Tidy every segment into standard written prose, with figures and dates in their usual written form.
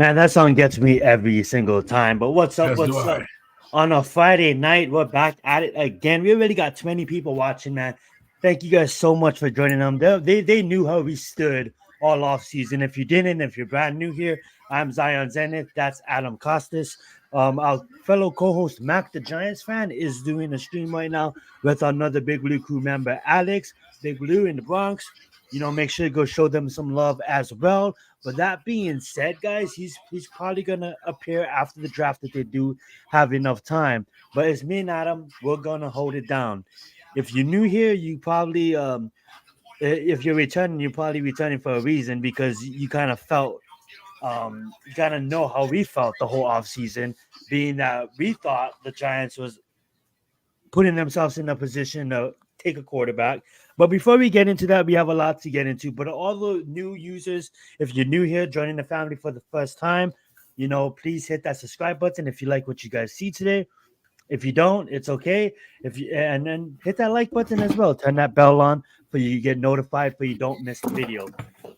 Man, that song gets me every single time. But what's up? As do What's up? I. On a Friday night, we're back at it again. We already got 20 people watching, man. Thank you guys so much for joining them. They knew how we stood all off season. If you didn't, if you're brand new here, I'm Zion Zenith. That's Adam Costas. Our fellow co-host Mac the Giants fan is doing a stream right now with another Big Blue crew member, Alex, Big Blue in the Bronx. Make sure to go show them some love as well. But that being said, guys, he's probably gonna appear after the draft if they do have enough time. But it's me and Adam. We're gonna hold it down. If you're new here, you probably if you're returning, you're probably returning for a reason because you kind of felt you kind of know how we felt the whole offseason, being that we thought the Giants was putting themselves in a position to take a quarterback. But before we get into that, we have a lot to get into. But all the new users, if you're new here, joining the family for the first time, please hit that subscribe button if you like what you guys see today. If you don't, it's okay. And then hit that like button as well. Turn that bell on for you to get notified for you don't miss the video.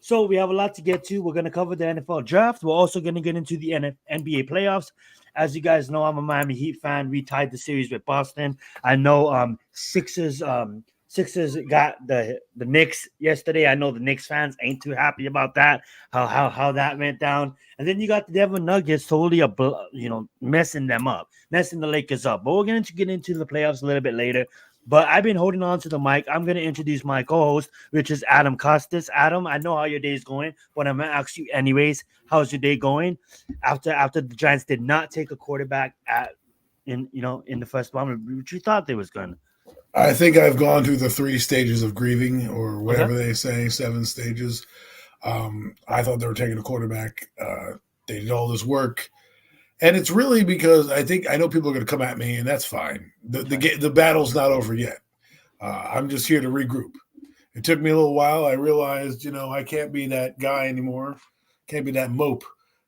So we have a lot to get to. We're going to cover the NFL draft. We're also going to get into the NBA playoffs. As you guys know, I'm a Miami Heat fan. We tied the series with Boston. I know Sixers got the Knicks yesterday. I know the Knicks fans ain't too happy about that. How that went down. And then you got the Denver Nuggets totally messing them up, messing the Lakers up. But we're going to get into the playoffs a little bit later. But I've been holding on to the mic. I'm going to introduce my co-host, which is Adam Costas. Adam, I know how your day's going, but I'm going to ask you anyways, how's your day going after the Giants did not take a quarterback in the first round, which you thought they was going to? I think I've gone through the 3 stages of grieving, or whatever they say, 7 stages. I thought they were taking a quarterback. They did all this work. And it's really because I know people are going to come at me, and that's fine. The battle's not over yet. I'm just here to regroup. It took me a little while. I realized, I can't be that guy anymore. Can't be that mope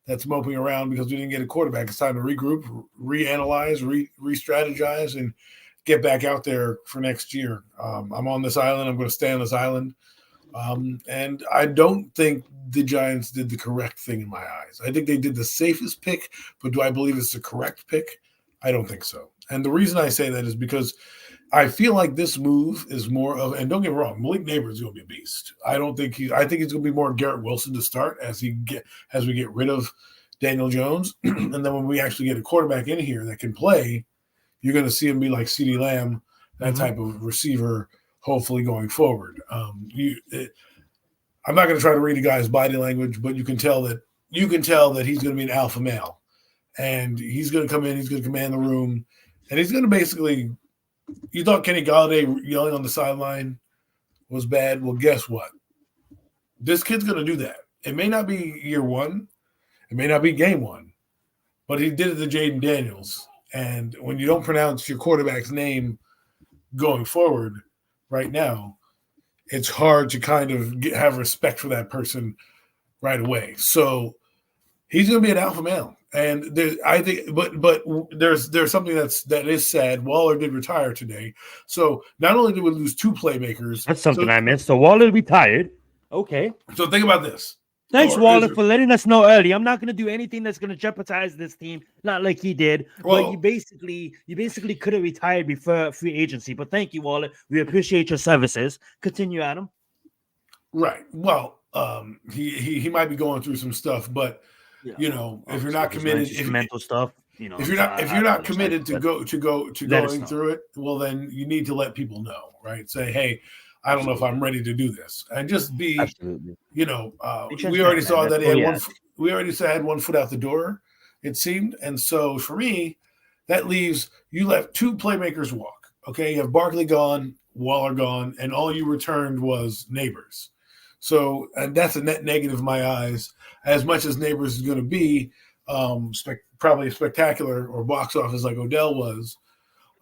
that's moping around because we didn't get a quarterback. It's time to regroup, reanalyze, re-strategize, and get back out there for next year. I'm on this island. I'm going to stay on this island. And I don't think the Giants did the correct thing in my eyes. I think they did the safest pick, but do I believe it's the correct pick? I don't think so. And the reason I say that is because I feel like this move is more of, and don't get me wrong, Malik Nabers is going to be a beast. I think he's going to be more Garrett Wilson to start as we get rid of Daniel Jones. And then when we actually get a quarterback in here that can play, you're going to see him be like CeeDee Lamb, that type of receiver, hopefully going forward. I'm not going to try to read a guy's body language, but you can tell that he's going to be an alpha male, and he's going to come in, he's going to command the room, and he's going to basically. You thought Kenny Galladay yelling on the sideline was bad? Well, guess what? This kid's going to do that. It may not be year 1, it may not be game 1, but he did it to Jaden Daniels. And when you don't pronounce your quarterback's name going forward right now, it's hard to kind of have respect for that person right away. So he's going to be an alpha male. And there's something that is sad. Waller did retire today. So not only did we lose 2 playmakers. That's something I missed. So Waller retired. Okay. So think about this. Thanks, Waller, for letting us know early. I'm not going to do anything that's going to jeopardize this team, not like he did. Well, but you basically could have retired before free agency. But thank you, Waller. We appreciate your services. Continue, Adam. Right. Well, he might be going through some stuff, but if you're not committed, mental stuff. If you're not committed to going through it, well, then you need to let people know, right? Say, hey, I don't know if I'm ready to do this, and just be, absolutely. We already saw that he had we already had 1 foot out the door, it seemed, and so for me, that leaves you left 2 playmakers walk. Okay, you have Barkley gone, Waller gone, and all you returned was Nabers. So, and that's a net negative in my eyes. As much as Nabers is going to be probably spectacular or box office like Odell was,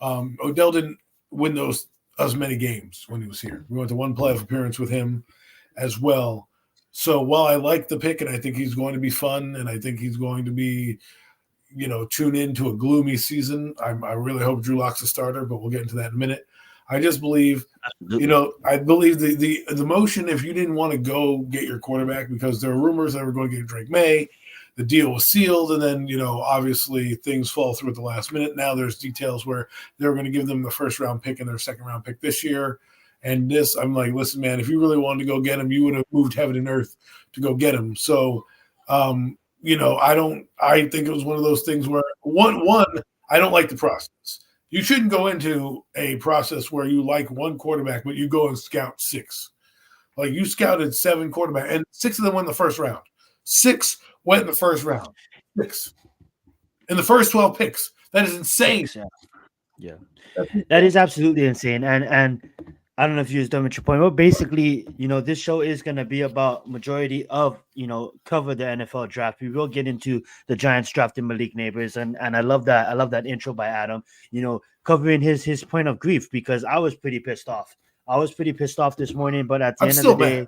Odell didn't win as many games when he was here. We went to 1 playoff appearance with him as well. So while I like the pick and I think he's going to be fun and I think he's going to be, tune into a gloomy season, I really hope Drew Lock's a starter, but we'll get into that in a minute. I just believe, I believe the motion, if you didn't want to go get your quarterback because there were rumors that we're going to get Drake May, the deal was sealed, and then, obviously things fall through at the last minute. Now there's details where they're going to give them the first-round pick and their second-round pick this year. And this, I'm like, listen, man, if you really wanted to go get him, you would have moved heaven and earth to go get him. So, I think it was one of those things where, one, I don't like the process. You shouldn't go into a process where you like one quarterback, but you go and scout 6. Like, you scouted 7 quarterbacks, and 6 of them went in the first round. 6 went in the first round. 6 in the first 12 picks. That is insane. Yeah. That is absolutely insane. And I don't know if you was done with your point, but basically, this show is going to be about majority of, cover the NFL draft. We will get into the Giants drafting Malik Nabers, and I love that. I love that intro by Adam, covering his point of grief, because I was pretty pissed off. I was pretty pissed off this morning, but at the end of the day,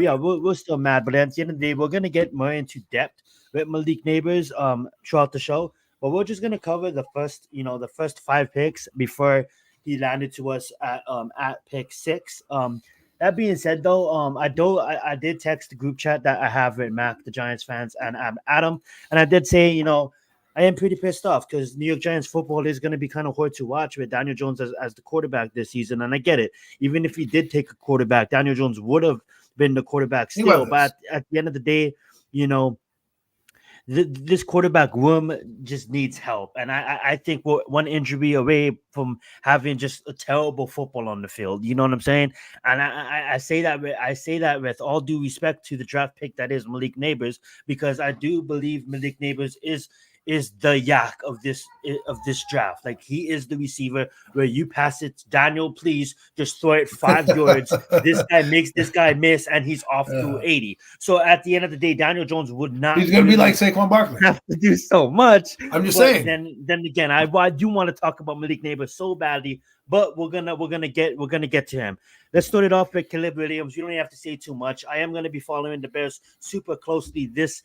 we're still mad. But at the end of the day, we're going to get more into depth with Malik Nabers throughout the show. But we're just going to cover the first 5 picks before he landed to us at pick 6. That being said, though, I did text the group chat that I have with Mac, the Giants fans, and Adam, and I did say, I am pretty pissed off because New York Giants football is going to be kind of hard to watch with Daniel Jones as the quarterback this season. And I get it. Even if he did take a quarterback, Daniel Jones would have been the quarterback still. But at the end of the day, this quarterback room just needs help. And I think we're one injury away from having just a terrible football on the field. You know what I'm saying? And I say that with all due respect to the draft pick that is Malik Nabers, because I do believe Malik Nabers is the yak of this draft. Like, he is the receiver where you pass it, Daniel, please just throw it 5 yards. This guy makes this guy miss, and he's off to 80. So at the end of the day, Daniel Jones would not. He's going to be like Saquon Barkley. Have to do so much. I'm just saying. Then again, I do want to talk about Malik Nabers so badly, but we're gonna get to him. Let's start it off with Caleb Williams. You don't even have to say too much. I am going to be following the Bears super closely this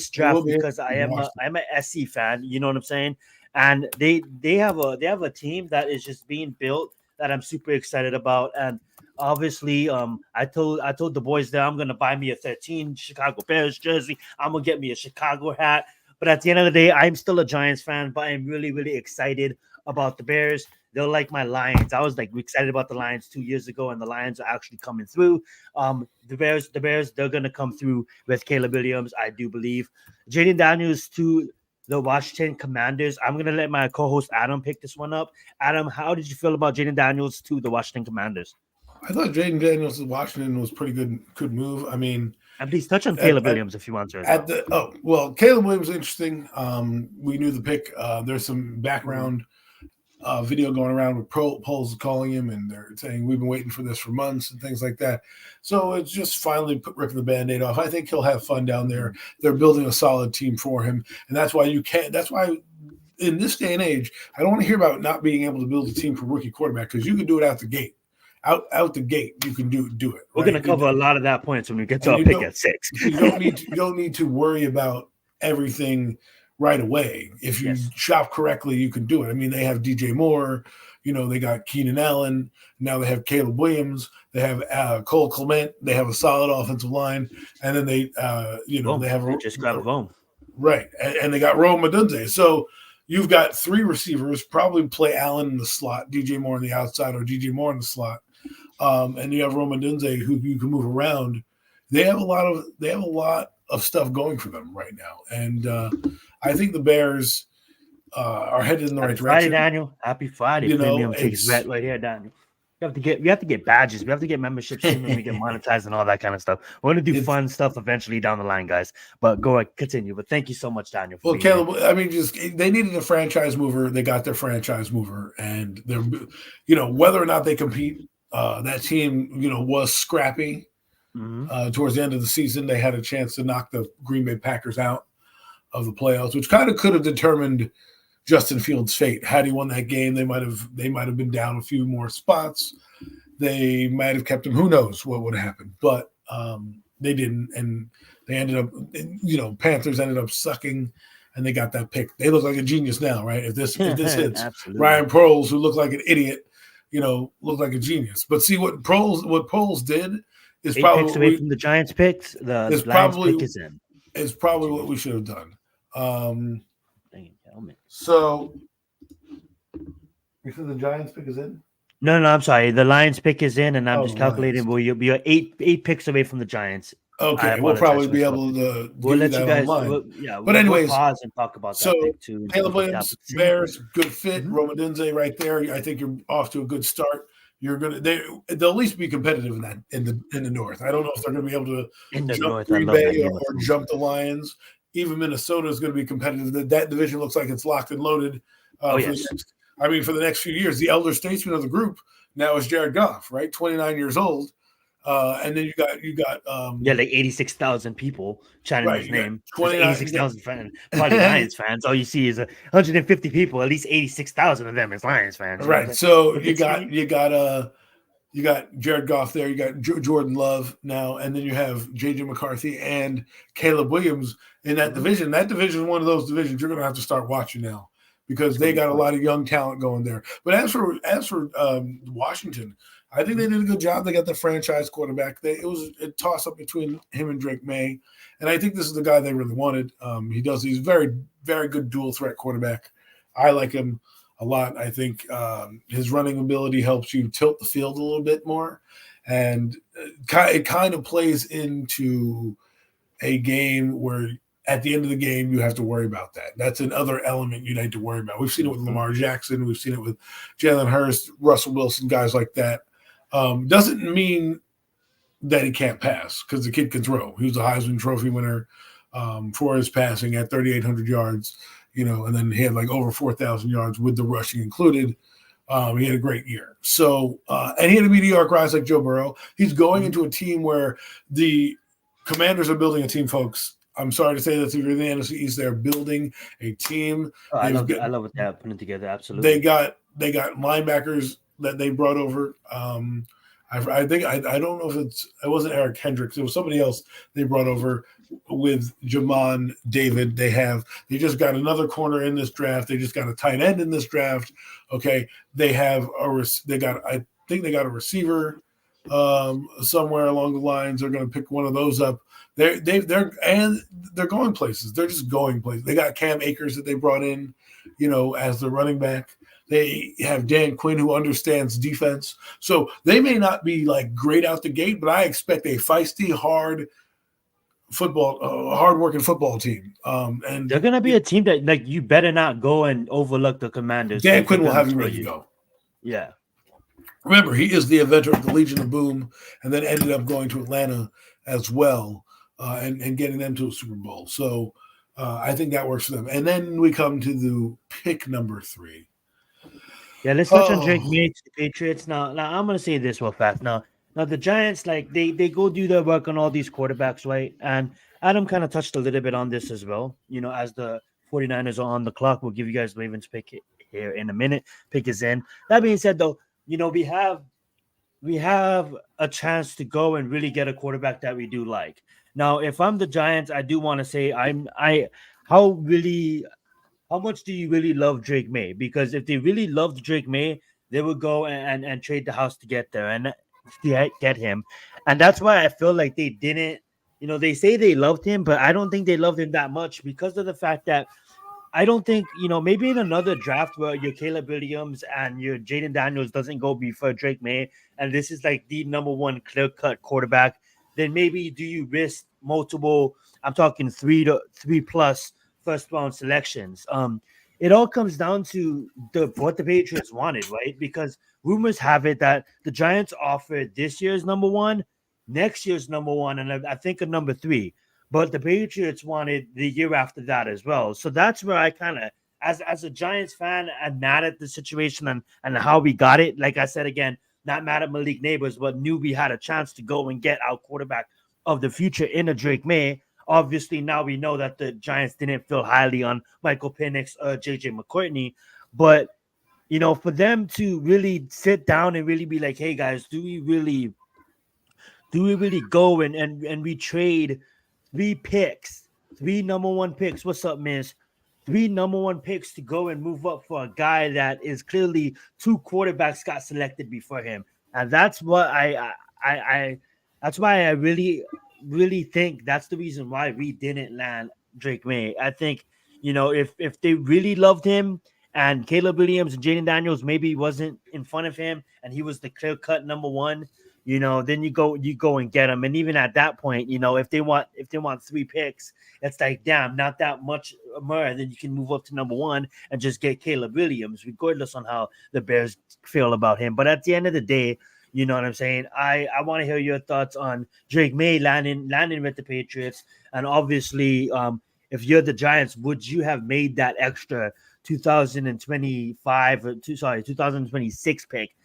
draft because I am a SC fan. You know what I'm saying? And they have a team that is just being built that I'm super excited about. And obviously, I told the boys that I'm gonna buy me a 13 Chicago Bears jersey. I'm gonna get me a Chicago hat. But at the end of the day, I'm still a Giants fan, but I'm really, really excited about the Bears. They're like my Lions. I was like excited about the Lions 2 years ago, and the Lions are actually coming through. The Bears, they're gonna come through with Caleb Williams, I do believe. Jaden Daniels to the Washington Commanders. I'm gonna let my co-host Adam pick this one up. Adam, how did you feel about Jaden Daniels to the Washington Commanders? I thought Jaden Daniels to Washington was pretty good move. I mean, and please touch on Caleb Williams if you want to. Caleb Williams is interesting. We knew the pick. There's some background video going around with polls calling him, and they're saying we've been waiting for this for months and things like that. So it's just finally ripping the Band-Aid off. I think he'll have fun down there. They're building a solid team for him, and that's why in this day and age, I don't want to hear about not being able to build a team for rookie quarterback, because you can do it out the gate. Out the gate, you can do it. Right? We're going to cover a lot of that points when we get to our pick at 6. You don't need to worry about everything right away. If you shop correctly, you can do it. I mean, they have DJ Moore, they got Keenan Allen. Now they have Caleb Williams. They have Cole Clement. They have a solid offensive line. And then they have just got a home. Right. And they got Rome Odunze. So you've got 3 receivers, probably play Allen in the slot, DJ Moore on the outside, or DJ Moore in the slot. And you have Rome Odunze, who you can move around. They have a lot of stuff going for them right now. And I think the Bears are headed in the right direction. Friday, Daniel. Happy Friday. Premium tickets right here, Daniel. We have to get badges. We have to get memberships soon when we get monetized and all that kind of stuff. We're going to do fun stuff eventually down the line, guys. But go ahead, continue. But thank you so much, Daniel. Well, Caleb, I mean, they needed a franchise mover. They got their franchise mover, and they're, whether or not they compete, that team, was scrappy. Mm-hmm. Towards the end of the season, they had a chance to knock the Green Bay Packers out of the playoffs, which kind of could have determined Justin Fields' fate. Had he won that game, they might have been down a few more spots. They might have kept him. Who knows what would have happened? But they didn't, and they ended up. Panthers ended up sucking, and they got that pick. They look like a genius now, right? If this hits, Ryan Poles, who looked like an idiot, looked like a genius. But see what Poles did is 8 probably picks away from the Giants picks. The Lions pick is in. is probably what we should have done. So you said the Giants pick is in? No, I'm sorry. The Lions pick is in, and I'm just calculating. Lions. You'll be eight picks away from the Giants. Okay, we'll probably be able to we'll give let you that guys. online. But anyways, we'll pause and talk about so that pick too. Caleb Williams, Bears, good fit. Roma Dunze right there. I think you're off to a good start. You're gonna they'll at least be competitive in that in the North. I don't know if they're gonna be able to jump Green Bay or jump the Lions. Even Minnesota is going to be competitive. That division looks like it's locked and loaded. For the next few years, the elder statesman of the group now is Jared Goff, right? 29 years old. And then you got like 86,000 people chanting his name. 86,000 fans, probably Lions fans. All you see is 150 people. At least 86,000 of them is Lions fans. Right. So you got Jared Goff there. You got Jordan Love now, and then you have JJ McCarthy and Caleb Williams in that division. That division is one of those divisions you're going to have to start watching now because they got a lot of young talent going there. But as for Washington, I think they did a good job. They got the franchise quarterback. It was a toss-up between him and Drake May, and I think this is the guy they really wanted. He's very, very good dual-threat quarterback. I like him a lot. I think his running ability helps you tilt the field a little bit more, and it kind of plays into a game where at the end of the game you have to worry about that. That's another element you need to worry about. We've seen it with Lamar Jackson. We've seen it with Jalen Hurts, Russell Wilson, guys like that. Doesn't mean that he can't pass because the kid can throw. He was a Heisman Trophy winner for his passing at 3,800 yards, and then he had like over 4,000 yards with the rushing included. He had a great year. So, and he had a meteoric rise like Joe Burrow. He's going into a team where the Commanders are building a team, folks. I'm sorry to say that if you're in the NFC East, they're building a team. I love what they're putting together. Absolutely. They got linebackers that they brought over. I think I don't know if it wasn't Eric Hendricks. It was somebody else they brought over with Jamon David. They just got another corner in this draft. They just got a tight end in this draft. Okay, they got a receiver somewhere along the lines. They're going to pick one of those up. They're going places. They're just going places. They got Cam Akers that they brought in, as the running back. They have Dan Quinn who understands defense. So they may not be like great out the gate, but I expect a feisty, hard-working football team. And they're going to be a team that like you better not go and overlook the Commanders. Dan Quinn will have you ready to go. Yeah. Remember, he is the inventor of the Legion of Boom and then ended up going to Atlanta as well and getting them to a Super Bowl. So I think that works for them. And then we come to the pick number 3. Yeah, let's touch on Drake May to the Patriots. Now I'm gonna say this real fast. Now the Giants, like they go do their work on all these quarterbacks, right? And Adam kind of touched a little bit on this as well. As the 49ers are on the clock, we'll give you guys Ravens pick here in a minute. Pick is in. That being said, though, we have a chance to go and really get a quarterback that we do like. Now, if I'm the Giants, I do want to say how much do you really love Drake May? Because if they really loved Drake May, they would go and trade the house to get there and get him. And that's why I feel like they didn't, they say they loved him, but I don't think they loved him that much because of the fact that I don't think, maybe in another draft where your Caleb Williams and your Jaden Daniels doesn't go before Drake May, and this is like the number one clear-cut quarterback, then maybe do you risk multiple, I'm talking 3 plus first-round selections. It all comes down to what the Patriots wanted, right? Because rumors have it that the Giants offered this year's number 1, next year's number 1, and I think a number 3. But the Patriots wanted the year after that as well. So that's where I kind of, as a Giants fan, I'm mad at the situation and how we got it. Like I said, again, not mad at Malik Nabers, but knew we had a chance to go and get our quarterback of the future in a Drake May. Obviously, now we know that the Giants didn't feel highly on Michael Penix or JJ McCourtney. But, for them to really sit down and really be like, hey, guys, do we really go and we trade 3 picks, 3 number 1 picks? What's up, Miz? 3 number 1 picks to go and move up for a guy that is clearly 2 quarterbacks got selected before him. And that's what that's why I really really think that's the reason why we didn't land Drake May. I think, if they really loved him and Caleb Williams and Jaden Daniels maybe wasn't in front of him and he was the clear cut number one, then you go and get him. And even at that point, if they want 3 picks, it's like, damn, not that much more. And then you can move up to number one and just get Caleb Williams, regardless on how the Bears feel about him. But at the end of the day, you know what I'm saying? I want to hear your thoughts on Drake May landing with the Patriots. And obviously, if you're the Giants, would you have made that extra 2026 pick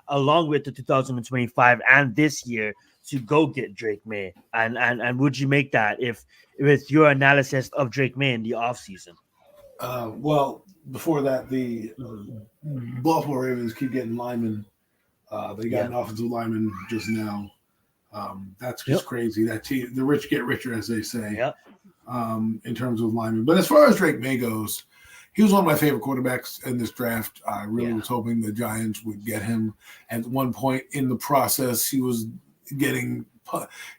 along with the 2025 and this year to go get Drake May? And would you make that if with your analysis of Drake May in the offseason? Well, before that, the Baltimore Ravens keep getting linemen. They got an offensive lineman just now. That's just crazy. That team, the rich get richer, as they say, in terms of linemen. But as far as Drake May goes, he was one of my favorite quarterbacks in this draft. I really was hoping the Giants would get him. At one point in the process, he was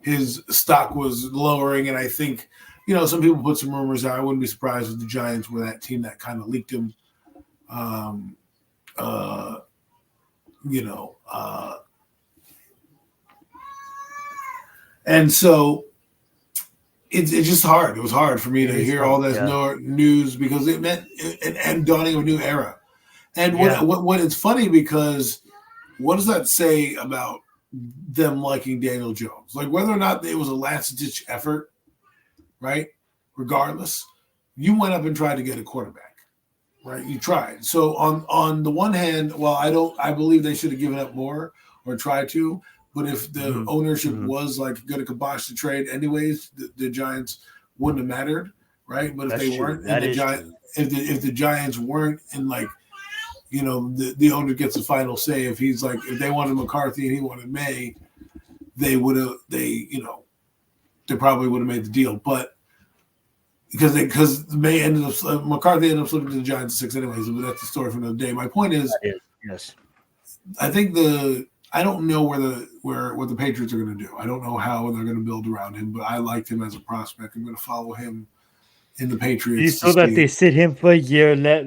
his stock was lowering, and I think, some people put some rumors out. I wouldn't be surprised if the Giants were that team that kind of leaked him. And so it's just hard. It was hard for me to hear all this news because it meant an dawning of a new era. And what it's funny because what does that say about them liking Daniel Jones? Like whether or not it was a last-ditch effort, right? Regardless, you went up and tried to get a quarterback, right? You tried. So on the one hand, I believe they should have given up more or tried to. But if the ownership was like going to kibosh the trade anyways, the Giants wouldn't have mattered, right? But if they weren't, if the Giants weren't, and like, the owner gets the final say. If they wanted McCarthy and he wanted May, they probably would have made the deal. But because McCarthy ended up slipping to the Giants at 6 anyways, but that's the story for another day. My point is, I think I don't know what the Patriots are going to do. I don't know how they're going to build around him, but I liked him as a prospect. I'm going to follow him in the Patriots. You saw that they sit him for a year. Let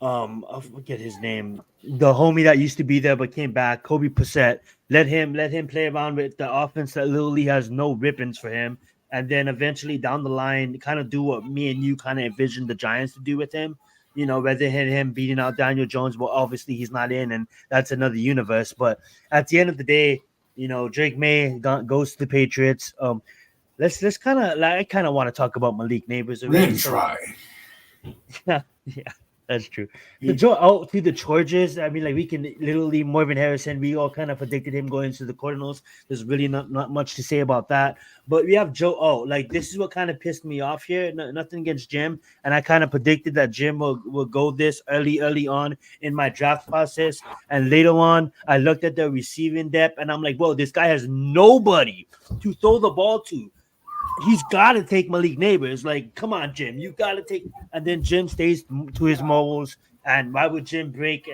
I forget his name, the homie that used to be there but came back, Kobe Passett. Let him play around with the offense that literally has no ribbons for him, and then eventually down the line, kind of do what me and you kind of envisioned the Giants to do with him. Rather than him beating out Daniel Jones, well, obviously he's not in, and that's another universe. But at the end of the day, Drake May goes to the Patriots. Let's kind of I kind of want to talk about Malik Nabers. Then try. Yeah, that's true. To the Chargers, I mean, we can literally Marvin Harrison. We all kind of predicted him going to the Cardinals. There's really not much to say about that. But we have Joe. This is what kind of pissed me off here. Nothing against Jim, and I kind of predicted that Jim will go this early on in my draft process. And later on, I looked at the receiving depth, and I'm like, well, this guy has nobody to throw the ball to. He's got to take Malik Nabers. Like, come on, Jim. You got to take. And then Jim stays to his morals. And why would Jim break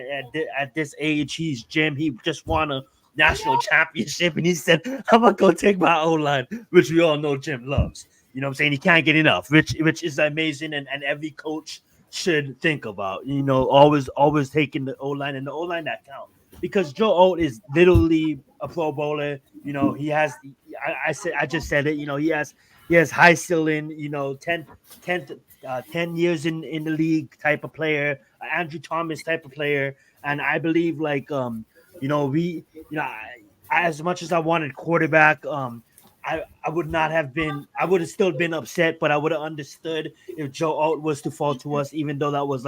at this age? He's Jim. He just won a national championship. And he said, I'm going to go take my O-line, which we all know Jim loves. You know what I'm saying? He can't get enough, which is amazing. And every coach should think about, always taking the O-line and the O-line that count. Because Joe Alt is literally a Pro Bowler. He has. I just said it. He has high ceiling. 10 years in the league type of player, Andrew Thomas type of player, and I believe as much as I wanted quarterback, I would not have been. I would have still been upset, but I would have understood if Joe Alt was to fall to us, even though that was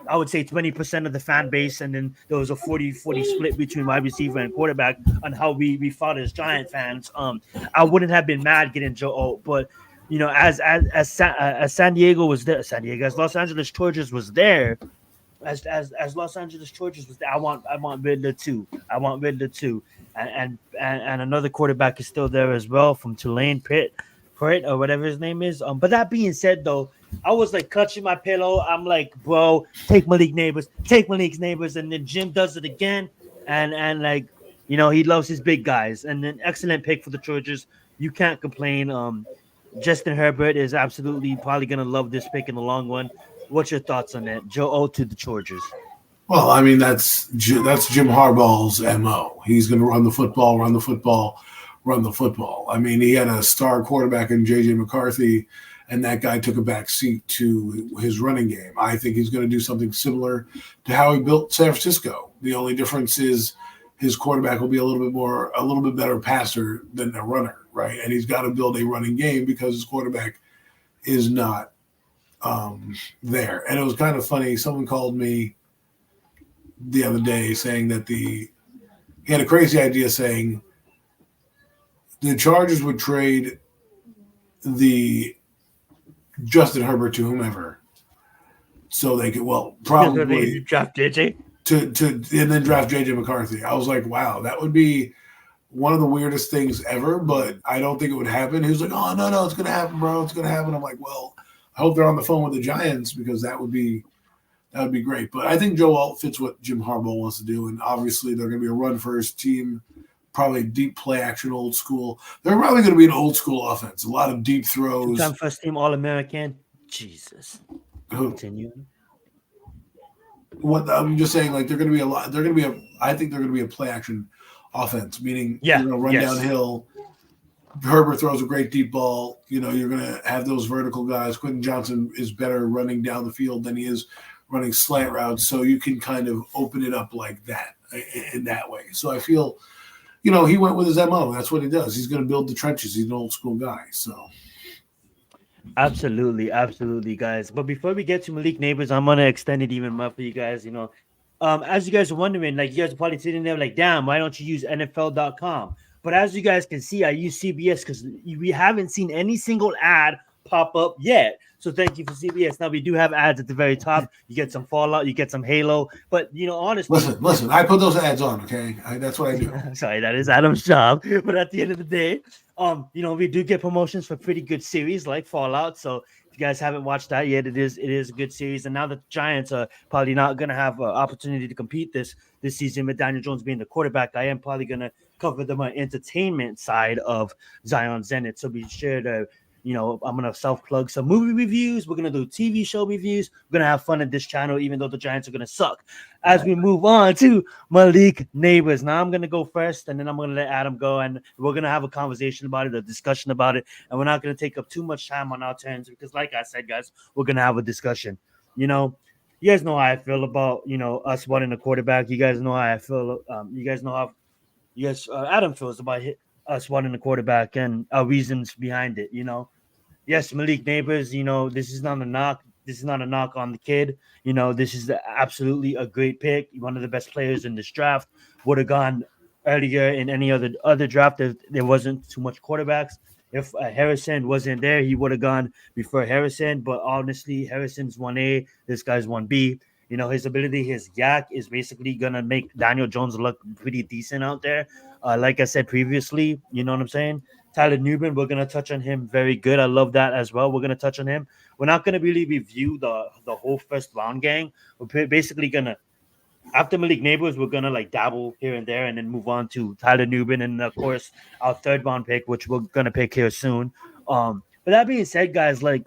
I would say 20% of the fan base, and then there was a 40-40 split between wide receiver and quarterback on how we fought as Giant fans. I wouldn't have been mad getting Joe Alt, but as San Diego was there, as Los Angeles Chargers was there, as Los Angeles Chargers was there, I want Riddler too. I want Riddler too, and another quarterback is still there as well from Tulane, Pitt or whatever his name is. But that being said, though, I was clutching my pillow. I'm like, bro, take Malik's Nabers, and then Jim does it again, and He loves his big guys, and an excellent pick for the Chargers. You can't complain. Justin Herbert is absolutely probably going to love this pick in the long run. What's your thoughts on that? Joe to the Chargers. Well, I mean, that's Jim Harbaugh's MO. He's going to run the football, run the football, run the football. I mean, he had a star quarterback in J.J. McCarthy, and that guy took a back seat to his running game. I think he's going to do something similar to how he built San Francisco. The only difference is his quarterback will be a little bit better passer than a runner, right? And he's got to build a running game because his quarterback is not there. And it was kind of funny. Someone called me the other day saying that he had a crazy idea saying the Chargers would trade the Justin Herbert to whomever so they could probably draft JJ and then draft JJ McCarthy. I was like, wow, that would be one of the weirdest things ever, but I don't think it would happen. He was like, oh no, it's gonna happen, bro. It's gonna happen. I'm like, well, I hope they're on the phone with the Giants because that would be great. But I think Joel fits what Jim Harbaugh wants to do. And obviously they're going to be a run-first team, probably deep play action, old school. They're probably going to be an old school offense. A lot of deep throws. Two-time first team All-American. Jesus. Who? Continue. What I'm just saying, like, they're going to be a lot. I think they're going to be a play action offense, meaning run downhill. Herbert throws a great deep ball. You're going to have those vertical guys. Quentin Johnson is better running down the field than he is running slant routes, so you can kind of open it up like that in that way. So I feel, he went with his MO. That's what he does. He's going to build the trenches. He's an old school guy. So absolutely, guys. But before we get to Malik Nabers, I'm gonna extend it even more for you guys. As you guys are wondering, like, you guys are probably sitting there like, damn, why don't you use NFL.com? But as you guys can see, I use CBS because we haven't seen any single ad pop up yet. So thank you for CBS. Now we do have ads at the very top. You get some Fallout, you get some Halo. But honestly, listen. I put those ads on. Okay, that's what I do. Sorry, that is Adam's job. But at the end of the day, we do get promotions for pretty good series like Fallout. So if you guys haven't watched that yet, it is a good series. And now the Giants are probably not going to have an opportunity to compete this season with Daniel Jones being the quarterback. I am probably going to cover the entertainment side of Zion Zenith. So be sure to. I'm going to self-plug some movie reviews. We're going to do TV show reviews. We're going to have fun at this channel, even though the Giants are going to suck. As we move on to Malik Nabers. Now I'm going to go first, and then I'm going to let Adam go, and we're going to have a conversation about it, a discussion about it, and we're not going to take up too much time on our turns because, like I said, guys, we're going to have a discussion. You guys know how I feel about, us wanting a quarterback. You guys know how I feel. You guys know how Adam feels about us wanting a quarterback and our reasons behind it. Yes, Malik Nabers, this is not a knock. This is not a knock on the kid. This is absolutely a great pick. One of the best players in this draft. Would have gone earlier in any other draft if there wasn't too much quarterbacks. If Harrison wasn't there, he would have gone before Harrison. But honestly, Harrison's 1A. This guy's 1B. His ability, his yak is basically going to make Daniel Jones look pretty decent out there. Like I said previously, you know what I'm saying? Tyler Newman, we're going to touch on him very good. I love that as well. We're going to touch on him. We're not going to really review the whole first round gang. We're basically going to, after Malik Nabers, we're going to like dabble here and there and then move on to Tyler Newman and, of course, our third round pick, which we're going to pick here soon. But that being said, guys, like,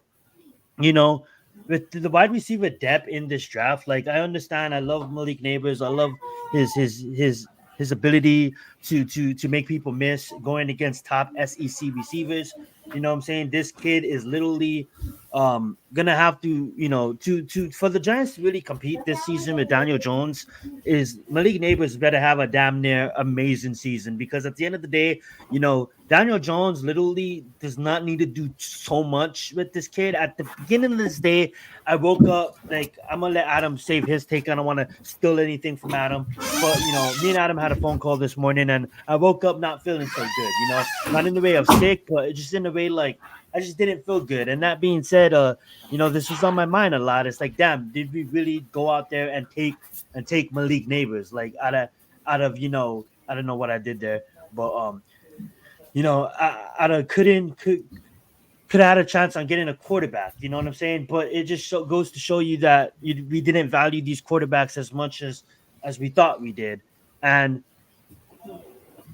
with the wide receiver depth in this draft, like, I understand. I love Malik Nabers. I love his ability to make people miss going against top SEC receivers. You know what I'm saying? This kid is literally gonna have to for the Giants to really compete this season with Daniel Jones, is Malik Nabers better have a damn near amazing season, because at the end of the day, Daniel Jones literally does not need to do so much with this kid. At the beginning of this day, I woke up, like, I'm gonna let Adam save his take. I don't want to steal anything from Adam, but me and Adam had a phone call this morning, and I woke up not feeling so good. Not in the way of sick, but just in the way like I just didn't feel good. And that being said, this was on my mind a lot. It's like, damn, did we really go out there and take Malik Nabers? Like out of I don't know what I did there, but could have had a chance on getting a quarterback. You know what I'm saying? But it just goes to show you that we didn't value these quarterbacks as much as we thought we did. And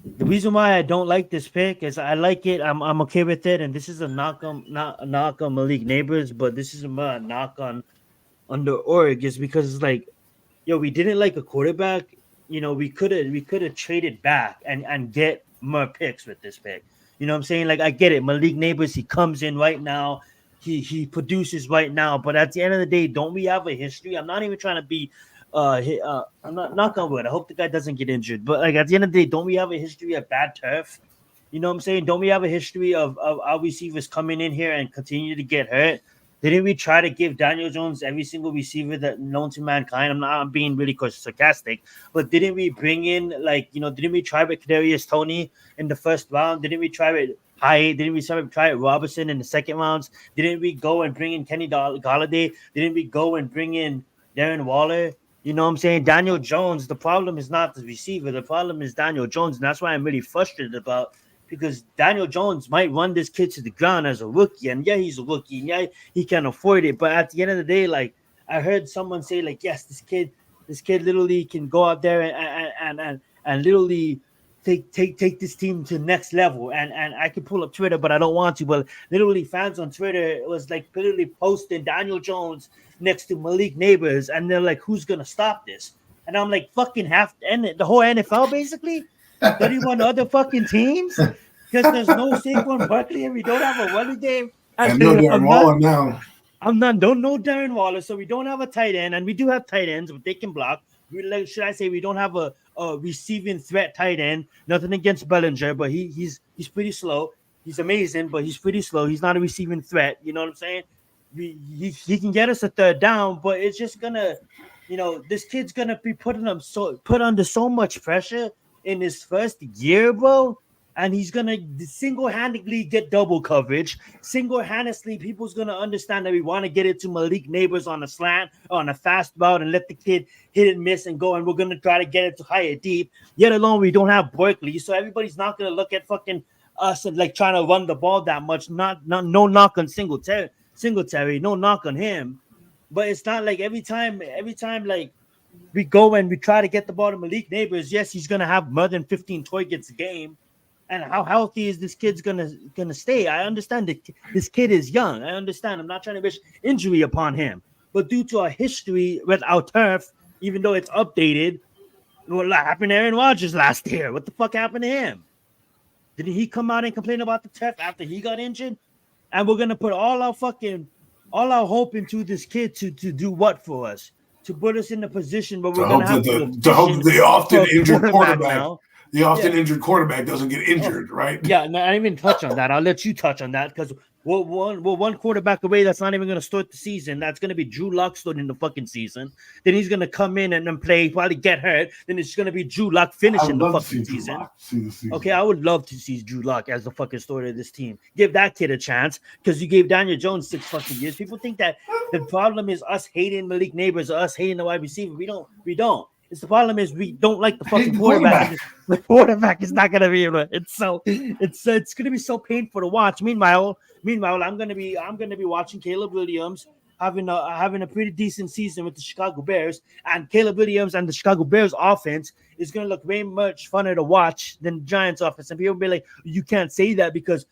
The reason why I don't like this pick is I like it. I'm okay with it, and this is a knock on not a knock on Malik Nabers, but this is a knock on under Org is because it's like, yo, we didn't like a quarterback. We could have traded back and get more picks with this pick. You know what I'm saying? Like I get it. Malik Nabers, he comes in right now. He produces right now, but at the end of the day, don't we have a history? I'm not even trying to be I'm not knock on wood. I hope the guy doesn't get injured. But like at the end of the day, don't we have a history of bad turf? You know what I'm saying? Don't we have a history of our receivers coming in here and continue to get hurt? Didn't we try to give Daniel Jones every single receiver that known to mankind? I'm being really sarcastic, but didn't we bring in didn't we try with Kadarius Toney in the first round? Didn't we try with Hyatt? Didn't we try with Robertson in the second rounds? Didn't we go and bring in Kenny Galladay? Didn't we go and bring in Darren Waller? You know what I'm saying? Daniel Jones, the problem is not the receiver. The problem is Daniel Jones, and that's why I'm really frustrated about because Daniel Jones might run this kid to the ground as a rookie. And yeah, he's a rookie. And yeah, he can afford it. But at the end of the day, like I heard someone say, like, yes, this kid literally can go out there and literally take this team to the next level. And I can pull up Twitter, but I don't want to. But literally fans on Twitter was like literally posting Daniel Jones next to Malik Nabers, and they're like, who's gonna stop this? And I'm like, fucking the whole NFL basically. 31 other fucking teams because there's no Saquon Barkley and we don't have a running game. And no Darren Waller now. Don't know Darren Waller, so we don't have a tight end, and we do have tight ends, but they can block. Should I say we don't have a receiving threat tight end? Nothing against Bellinger, but he's pretty slow. He's amazing, but he's pretty slow. He's not a receiving threat. You know what I'm saying? He can get us a third down, but it's just gonna, this kid's gonna be put under so much pressure in his first year, bro, and he's gonna single-handedly get double coverage. Single-handedly, people's gonna understand that we want to get it to Malik Nabers on a slant, on a fast route, and let the kid hit and miss and go. And we're gonna try to get it to higher deep. Yet alone, we don't have Barkley, so everybody's not gonna look at fucking us and like trying to run the ball that much. No knock on Singletary, no knock on him, but it's not like every time like. We go and we try to get the ball to Malik Nabers. Yes, he's gonna have more than 15 targets a game. And how healthy is this kid's gonna stay? I understand that this kid is young. I understand. I'm not trying to wish injury upon him, but due to our history with our turf, even though it's updated, what happened to Aaron Rodgers last year? What the fuck happened to him? Did he come out and complain about the turf after he got injured? And we're gonna put all our hope into this kid to do what for us? To put us in the position where we're going to have to hope the often injured quarterback, injured quarterback doesn't get injured, right? Yeah, no, I didn't even touch on that. I'll let you touch on that because we're one quarterback away that's not even going to start the season. That's going to be Drew Lock starting the fucking season. Then he's going to come in and then play, probably get hurt. Then it's going to be Drew Lock finishing the fucking season. Okay, I would love to see Drew Lock as the fucking starter of this team. Give that kid a chance because you gave Daniel Jones 6 fucking years. People think that the problem is us hating Malik Nabers or us hating the wide receiver. We don't. It's the problem is we don't like the fucking quarterback. The quarterback is not gonna be able to. It's gonna be so painful to watch. Meanwhile, I'm gonna be watching Caleb Williams having a pretty decent season with the Chicago Bears, and Caleb Williams and the Chicago Bears offense is gonna look way much funner to watch than the Giants offense. And people be like, you can't say that because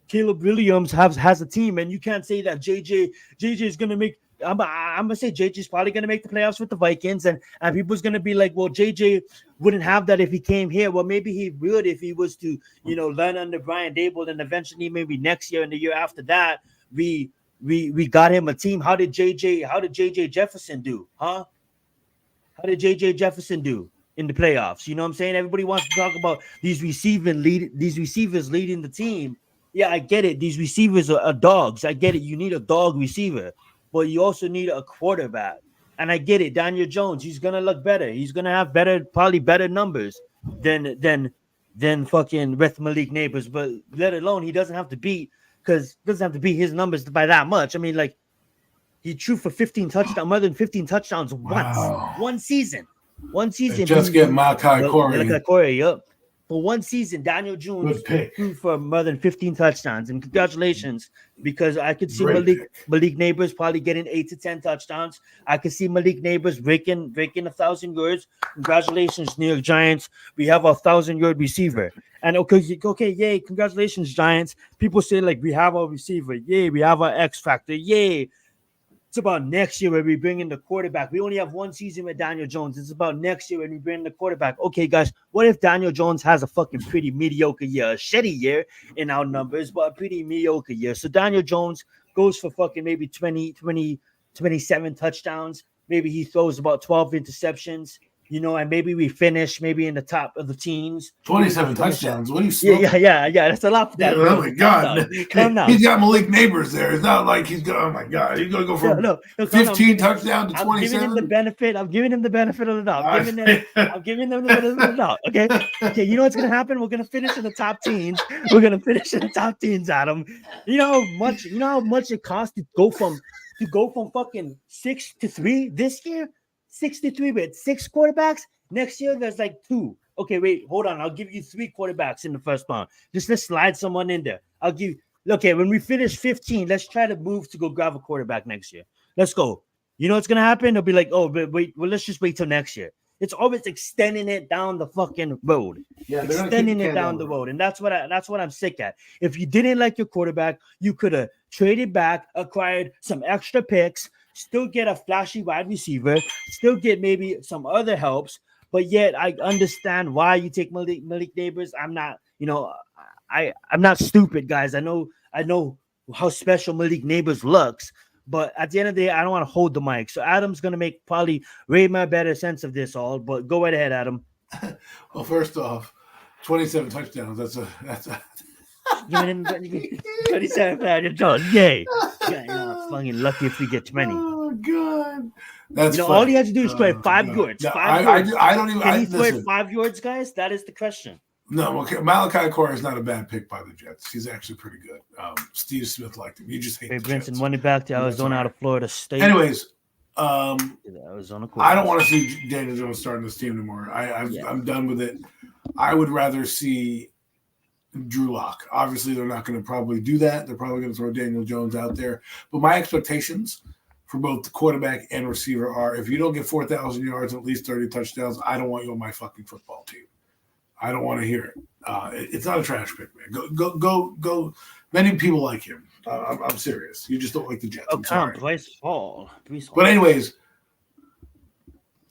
Caleb Williams has a team, and you can't say that JJ is gonna make. I'm gonna say JJ's probably gonna make the playoffs with the Vikings, and people's gonna be like, well, JJ wouldn't have that if he came here. Well, maybe he would if he was to, learn under Brian Dable, and eventually maybe next year and the year after that, we got him a team. How did JJ Jefferson do? Huh? How did JJ Jefferson do in the playoffs? You know what I'm saying? Everybody wants to talk about these receivers leading the team. Yeah, I get it. These receivers are dogs. I get it. You need a dog receiver. But you also need a quarterback. And I get it. Daniel Jones, he's going to look better. He's going to have probably better numbers than fucking with Malik Nabers. But let alone, he doesn't have to beat his numbers by that much. I mean, like, he threw for more than 15 touchdowns once. One season. Just get Malachi Corey. Malachi Corey, yep. For one season, Daniel Jones pick. threw for more than 15 touchdowns. And congratulations, because I could see Great Malik Nabers probably getting 8 to 10 touchdowns. I could see Malik Nabers breaking 1,000 yards. Congratulations, New York Giants. We have a 1,000-yard receiver. And okay, yay, congratulations, Giants. People say, like, we have our receiver. Yay, we have our X factor. Yay. It's about next year when we bring in the quarterback. We only have one season with Daniel Jones. It's about next year when we bring in the quarterback. Okay, guys, what if Daniel Jones has a fucking pretty mediocre year, a shitty year in our numbers, but a pretty mediocre year? So Daniel Jones goes for fucking maybe 27 touchdowns. Maybe he throws about 12 interceptions. And maybe we finish maybe in the top of the teens. 27 touchdowns. What are you Yeah. That's a lot for that. Oh my God. Calm down. He's got Malik Nabers there. It's not like he's going, oh my God. He's going to go from 15 touchdowns to 27. I'm giving him the benefit of the doubt. I'm giving them the benefit of the doubt. Okay. You know what's going to happen? We're going to finish in the top teens. Adam. You know how much it costs to go from fucking 6 to 3 this year? 63 with 6 quarterbacks. Next year, there's like 2. Okay, wait, hold on. I'll give you 3 quarterbacks in the first round. Just let's slide someone in there. Okay, when we finish 15, let's try to move to go grab a quarterback next year. Let's go. You know what's going to happen? They'll be like, oh, but wait, well, let's just wait till next year. It's always extending it down the fucking road. Yeah, extending it down the road. And that's what I'm sick at. If you didn't like your quarterback, you could have traded back, acquired some extra picks, still get a flashy wide receiver, still get maybe some other helps, but yet I understand why you take Malik Nabers. I'm not, I'm not stupid, guys. I know how special Malik Nabers looks, but at the end of the day, I don't want to hold the mic. So Adam's gonna make probably way more better sense of this all. But go right ahead, Adam. Well, first off, 27 touchdowns. That's a Giving him 27 touchdowns. Yay! Yeah, fucking lucky if we get 20. Oh God, that's all he has to do is score 5 yards. No, 5 yards. I don't even. Can he score 5 yards, guys? That is the question. No, okay. Malachi Corey is not a bad pick by the Jets. He's actually pretty good. Steve Smith liked him. You just hate the Brinson Jets. money back to Arizona out of Florida State. Anyways, Arizona. I don't want to see Daniel Jones starting this team anymore. I'm done with it. I would rather see Drew Lock. Obviously, they're not going to probably do that. They're probably going to throw Daniel Jones out there. But my expectations for both the quarterback and receiver are, if you don't get 4,000 yards and at least 30 touchdowns, I don't want you on my fucking football team. I don't want to hear it. It's not a trash pick, man. Go. Many people like him. I'm serious. You just don't like the Jets. I'm sorry. But anyways,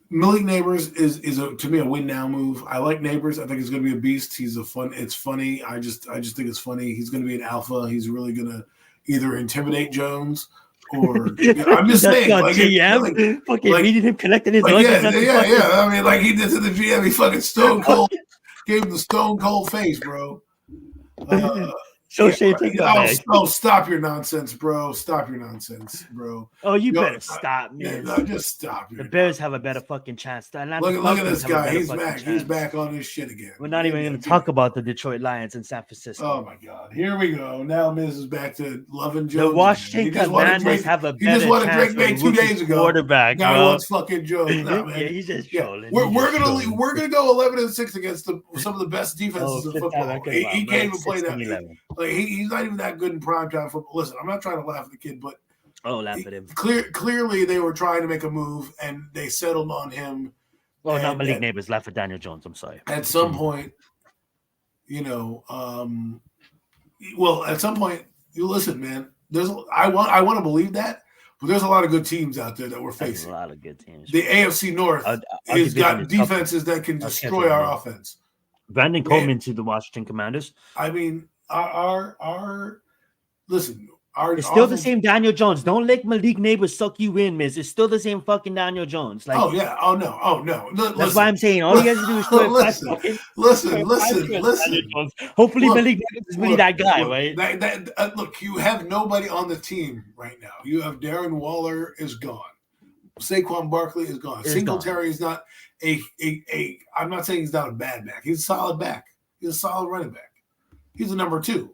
Malik Nabers is to me a win now move. I like Nabers. I think he's going to be a beast. It's funny. I just think it's funny. He's going to be an alpha. He's really going to either intimidate Jones or I'm just saying, meeting him, collecting his yeah. I mean, like he did to the GM. He fucking stone cold. Gave him the stone cold face, bro. Stop your nonsense, bro. Stop your nonsense, bro. Oh, you better stop, man. No, just stop. The Bears have a better fucking chance. Look at this guy. He's back. He's back on his shit again. We're not even going to talk about the Detroit Lions in San Francisco. Oh, my God. Here we go. Now Miz is back to loving Jones. The Washington Commanders have a better chance. He just won a drink made 2 days ago. Quarterback, now he wants fucking Jones. No, man. Yeah, he's just trolling. We're gonna go 11-6 against some of the best defenses in football. He can't even play that. Like he's not even that good in primetime football. Listen, I'm not trying to laugh at the kid, but laugh at him. Clearly, they were trying to make a move, and they settled on him. Well, not Malik Nabers, laugh at Daniel Jones. I'm sorry. At some point, at some point, you listen, man. I want to believe that, but there's a lot of good teams out there that we're facing. A lot of good teams. The AFC North has got defenses that can destroy our offense. Brandon Coleman to the Washington Commanders. I mean, it's still the same Daniel Jones. Don't let Malik Nabers suck you in, Miz. It's still the same fucking Daniel Jones. Like, no. That's why I'm saying all you guys do is listen. Hopefully, Malik Nabers is really that guy, right? Look, you have nobody on the team right now. You have Darren Waller is gone. Saquon Barkley is gone. Singletary is not I'm not saying he's not a bad back. He's a solid back. He's a solid running back. He's a number 2.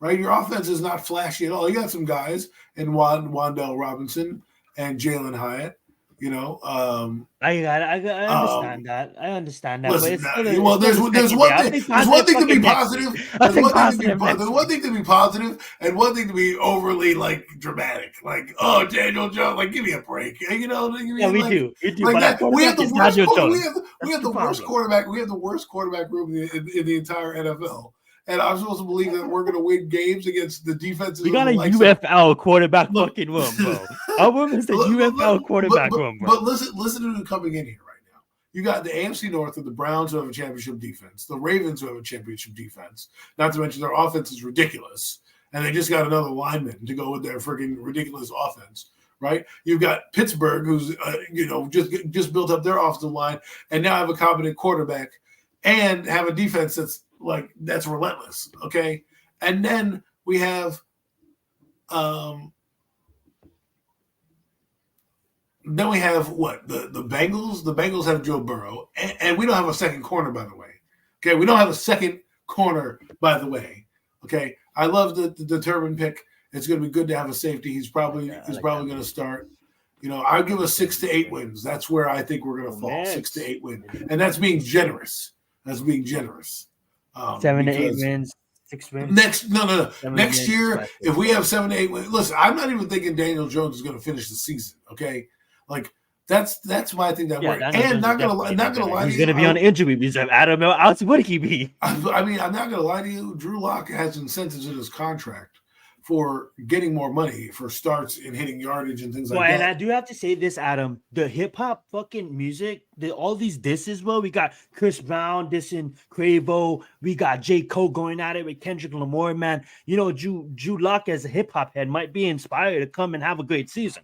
Right, your offense is not flashy at all. You got some guys in Wandell Robinson and Jalen Hyatt You know, I understand that. I understand that. Listen, but there's one thing to be positive. There's one thing to be positive, and one thing to be overly like dramatic. Like, oh, Daniel Jones, like, give me a break. You know, we do. Like that. We have the worst. We have the worst problem. quarterback. We have the worst quarterback room in the entire NFL. And I'm supposed to believe that we're going to win games against the defenses. We got a UFL quarterback fucking room, bro. Our room is the UFL quarterback room, bro. But listen to who's coming in here right now. You got the AFC North with the Browns who have a championship defense, the Ravens who have a championship defense. Not to mention their offense is ridiculous, and they just got another lineman to go with their freaking ridiculous offense. Right? You've got Pittsburgh, who's just built up their offensive line, and now have a competent quarterback, and have a defense that's relentless, okay? And then we have what? The Bengals? The Bengals have Joe Burrow, and we don't have a second corner, by the way. Okay, we don't have a second corner, by the way. Okay, I love the Turbin pick. It's going to be good to have a safety. He's probably going to start. You know, I'll give us 6 to 8 wins. That's where I think we're going to fall. 6 to 8 wins, and that's being generous. 7 to 8 wins, 6 wins. Next year, if we have 7 to 8 wins, listen, I'm not even thinking Daniel Jones is going to finish the season. Okay, like that's my thing that works. And not gonna lie to you, he's going to be on injury reserve. Adam else would he be? I mean, I'm not going to lie to you. Drew Lock has incentives in his contract for getting more money for starts and hitting yardage and things like that. And I do have to say this, Adam, the hip hop fucking music, all these disses, bro. We got Chris Brown dissing Quavo. We got J. Cole going at it with Kendrick Lamar, man. You know, Drew Lock as a hip hop head might be inspired to come and have a great season.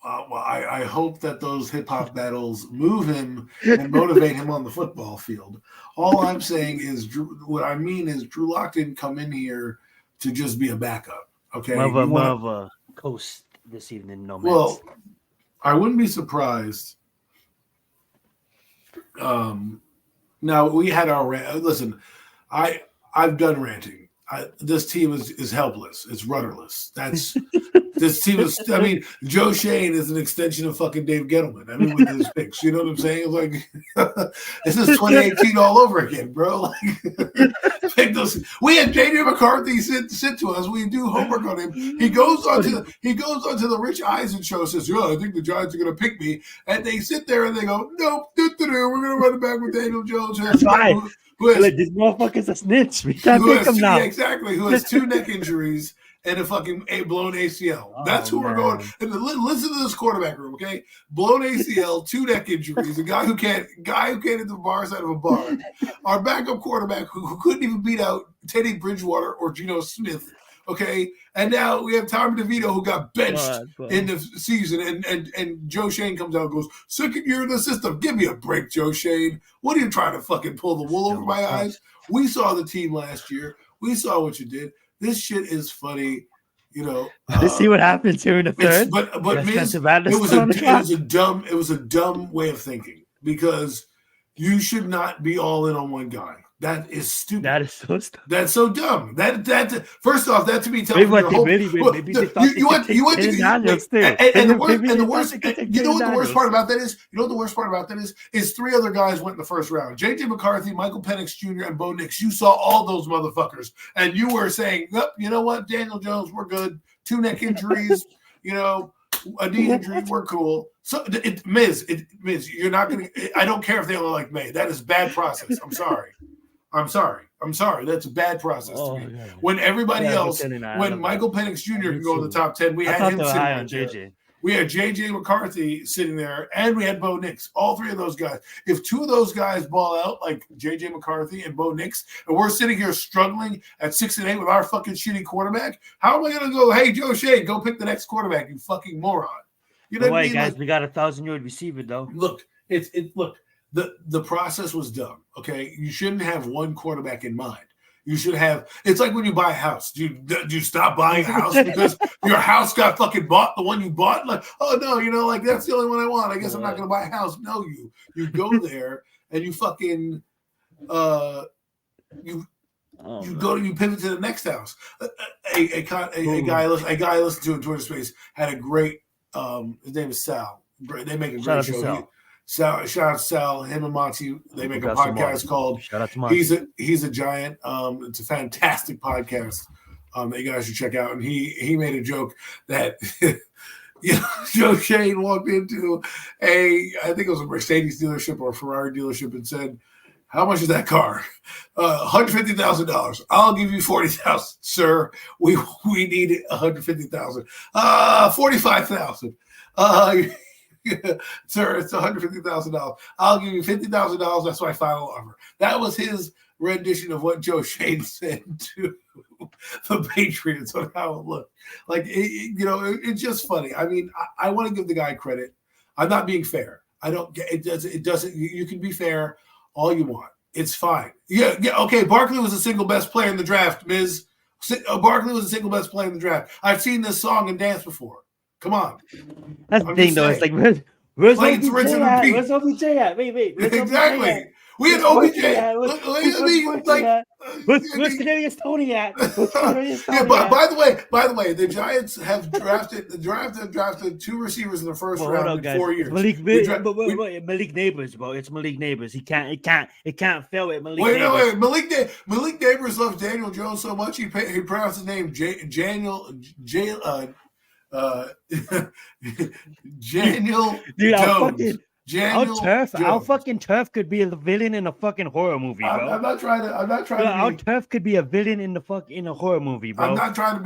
I hope that those hip hop battles move him and motivate him on the football field. All I'm saying is, Drew Lock didn't come in here to just be a backup, okay? More of a coast this evening, no man. Well, I wouldn't be surprised. Now we had our rant. Listen, I've done ranting. This team is helpless. It's rudderless. This team is. I mean, Joe Shane is an extension of fucking Dave Gettleman. I mean, with his picks, you know what I'm saying? Like, this is 2018 all over again, bro. Like, we had J.J. McCarthy sit to us. We do homework on him. He goes onto the Rich Eisen show. Says, "Yeah, I think the Giants are going to pick me," and they sit there and they go, "Nope, we're going to run it back with Daniel Jones." That's right. This motherfucker's a snitch. We can't pick him now. Exactly. Who has 2 neck injuries and a fucking blown ACL. That's who we're going. And listen to this quarterback room, okay? Blown ACL, 2 neck injuries, a guy who can't hit the bar side of a bar. Our backup quarterback who couldn't even beat out Teddy Bridgewater or Geno Smith. Okay, and now we have Tom DeVito who got benched in the season, and Joe Shane comes out and goes, "Second year in the system. Give me a break, Joe Shane. What are you trying to fucking pull the wool over my eyes? We saw the team last year. We saw what you did. This shit is funny, you know." Let's see what happens here in the third. But it was a dumb way of thinking, because you should not be all in on one guy. That is stupid. That is so stupid. That's so dumb. That first off, that to me tells me maybe they thought you went to the worst. You know what the worst part about that is? You know what the worst part about that is 3 other guys went in the first round. J.J. McCarthy, Michael Penix Jr., and Bo Nix. You saw all those motherfuckers, and you were saying, "Yep, you know what, Daniel Jones, we're good. 2 neck injuries, you know, a knee injury, we're cool." So, Miz, you're not gonna. I don't care if they only like May. That is bad process. I'm sorry. That's a bad process to me. Yeah. When everybody else, when Michael Penix Jr. can go in the top 10, we had him sitting on JJ. We had J.J. McCarthy sitting there, and we had Bo Nix. All 3 of those guys. If 2 of those guys ball out, like J.J. McCarthy and Bo Nix, and we're sitting here struggling at 6 and 8 with our fucking shitty quarterback, how am I going to go, "Hey, Joe Shea, go pick the next quarterback, you fucking moron"? You know what I mean? Guys, we got a 1,000-yard receiver, though. Look, The process was dumb, okay? You shouldn't have one quarterback in mind. You should have – it's like when you buy a house. Do you stop buying a house because your house got fucking bought, the one you bought? Like, oh, no, you know, like, that's the only one I want. I guess I'm not going to buy a house. No, you go there and you fucking you pivot to the next house. A guy I listened to in Twitter Space had a great his name is Sal. They make a Shout great out to show. Sal. Shout out to Sal, him and Monty. They make a Got some podcast called Shout out to Monty. He's a Giant. It's a fantastic podcast that you guys should check out. And he made a joke that Joe Shane walked into I think it was a Mercedes dealership or a Ferrari dealership and said, "How much is that car? $150,000. I'll give you $40,000, sir. We need $150,000. $45,000. Sir, it's $150,000. I'll give you $50,000. That's my final offer." That was his rendition of what Joe Shane said to the Patriots on how it looked. Like, it's just funny. I mean, I want to give the guy credit. I'm not being fair. I don't get it. It doesn't. You can be fair all you want. It's fine. Yeah. Okay. Barkley was the single best player in the draft, Miz. Barkley was the single best player in the draft. I've seen this song and dance before. Come on. That's the thing, though. It's like, where's OBJ at? Where's OBJ at? Wait. Exactly. We had OBJ. Where's Kadarius Toney at? By the way, the Giants have drafted 2 receivers in the first round in 4 years. Malik Nabers, bro. It's Malik Nabers. It can't fail it. Malik Nabers loves Daniel Jones so much he pronounced his name Daniel Jones. Our fucking turf could be a villain in a fucking horror movie, bro. I'm not trying to. Our turf could be a villain in a horror movie, bro. I'm not trying to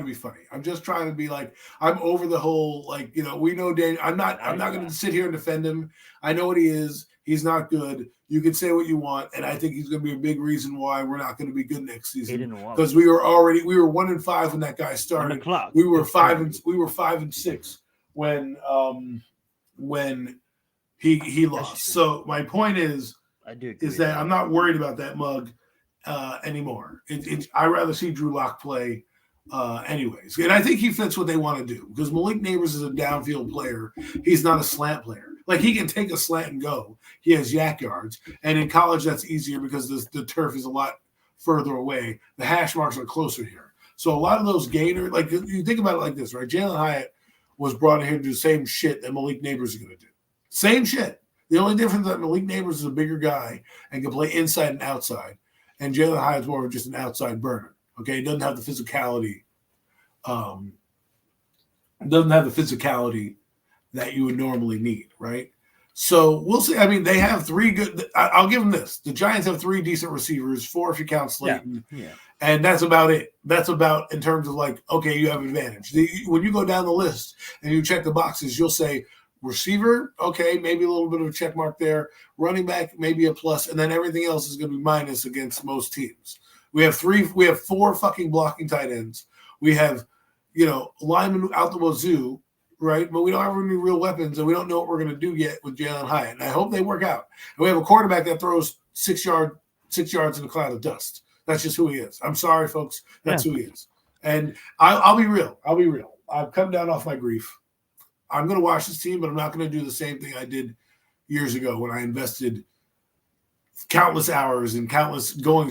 be funny. I'm just trying to be like, I'm over the whole, we know Dan. I'm not going to sit here and defend him. I know what he is. He's not good. You can say what you want, and I think he's going to be a big reason why we're not going to be good next season. Because we were 1-5 when that guy started. We were 5-6 when he lost. So my point is that I'm not worried about that mug anymore. I rather see Drew Lock play anyways. And I think he fits what they want to do because Malik Nabers is a downfield player. He's not a slant player. Like, he can take a slant and go. He has yak yards. And in college, that's easier because the turf is a lot further away. The hash marks are closer here. So a lot of those gainers, like, you think about it like this, right? Jalen Hyatt was brought in here to do the same shit that Malik Nabers is going to do. Same shit. The only difference is that Malik Nabers is a bigger guy and can play inside and outside. And Jalen Hyatt's more of just an outside burner. Okay? He doesn't have the physicality. That you would normally need, right? So we'll see. I mean, they have 3 good. I'll give them this. The Giants have 3 decent receivers, 4 if you count Slayton. Yeah. And that's about it. That's about in terms of like, okay, you have advantage. When you go down the list and you check the boxes, you'll say receiver, okay, maybe a little bit of a check mark there. Running back, maybe a plus, and then everything else is going to be minus against most teams. We have 4 fucking blocking tight ends. We have, linemen out the wazoo. Right, but we don't have any real weapons, and we don't know what we're going to do yet with Jalen Hyatt. And I hope they work out. And we have a quarterback that throws 6 yards in a cloud of dust. That's just who he is. I'm sorry, folks. That's who he is. And I'll be real. I've come down off my grief. I'm going to watch this team, but I'm not going to do the same thing I did years ago when I invested countless hours and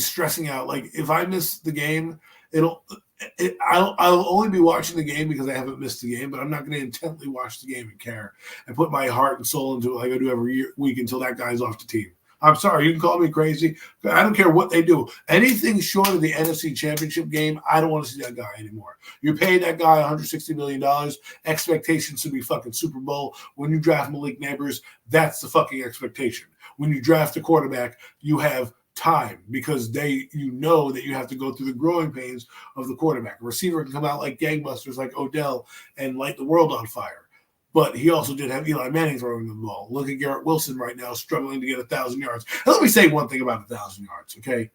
stressing out. Like, if I miss the game, I'll only be watching the game because I haven't missed the game, but I'm not going to intently watch the game and care and put my heart and soul into it like I do every week until that guy's off the team. I'm sorry. You can call me crazy, but I don't care what they do. Anything short of the NFC Championship game, I don't want to see that guy anymore. You pay that guy $160 million. Expectations to be fucking Super Bowl. When you draft Malik Nabers, that's the fucking expectation. When you draft a quarterback, you have time because you know that you have to go through the growing pains of the quarterback. A receiver can come out like gangbusters like Odell and light the world on fire. But he also did have Eli Manning throwing the ball. Look at Garrett Wilson right now struggling to get 1,000 yards. And let me say one thing about 1,000 yards, okay?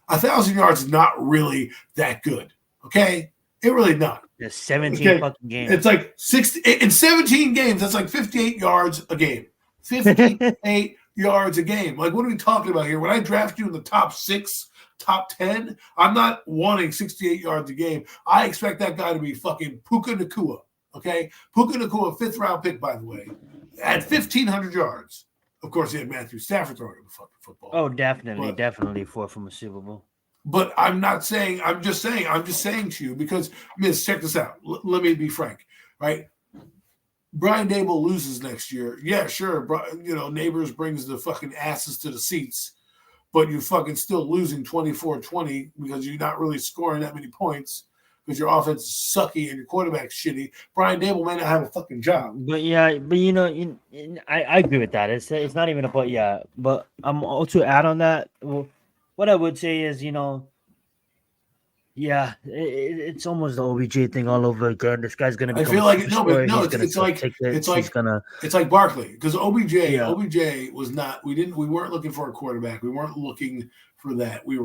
1,000 yards is not really that good, okay? It really not. There's 17 fucking games. It's like 60 in 17 games. That's like 58 yards a game. 58 yards a game. Like, what are we talking about here? When I draft you in the top 6, top 10, I'm not wanting 68 yards a game. I expect that guy to be fucking Puka Nacua. Okay, Puka Nacua, 5th round pick, by the way, at 1,500 yards. Of course, he had Matthew Stafford throwing the fucking football. Oh, definitely 4 from a Super Bowl. But I'm just saying to you because, Miss, check this out. Let me be frank, right? Brian Dable loses next year. Yeah, sure. Nabers brings the fucking asses to the seats, but you're fucking still losing 24-20 because you're not really scoring that many points because your offense is sucky and your quarterback's shitty. Brian Dable may not have a fucking job. But I agree with that. It's not even about but I'm also add on that. Well, what I would say is, it's almost the OBJ thing all over again. This guy's gonna. I feel like it's like Barkley because OBJ was not. We weren't looking for a quarterback. We weren't looking for that. We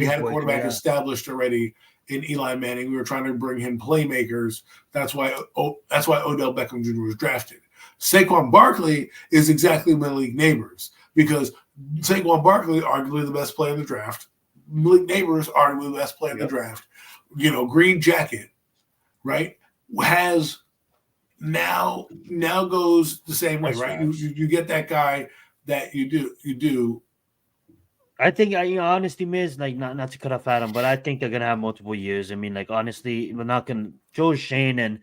had a quarterback established already in Eli Manning. We were trying to bring him playmakers. That's why Odell Beckham Jr. was drafted. Saquon Barkley is exactly Malik Nabers because Saquon Barkley, arguably the best player in the draft. Malik Nabers, arguably the best player in the draft. Green jacket, right? Has now goes the same way, right? You get that guy that you do. I think honestly, Miz, like not to cut off Adam, but I think they're gonna have multiple years. I mean, like honestly, we're not gonna. Joe Shane and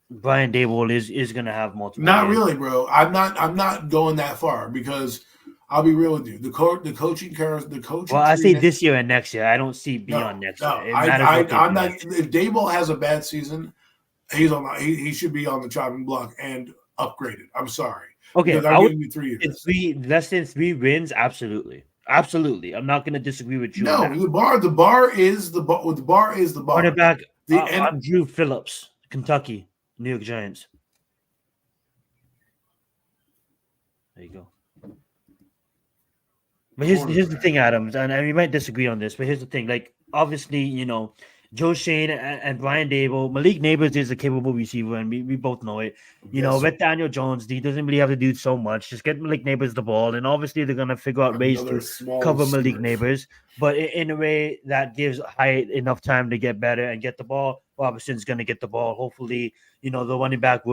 Brian Dable is gonna have multiple. Not years. Really, bro. I'm not going that far because I'll be real with you. The coaching. Well, I say this year and next year. I don't see beyond next year. I'm not. If Dable has a bad season, he should be on the chopping block and upgraded. I'm sorry. Okay, I'm giving you 3 years. Less than 3 wins, absolutely. I'm not going to disagree with you. No, the bar is the bar. Quarterback, Drew Phillips, Kentucky, New York Giants. There you go. But here's the thing, Adams, and we might disagree on this, but here's the thing. Like, obviously, Joe Shane and Brian Dable, Malik Nabers is a capable receiver, and we both know it. With Daniel Jones, he doesn't really have to do so much. Just get Malik Nabers the ball, and obviously they're going to figure out ways to cover Malik Nabers, but in a way that gives Hyatt enough time to get better and get the ball. Robinson's going to get the ball. Hopefully, the running back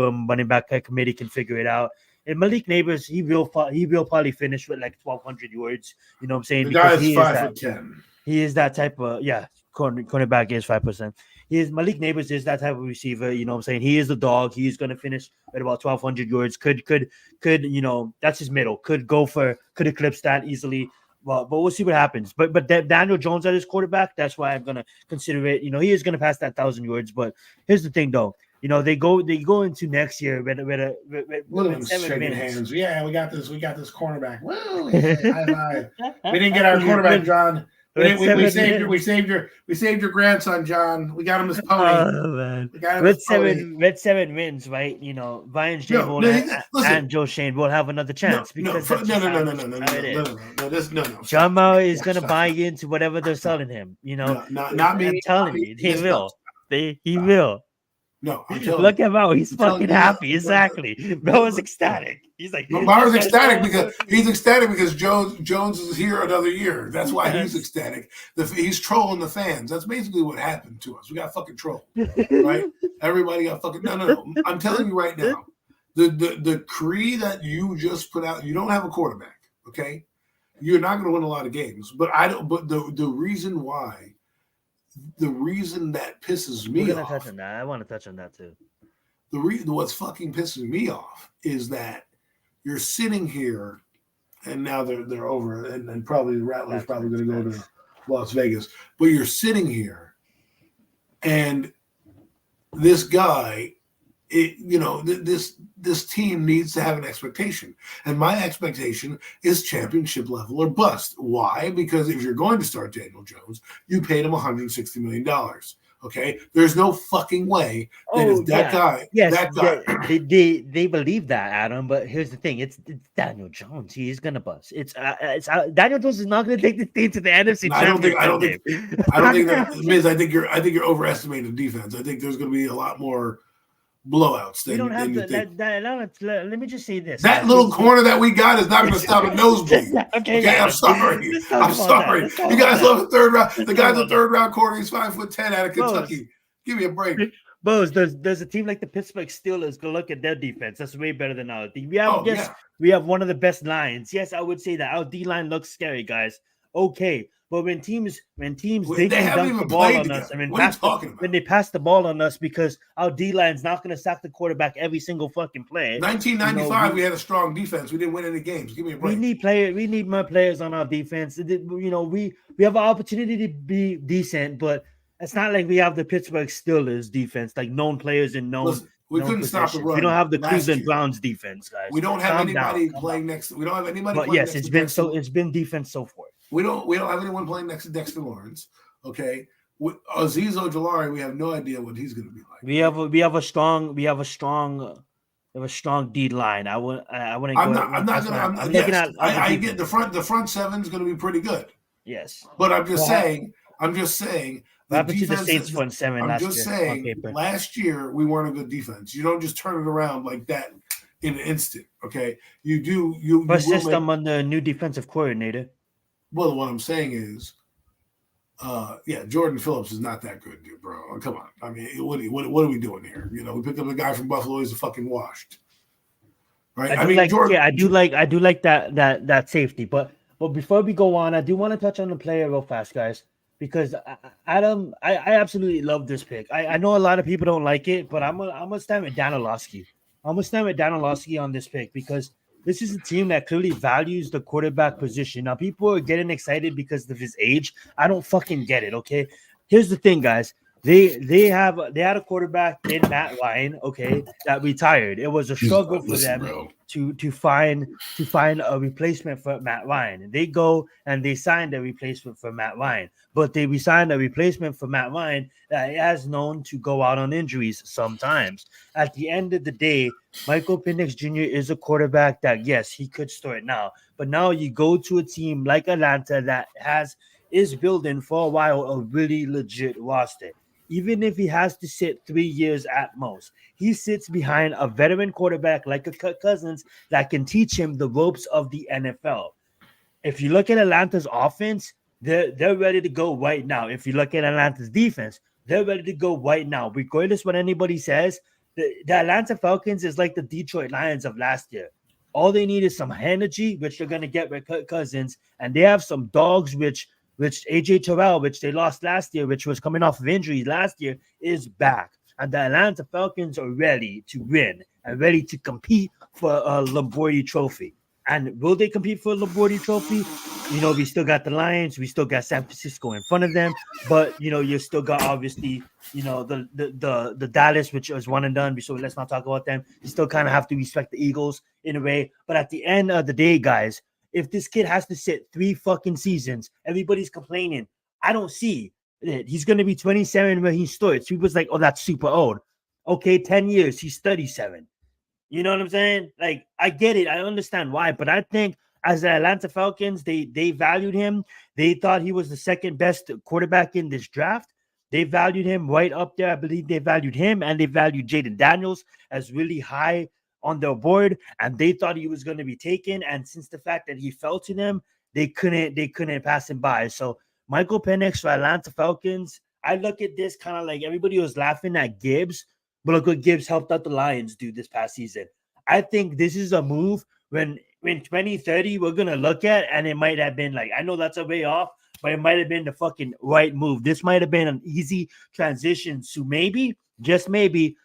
committee can figure it out. And Malik Nabers, he will probably finish with like 1,200 yards. You know what I'm saying? The guy is 5'10". He is that type of cornerback is 5%. Malik Nabers is that type of receiver. You know what I'm saying? He is the dog. He is going to finish at about 1,200 yards. Could that's his middle. Could eclipse that easily. But we'll see what happens. But Daniel Jones at his quarterback, that's why I'm going to consider it. He is going to pass that 1,000 yards. But here's the thing, though. They go into next year with 7 minutes. Hands. Yeah, we got this cornerback. Woo! High five. We didn't get our quarterback, John. We saved your grandson, John. We got him his pony. Oh man! With 7 wins, right? Brian Dable and Joe Shane will have another chance No. John Mao is gonna buy into whatever they're selling him. Not me. I'm telling you, he will. He will. No, look at Mo. He's fucking happy. Exactly. Mo is ecstatic. He's like, Mo's ecstatic because Jones is here another year. That's why he's ecstatic. He's trolling the fans. That's basically what happened to us. We got fucking trolled, right? Everybody got fucking no. I'm telling you right now, the decree that you just put out. You don't have a quarterback, okay? You're not going to win a lot of games, but I don't. But the reason why. The reason that pisses me off. Touch on that. I want to touch on that too. What's fucking pissing me off is that you're sitting here, and now they're over, and probably the Rattlers probably going to go to Las Vegas. But you're sitting here, and this guy, this team needs to have an expectation, and my expectation is championship level or bust. Why? Because if you're going to start Daniel Jones, you paid him $160 million. Okay, there's no fucking way that guy. Yes, that guy. They believe that, Adam. But here's the thing: it's Daniel Jones. He is gonna bust. It's Daniel Jones is not gonna take the team to the NFC. I don't think that, Miz. I think you're overestimating the defense. I think there's gonna be a lot more blowouts. We don't have to. Let me just say this: that little corner that we got is not going to stop a nosebleed. Okay, I'm sorry. You guys love a third round. The guy's a third round corner. He's 5'10" out of Kentucky. Give me a break. Bose, there's a team like the Pittsburgh Steelers. Go look at their defense. That's way better than our team. We have one of the best lines. Yes, I would say that our D line looks scary, guys. Okay, But when teams they can haven't dunk even the ball played on together. us, and What are you talking about? when they pass the ball on us, because our D line's not going to sack the quarterback every single fucking play. 1995, we had a strong defense. We didn't win any games. Give me a break. We need more players on our defense. We have an opportunity to be decent, but it's not like we have the Pittsburgh Steelers defense, like known players and known. Listen, we couldn't positions. stop the run. We don't have the Cleveland Browns defense, guys. We don't have anybody playing next. We don't have anybody. But yes, it's been defense so far. We don't have anyone playing next to Dexter Lawrence. Okay, with Azeez Ojulari, we have no idea what he's going to be like. We have a strong D line. I get the front seven is going to be pretty good. Yes, but I'm just saying. What happened to the Saints front seven last year? I'm just saying, last year we weren't a good defense. You don't just turn it around like that in an instant, okay? You do. What system on the new defensive coordinator? Well, what I'm saying is, Jordan Phillips is not that good, dude, bro. Come on. I mean, what are we doing here? You know, we picked up a guy from Buffalo. He's a fucking washed, right? I do like that safety, but before we go on, I do want to touch on the player real fast, guys. Because Adam, I absolutely love this pick. I know a lot of people don't like it, but I'm gonna stand with Dan Orlovsky. I'm gonna stand with Dan Orlovsky on this pick because this is a team that clearly values the quarterback position. Now, people are getting excited because of his age. I don't fucking get it. Okay, here's the thing, guys. They had a quarterback in Matt Ryan, okay, that retired. It was a struggle for them to find a replacement for Matt Ryan. They go and they signed a replacement for Matt Ryan, but they resigned a replacement for Matt Ryan that is known to go out on injuries sometimes. At the end of the day, Michael Penix Jr. is a quarterback that, yes, he could start now, but now you go to a team like Atlanta that is building for a while a really legit roster. Even if he has to sit 3 years at most, he sits behind a veteran quarterback like a Kirk Cousins that can teach him the ropes of the NFL. If you look at Atlanta's offense, they're ready to go right now. If you look at Atlanta's defense, they're ready to go right now. Regardless what anybody says, the Atlanta Falcons is like the Detroit Lions of last year. All they need is some energy, which they're going to get with Kirk Cousins, and they have some dogs, which AJ Terrell, which they lost last year, which was coming off of injuries last year, is back. And the Atlanta Falcons are ready to win and ready to compete for a Lombardi trophy. And will they compete for a Lombardi trophy? You know, we still got the Lions. We still got San Francisco in front of them. But, you know, you still got, obviously, you know, the Dallas, which was one and done. So let's not talk about them. You still kind of have to respect the Eagles in a way. But at the end of the day, guys, if this kid has to sit 3 fucking seasons, everybody's complaining. I don't see it. He's going to be 27 when he starts. People's like, oh, that's super old. Okay, 10 years. He's 37. You know what I'm saying? Like, I get it. I understand why. But I think as the Atlanta Falcons, they valued him. They thought he was the second best quarterback in this draft. They valued him right up there. I believe they valued him, and they valued Jaden Daniels as really high on their board, and they thought he was going to be taken. And since the fact that he fell to them, they couldn't pass him by. So Michael Penix for Atlanta Falcons, I look at this kind of like everybody was laughing at Gibbs, but look what Gibbs helped out the Lions do this past season. I think this is a move when 2030 we're gonna look at, and it might have been like, I know that's a way off, but it might have been the fucking right move. This might have been an easy transition to maybe, just maybe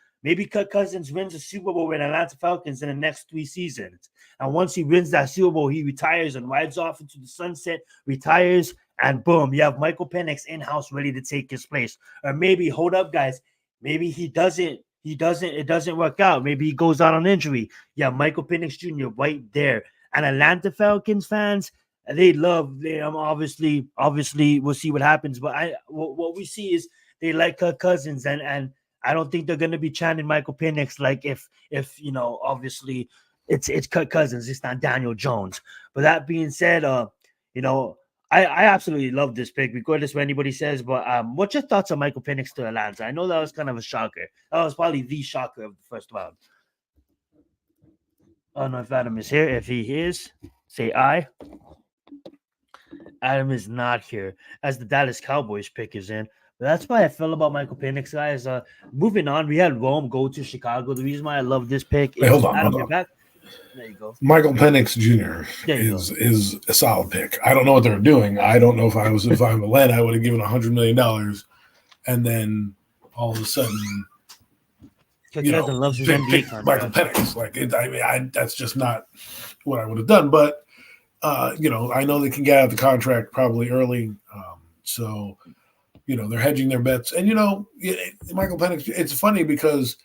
Kirk Cousins wins a Super Bowl with Atlanta Falcons in the next 3 seasons. And once he wins that Super Bowl, he retires and rides off into the sunset, retires, and boom, you have Michael Penix in-house ready to take his place. Or maybe, hold up, guys, maybe it doesn't work out. Maybe he goes out on injury. Yeah, Michael Penix Jr. right there. And Atlanta Falcons fans, they love them. Obviously, we'll see what happens. But what we see is they like Kirk Cousins, and I don't think they're going to be chanting Michael Penix like if you know, obviously it's Kirk Cousins, it's not Daniel Jones. But that being said, you know, I absolutely love this pick, regardless what anybody says. But what's your thoughts on Michael Penix to Atlanta? I know that was kind of a shocker. That was probably the shocker of the first round. I don't know if Adam is here. If he is, say aye. Adam is not here, as the Dallas Cowboys pick is in. But that's why I feel about Michael Penix, guys. Moving on, we had Rome go to Chicago. The reason why I love this pick is hold on. Back. There you go. Michael Penix Jr. is a solid pick. I don't know what they're doing. I don't know if I'm Atlanta, I would have given $100 million, and then all of a sudden, pick Michael Penix. Like that's just not what I would have done. But I know they can get out the contract probably early, so they're hedging their bets. And Michael Penix. It's funny because.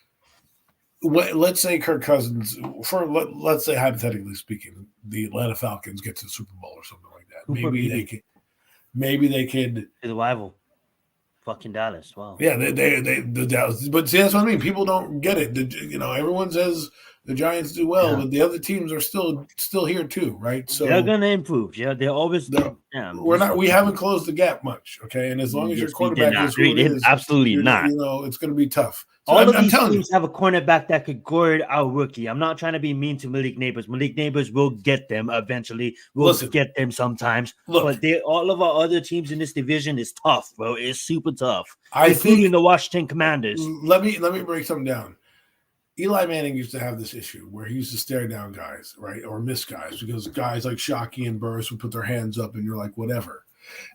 Let's say Kirk Cousins, let's say hypothetically speaking, the Atlanta Falcons get to the Super Bowl or something like that. Maybe they could. The rival, fucking Dallas. Wow. Yeah, the Dallas. But see, that's what I mean. People don't get it. Everyone says the Giants do well, but the other teams are still here too, right? So they're gonna improve. Yeah, they're always. We haven't closed the gap much, okay. And as long as your quarterback is who it is, absolutely not. It's going to be tough. So all of these teams have a cornerback that could guard our rookie. I'm not trying to be mean to Malik Nabers. Malik Nabers will get them eventually. We'll get them sometimes. But all of our other teams in this division is tough, bro. It's super tough. Including the Washington Commanders. Let me break something down. Eli Manning used to have this issue where he used to stare down guys, right, or miss guys because guys like Shockey and Burris would put their hands up, and you're like, whatever.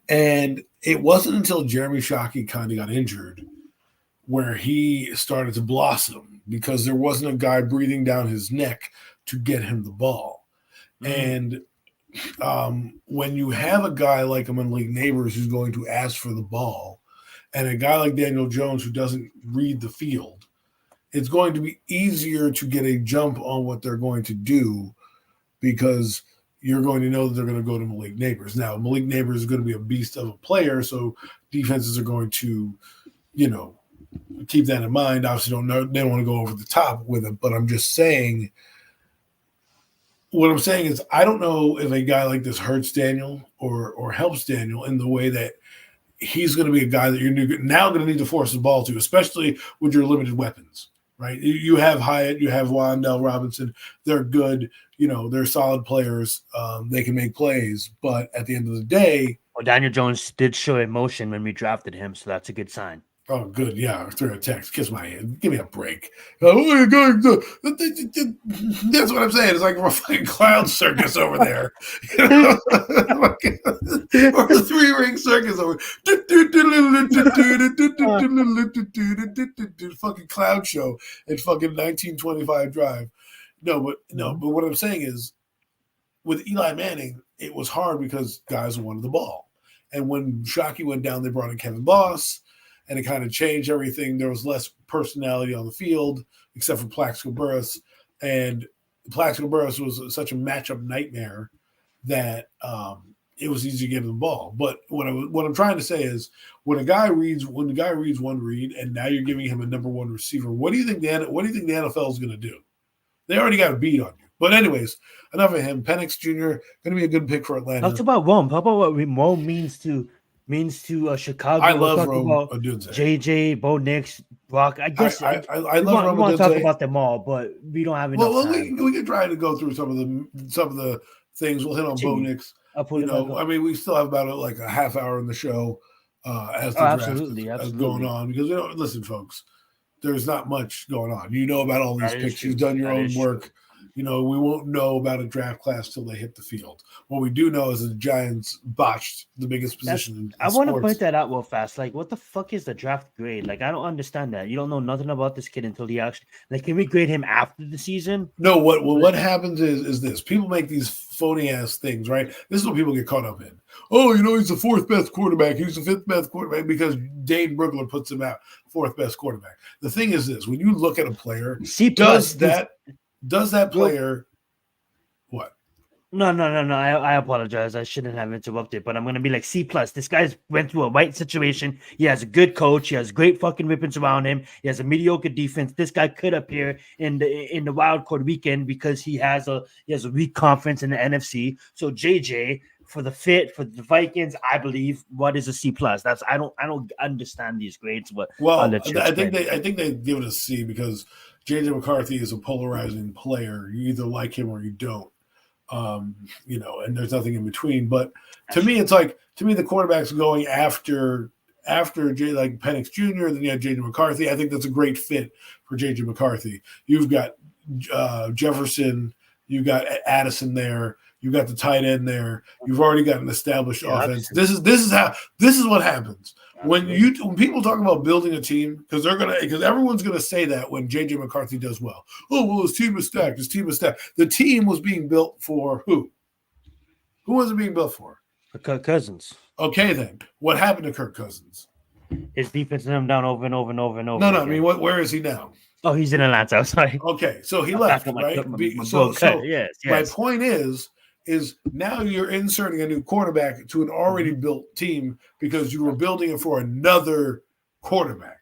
And it wasn't until Jeremy Shockey kind of got injured where he started to blossom because there wasn't a guy breathing down his neck to get him the ball. And when you have a guy like Malik Nabers who's going to ask for the ball and a guy like Daniel Jones who doesn't read the field, it's going to be easier to get a jump on what they're going to do because you're going to know that they're going to go to Malik Nabers. Now, Malik Nabers is going to be a beast of a player, so defenses are going to, keep that in mind. Obviously, they don't want to go over the top with it, but I'm just saying. What I'm saying is, I don't know if a guy like this hurts Daniel or helps Daniel in the way that he's going to be a guy that you're now going to need to force the ball to, especially with your limited weapons, right? You have Hyatt, you have Wan'Dale Robinson. They're good. They're solid players. They can make plays, but at the end of the day, Daniel Jones did show emotion when we drafted him, so that's a good sign. Oh, good. Yeah, through a text. Kiss my hand. Give me a break. Oh, that's what I'm saying. It's like a fucking clown circus over there. Or a three-ring circus over fucking clown show at fucking 1925 Drive. But what I'm saying is, with Eli Manning, it was hard because guys wanted the ball. And when Shockey went down, they brought in Kevin Boss. And it kind of changed everything. There was less personality on the field, except for Plaxico Burress. And Plaxico Burress was such a matchup nightmare that it was easy to get him the ball. But what I'm trying to say is, when the guy reads one read, and now you're giving him a number one receiver, what do you think the NFL is going to do? They already got a beat on you. But anyways, enough of him. Penix Jr. going to be a good pick for Atlanta. Talk about Rome. Talk about what Rome means to Chicago. I love Rome Odunze. JJ, Bo Nix, Brock. I guess I love Rome Odunze. We want to talk about them all, but we don't have enough time. We can try to go through some of the things. We'll hit on Bo Nix. We still have about a half hour in the show as the draft is going on because listen, folks, there's not much going on. About all these picks. You've done your own work. We won't know about a draft class till they hit the field. What we do know is that the Giants botched the biggest position in I want to point that out real fast. Like, what the fuck is the draft grade? Like, I don't understand that. You don't know nothing about this kid until he actually can we grade him after the season? No, what happens is this. People make these phony ass things, right? This is what people get caught up in. Oh, he's the fourth best quarterback. He's the fifth best quarterback because Dane Brugler puts him out fourth best quarterback. The thing is this: when you look at a player, does that player what? No. I apologize. I shouldn't have interrupted, but I'm going to be like C+. This guy's went through a right situation. He has a good coach. He has great fucking weapons around him. He has a mediocre defense. This guy could appear in the wild card weekend because he has a weak conference in the NFC. So JJ for the Vikings, I believe, what is a C+? That's I don't understand these grades, but I think they give it a C because JJ McCarthy is a polarizing player. You either like him or you don't. And there's nothing in between. But to me, the quarterback's going after like Penix Jr. Then you have JJ McCarthy. I think that's a great fit for JJ McCarthy. You've got Jefferson You got Addison there. You got the tight end there. You've already got an established offense. This is what happens when people talk about building a team, because everyone's gonna say that when JJ McCarthy does well. Oh, well, his team is stacked. The team was being built for who? Who was it being built for? For Kirk Cousins. Okay, then what happened to Kirk Cousins? His defense let him down over and over and over and over. No, I mean, where is he now? Oh, he's in Atlanta. Sorry. Okay, so he left, right? Yes. My point is now you're inserting a new quarterback to an already built team because you were building it for another quarterback.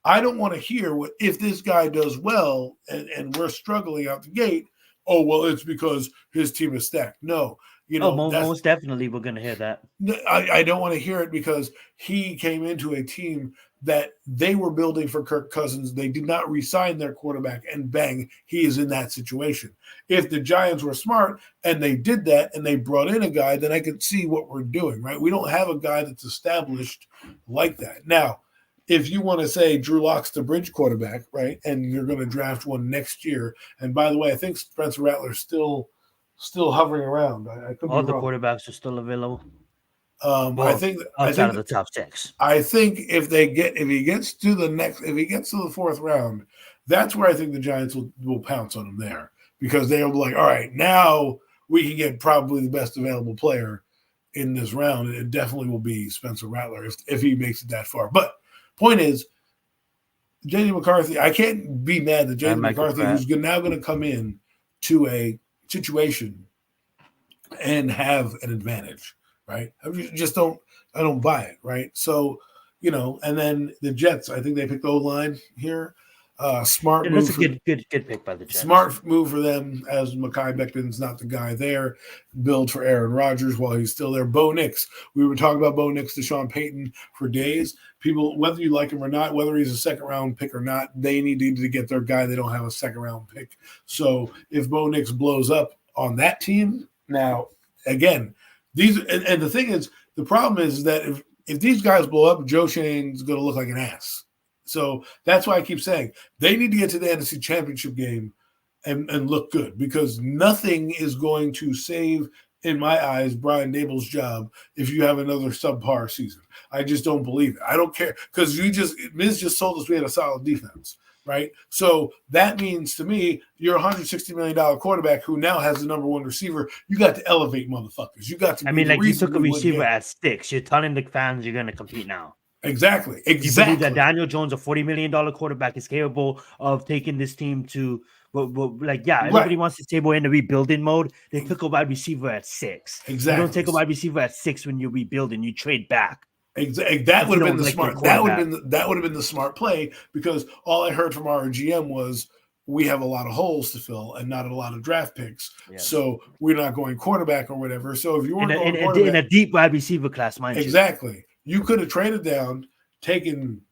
I don't want to hear if this guy does well and we're struggling out the gate. Oh, well, it's because his team is stacked. No. Most definitely we're going to hear that. I don't want to hear it because he came into a team that they were building for Kirk Cousins. They did not re-sign their quarterback, and bang, he is in that situation. If the Giants were smart and they did that and they brought in a guy, then I could see what we're doing, right? We don't have a guy that's established like that. Now, if you want to say Drew Lock's the bridge quarterback, right, and you're going to draft one next year, and by the way, I think Spencer Rattler's still hovering around. I could all be the wrong. Quarterbacks are still available. I think outside of the top 6. I think if he gets to the 4th round, that's where I think the Giants will pounce on him there, because they'll be like, all right, now we can get probably the best available player in this round, and it definitely will be Spencer Rattler if he makes it that far. But point is, J.J. McCarthy, I can't be mad that J.J. McCarthy, who's now going to come in to a situation and have an advantage. Right, I don't buy it. Right, so and then the Jets. I think they picked O-line here. Smart move. That's a good pick by the Jets. Smart move for them, as Mekhi Becton's not the guy there. Build for Aaron Rodgers while he's still there. Bo Nix. We were talking about Bo Nix to Sean Payton for days. People, whether you like him or not, whether he's a 2nd round pick or not, they need to get their guy. They don't have a 2nd round pick. So if Bo Nix blows up on that team, now again. And the thing is, the problem is that if these guys blow up, Joe Shane's going to look like an ass. So that's why I keep saying they need to get to the NFC Championship game and look good, because nothing is going to save, in my eyes, Brian Daboll's job if you have another subpar season. I just don't believe it. I don't care, because Miz just told us we had a solid defense. Right, so that means to me, you're a $160 million quarterback who now has the number 1 receiver. You got to elevate motherfuckers. You got to. I mean, like you took a receiver at 6. You're telling the fans you're going to compete now. Exactly. You believe that Daniel Jones, a $40 million quarterback, is capable of taking this team to. Everybody wants to say we're in the rebuilding mode. They took a wide receiver at 6. Exactly. You don't take a wide receiver at 6 when you're rebuilding. You trade back. Exactly. That would have been the smart. That would have been the smart play, because all I heard from our GM was we have a lot of holes to fill and not a lot of draft picks. Yes. So we're not going quarterback or whatever. So if you weren't in a deep wide receiver class, mind exactly, you could have traded down, taken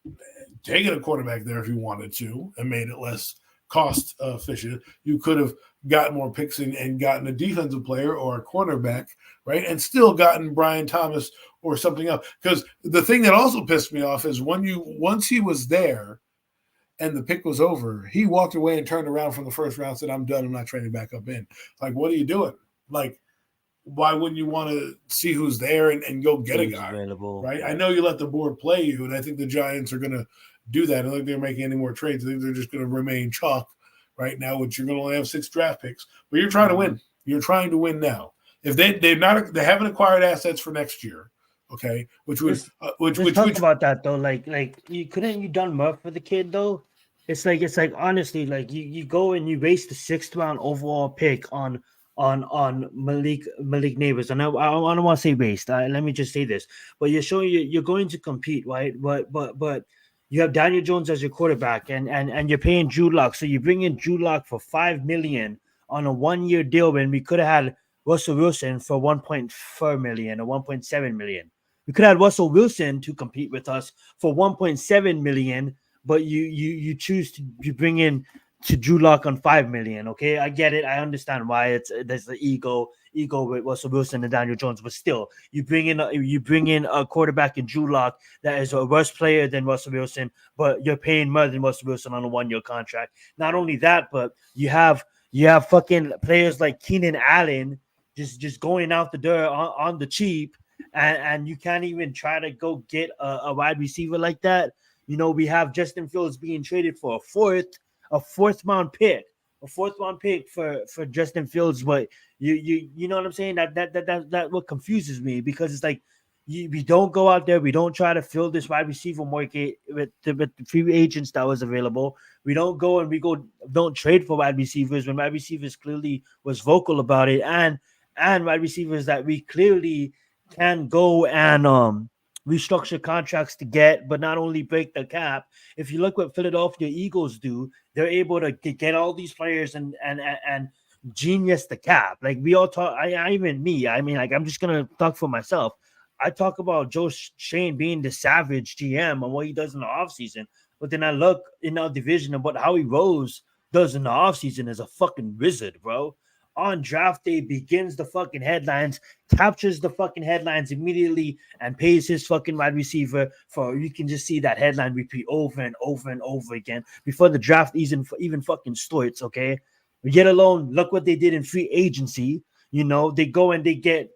a quarterback there if you wanted to, and made it less cost efficient. You could have gotten more picks and gotten a defensive player or a cornerback, right, and still gotten Brian Thomas or something else. Because the thing that also pissed me off is once he was there and the pick was over, he walked away and turned around from the 1st round and said, I'm done. I'm not trading back up in. Like, what are you doing? Like, why wouldn't you want to see who's there and go get a guy? Available. Right? I know you let the board play you, and I think the Giants are going to do that. I don't think they're making any more trades. I think they're just going to remain chalk right now, which you're going to only have 6 draft picks. But you're trying to win. You're trying to win now. If they haven't acquired assets for next year, okay, which talk about that though. Like you done more for the kid though. It's like honestly, like you go and you waste the 6th round overall pick on Malik Nabers, and I don't want to say waste. Let me just say this, but you're showing you're going to compete, right? But you have Daniel Jones as your quarterback, and you're paying Drew Lock, so you bring in Drew Lock for $5 million on a 1-year deal when we could have had Russell Wilson for $1.4 million or $1.7 million. We could have Russell Wilson to compete with us for $1.7 million, but you choose to bring in to Drew Lock on $5 million. Okay, I get it. I understand why there's the ego with Russell Wilson and Daniel Jones, but still, you bring in a quarterback in Drew Lock that is a worse player than Russell Wilson, but you're paying more than Russell Wilson on a 1-year contract. Not only that, but you have You have fucking players like Keenan Allen just going out the door on the cheap, and you can't even try to go get a wide receiver like that. We have Justin Fields being traded for a fourth round pick for Justin Fields. But you know what I'm saying? That what confuses me, because it's like we don't go out there, we don't try to fill this wide receiver market with the free agents that was available. We don't go and don't trade for wide receivers when wide receivers clearly was vocal about it, and wide receivers that we clearly can go and restructure contracts to get, but not only break the cap. If you look what Philadelphia Eagles do, they're able to get all these players and genius the cap. Like we all talk, even me. I mean, like I'm just gonna talk for myself. I talk about Joe Shane being the savage GM and what he does in the offseason. But then I look in our division about how he does in the offseason as a fucking wizard, bro. On draft day, begins the fucking headlines, captures the fucking headlines immediately, and pays his fucking wide receiver you can just see that headline repeat over and over and over again before the draft even fucking starts, okay? Yet alone, look what they did in free agency. They go and they get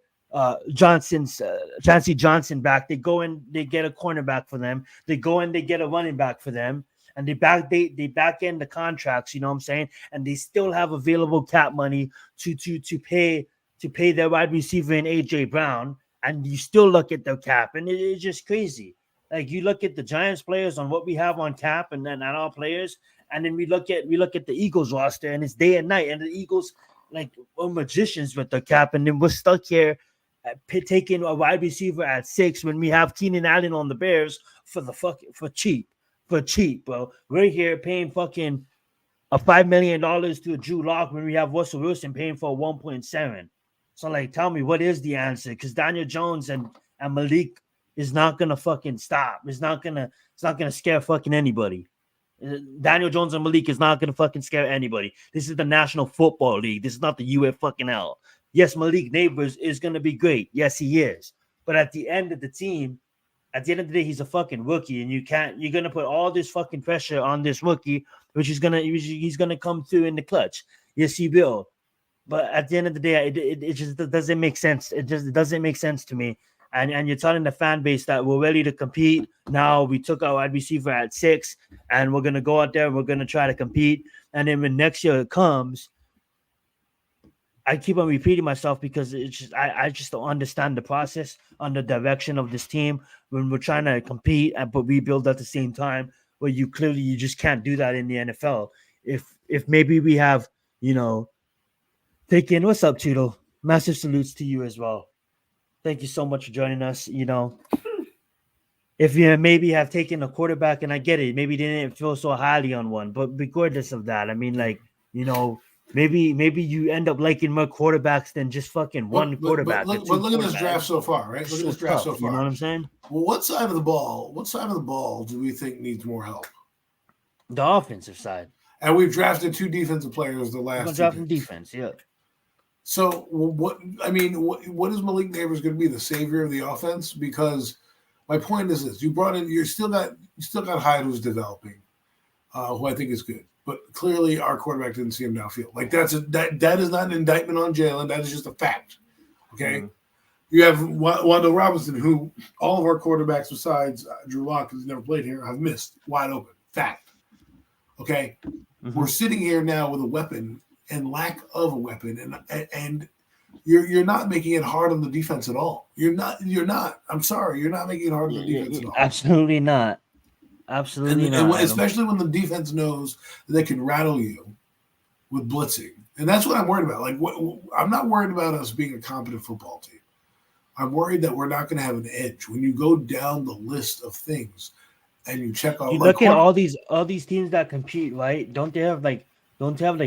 Chauncey Johnson back. They go and they get a cornerback for them. They go and they get a running back for them, and they back end the contracts. You know what I'm saying? And they still have available cap money to pay their wide receiver in AJ Brown. And you still look at the cap, and it's just crazy. Like you look at the Giants players on what we have on cap, and then our players, and then we look at the Eagles roster, and it's day and night, and the Eagles like are magicians with the cap, and then we're stuck here taking a wide receiver at 6 when we have Keenan Allen on the Bears for cheap, bro. We're here paying fucking a $5 million to a Drew Lock when we have Russell Wilson paying for 1.7. So like, tell me what is the answer? Because Daniel Jones and Malik is not gonna fucking stop. It's not gonna scare fucking anybody. Daniel Jones and Malik is not gonna fucking scare anybody. This is the National Football League. This is not the UFL. Yes, Malik Nabers is going to be great. Yes, he is. But at the end of the day, he's a fucking rookie, and you're going to put all this fucking pressure on this rookie, he's going to come through in the clutch. Yes, he will. But at the end of the day, it just doesn't make sense. It just doesn't make sense to me. And you're telling the fan base that we're ready to compete. Now we took our wide receiver at 6, and we're going to go out there and we're going to try to compete. And then when next year comes, I keep on repeating myself because it's just I just don't understand the process on the direction of this team when we're trying to compete but rebuild at the same time. Where you just can't do that in the NFL. If maybe we have taken, what's up, Cheeto? Massive salutes to you as well. Thank you so much for joining us. If you maybe have taken a quarterback, and I get it, maybe didn't feel so highly on one, but regardless of that, I mean, like Maybe you end up liking more quarterbacks than just fucking one quarterback. But look at this draft so far, right? Look at this draft so far. You know what I'm saying? Well, what side of the ball do we think needs more help? The offensive side. And we've drafted 2 defensive players the last. Drafting defense, yeah. So what is Malik Nabers going to be, the savior of the offense? Because my point is this: you still got Hyde who's developing, who I think is good. But clearly, our quarterback didn't see him downfield. Like that is not an indictment on Jalen. That is just a fact. Okay, mm-hmm. You have Wando Robinson, who all of our quarterbacks besides Drew Lock, who's never played here, have missed wide open. Fact. Okay, mm-hmm. We're sitting here now with a weapon and lack of a weapon, and you're not making it hard on the defense at all. You're not. I'm sorry, you're not making it hard on the defense at all. Absolutely not. Absolutely not. And especially when the defense knows that they can rattle you with blitzing. And that's what I'm worried about. Like, I'm not worried about us being a competent football team. I'm worried that we're not going to have an edge. When you go down the list of things and you check out, look at all these teams that compete, right? Don't they have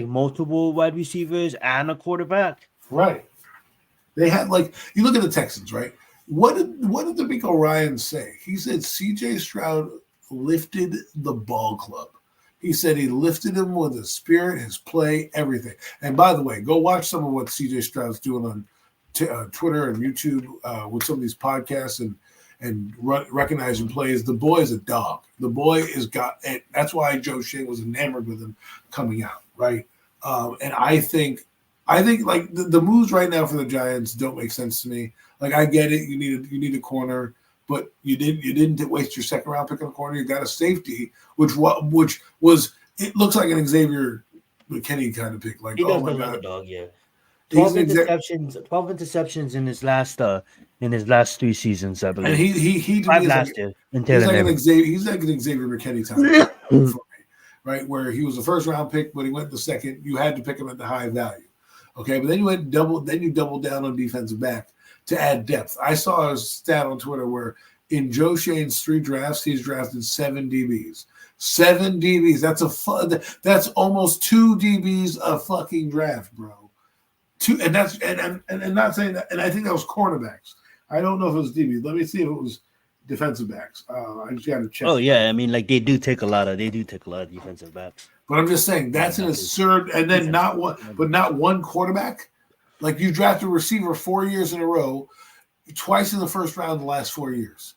multiple wide receivers and a quarterback? Right. They have you look at the Texans, right? What did D'Amico Ryan say? He said CJ Stroud lifted the ball club. He said he lifted him with his spirit, his play, everything. And by the way, go watch some of what CJ Stroud's doing on Twitter and YouTube with some of these podcasts and recognizing plays. The boy is a dog. The boy is got, and that's why Joe Shea was enamored with him coming out, right? And I think like the moves right now for the Giants don't make sense to me. Like I get it, you need a corner, but you didn't waste your second round pick on a corner. You got a safety, which was it looks like an Xavier McKinney kind of pick. Like, he does oh my look god, like a dog, yeah. 12 interceptions in his last 3 seasons, I believe. And he to 5 me last year. He's like an Xavier McKinney type for me, right? Where he was a first round pick, but he went the second. You had to pick him at the high value. Okay, but then you doubled down on defensive back to add depth. I saw a stat on Twitter where in Joe Shane's 3 drafts, he's drafted 7 DBs. 7 DBs. That's almost 2 DBs a fucking draft, bro. And not saying that. And I think that was cornerbacks. I don't know if it was DBs. Let me see if it was defensive backs. I just got to check. Oh yeah, I mean, like they do take a lot of defensive backs. But I'm just saying that's an absurd. And then not one quarterback. Like you drafted a receiver 4 years in a row, twice in the first round the last 4 years.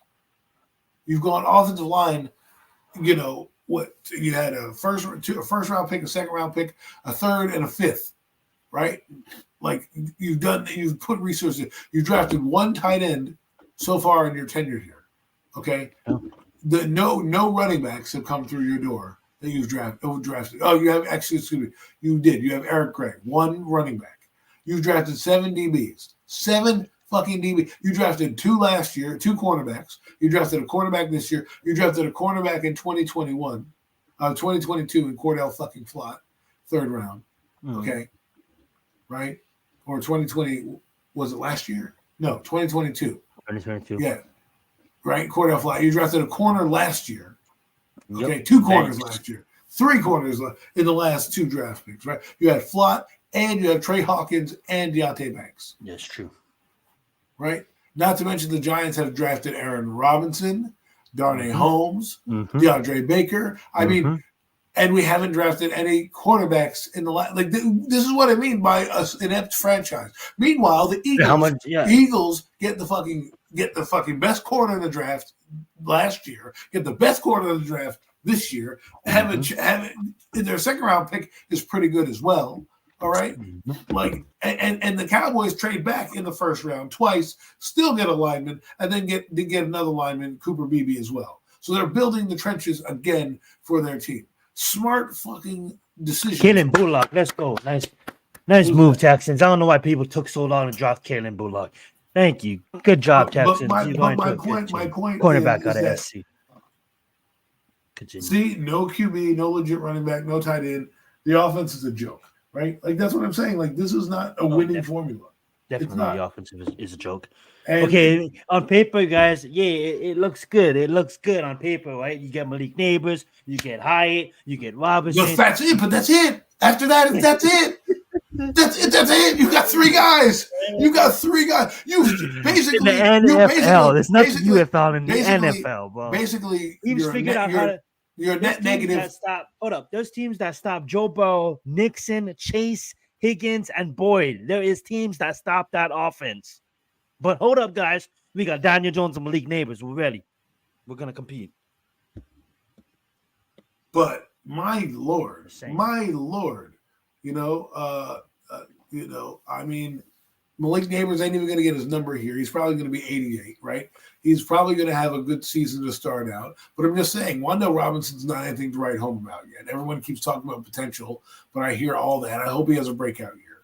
You've gone offensive line. You know what? You had a first round pick, a second round pick, a third, and a fifth. Right? Like you've put resources. You drafted 1 tight end so far in your tenure here. Okay, no running backs have come through your door that you've drafted. Oh, you have excuse me. You did. You have Eric Gray, 1 running back. You've drafted 7 DBs, 7 fucking DB. You drafted 2 last year, 2 cornerbacks. You drafted a cornerback this year. You drafted a cornerback in 2022 in Cordell fucking Flott, 3rd round. Okay, right? Or 2020, was it last year? No, 2022. 2022. Yeah. Right? Cordell Flott. You drafted a corner last year. Okay, yep. 2 corners last year. 3 corners in the last 2 draft picks, right? You had Flott and you have Trey Hawkins and Deontay Banks. That's true. Right? Not to mention the Giants have drafted Aaron Robinson, Darnay Holmes, DeAndre Baker. I mean, and we haven't drafted any quarterbacks in the last. Like this is what I mean by an inept franchise. Meanwhile, the Eagles get the fucking best corner in the draft last year. Get the best corner in the draft this year. Haven't their second round pick is pretty good as well. All right, like and the Cowboys trade back in the first round twice, still get a lineman, and then get another lineman, Cooper Beebe as well. So they're building the trenches again for their team. Smart fucking decision. Kalen Bullock, let's go. Nice move, Texans. I don't know why people took so long to draft Kalen Bullock. Thank you. Good job, Texans. My point cornerback out of SC. Continue. See, no QB, no legit running back, no tight end. The offense is a joke, right? Like that's what I'm saying. Like this is not a winning formula. Definitely, the offensive is a joke. And okay, on paper, guys, yeah, it looks good. It looks good on paper, right? You get Malik Nabers, you get Hyatt, you get Robinson. That's it, but that's it. After that, that's it. That's it. You got 3 guys. You basically in the NFL. There's nothing UFL in the NFL, bro. Basically, you just figured out how to. You're net negative. Hold up. There's teams that stop Joe Burrow, Nixon, Chase, Higgins, and Boyd. There is teams that stop that offense. But hold up, guys. We got Daniel Jones and Malik Nabers. We're ready. We're gonna compete. But my lord, I mean, Malik Nabers ain't even going to get his number here. He's probably going to be 88, right? He's probably going to have a good season to start out. But I'm just saying, Wando Robinson's not anything to write home about yet. Everyone keeps talking about potential, but I hear all that. I hope he has a breakout year,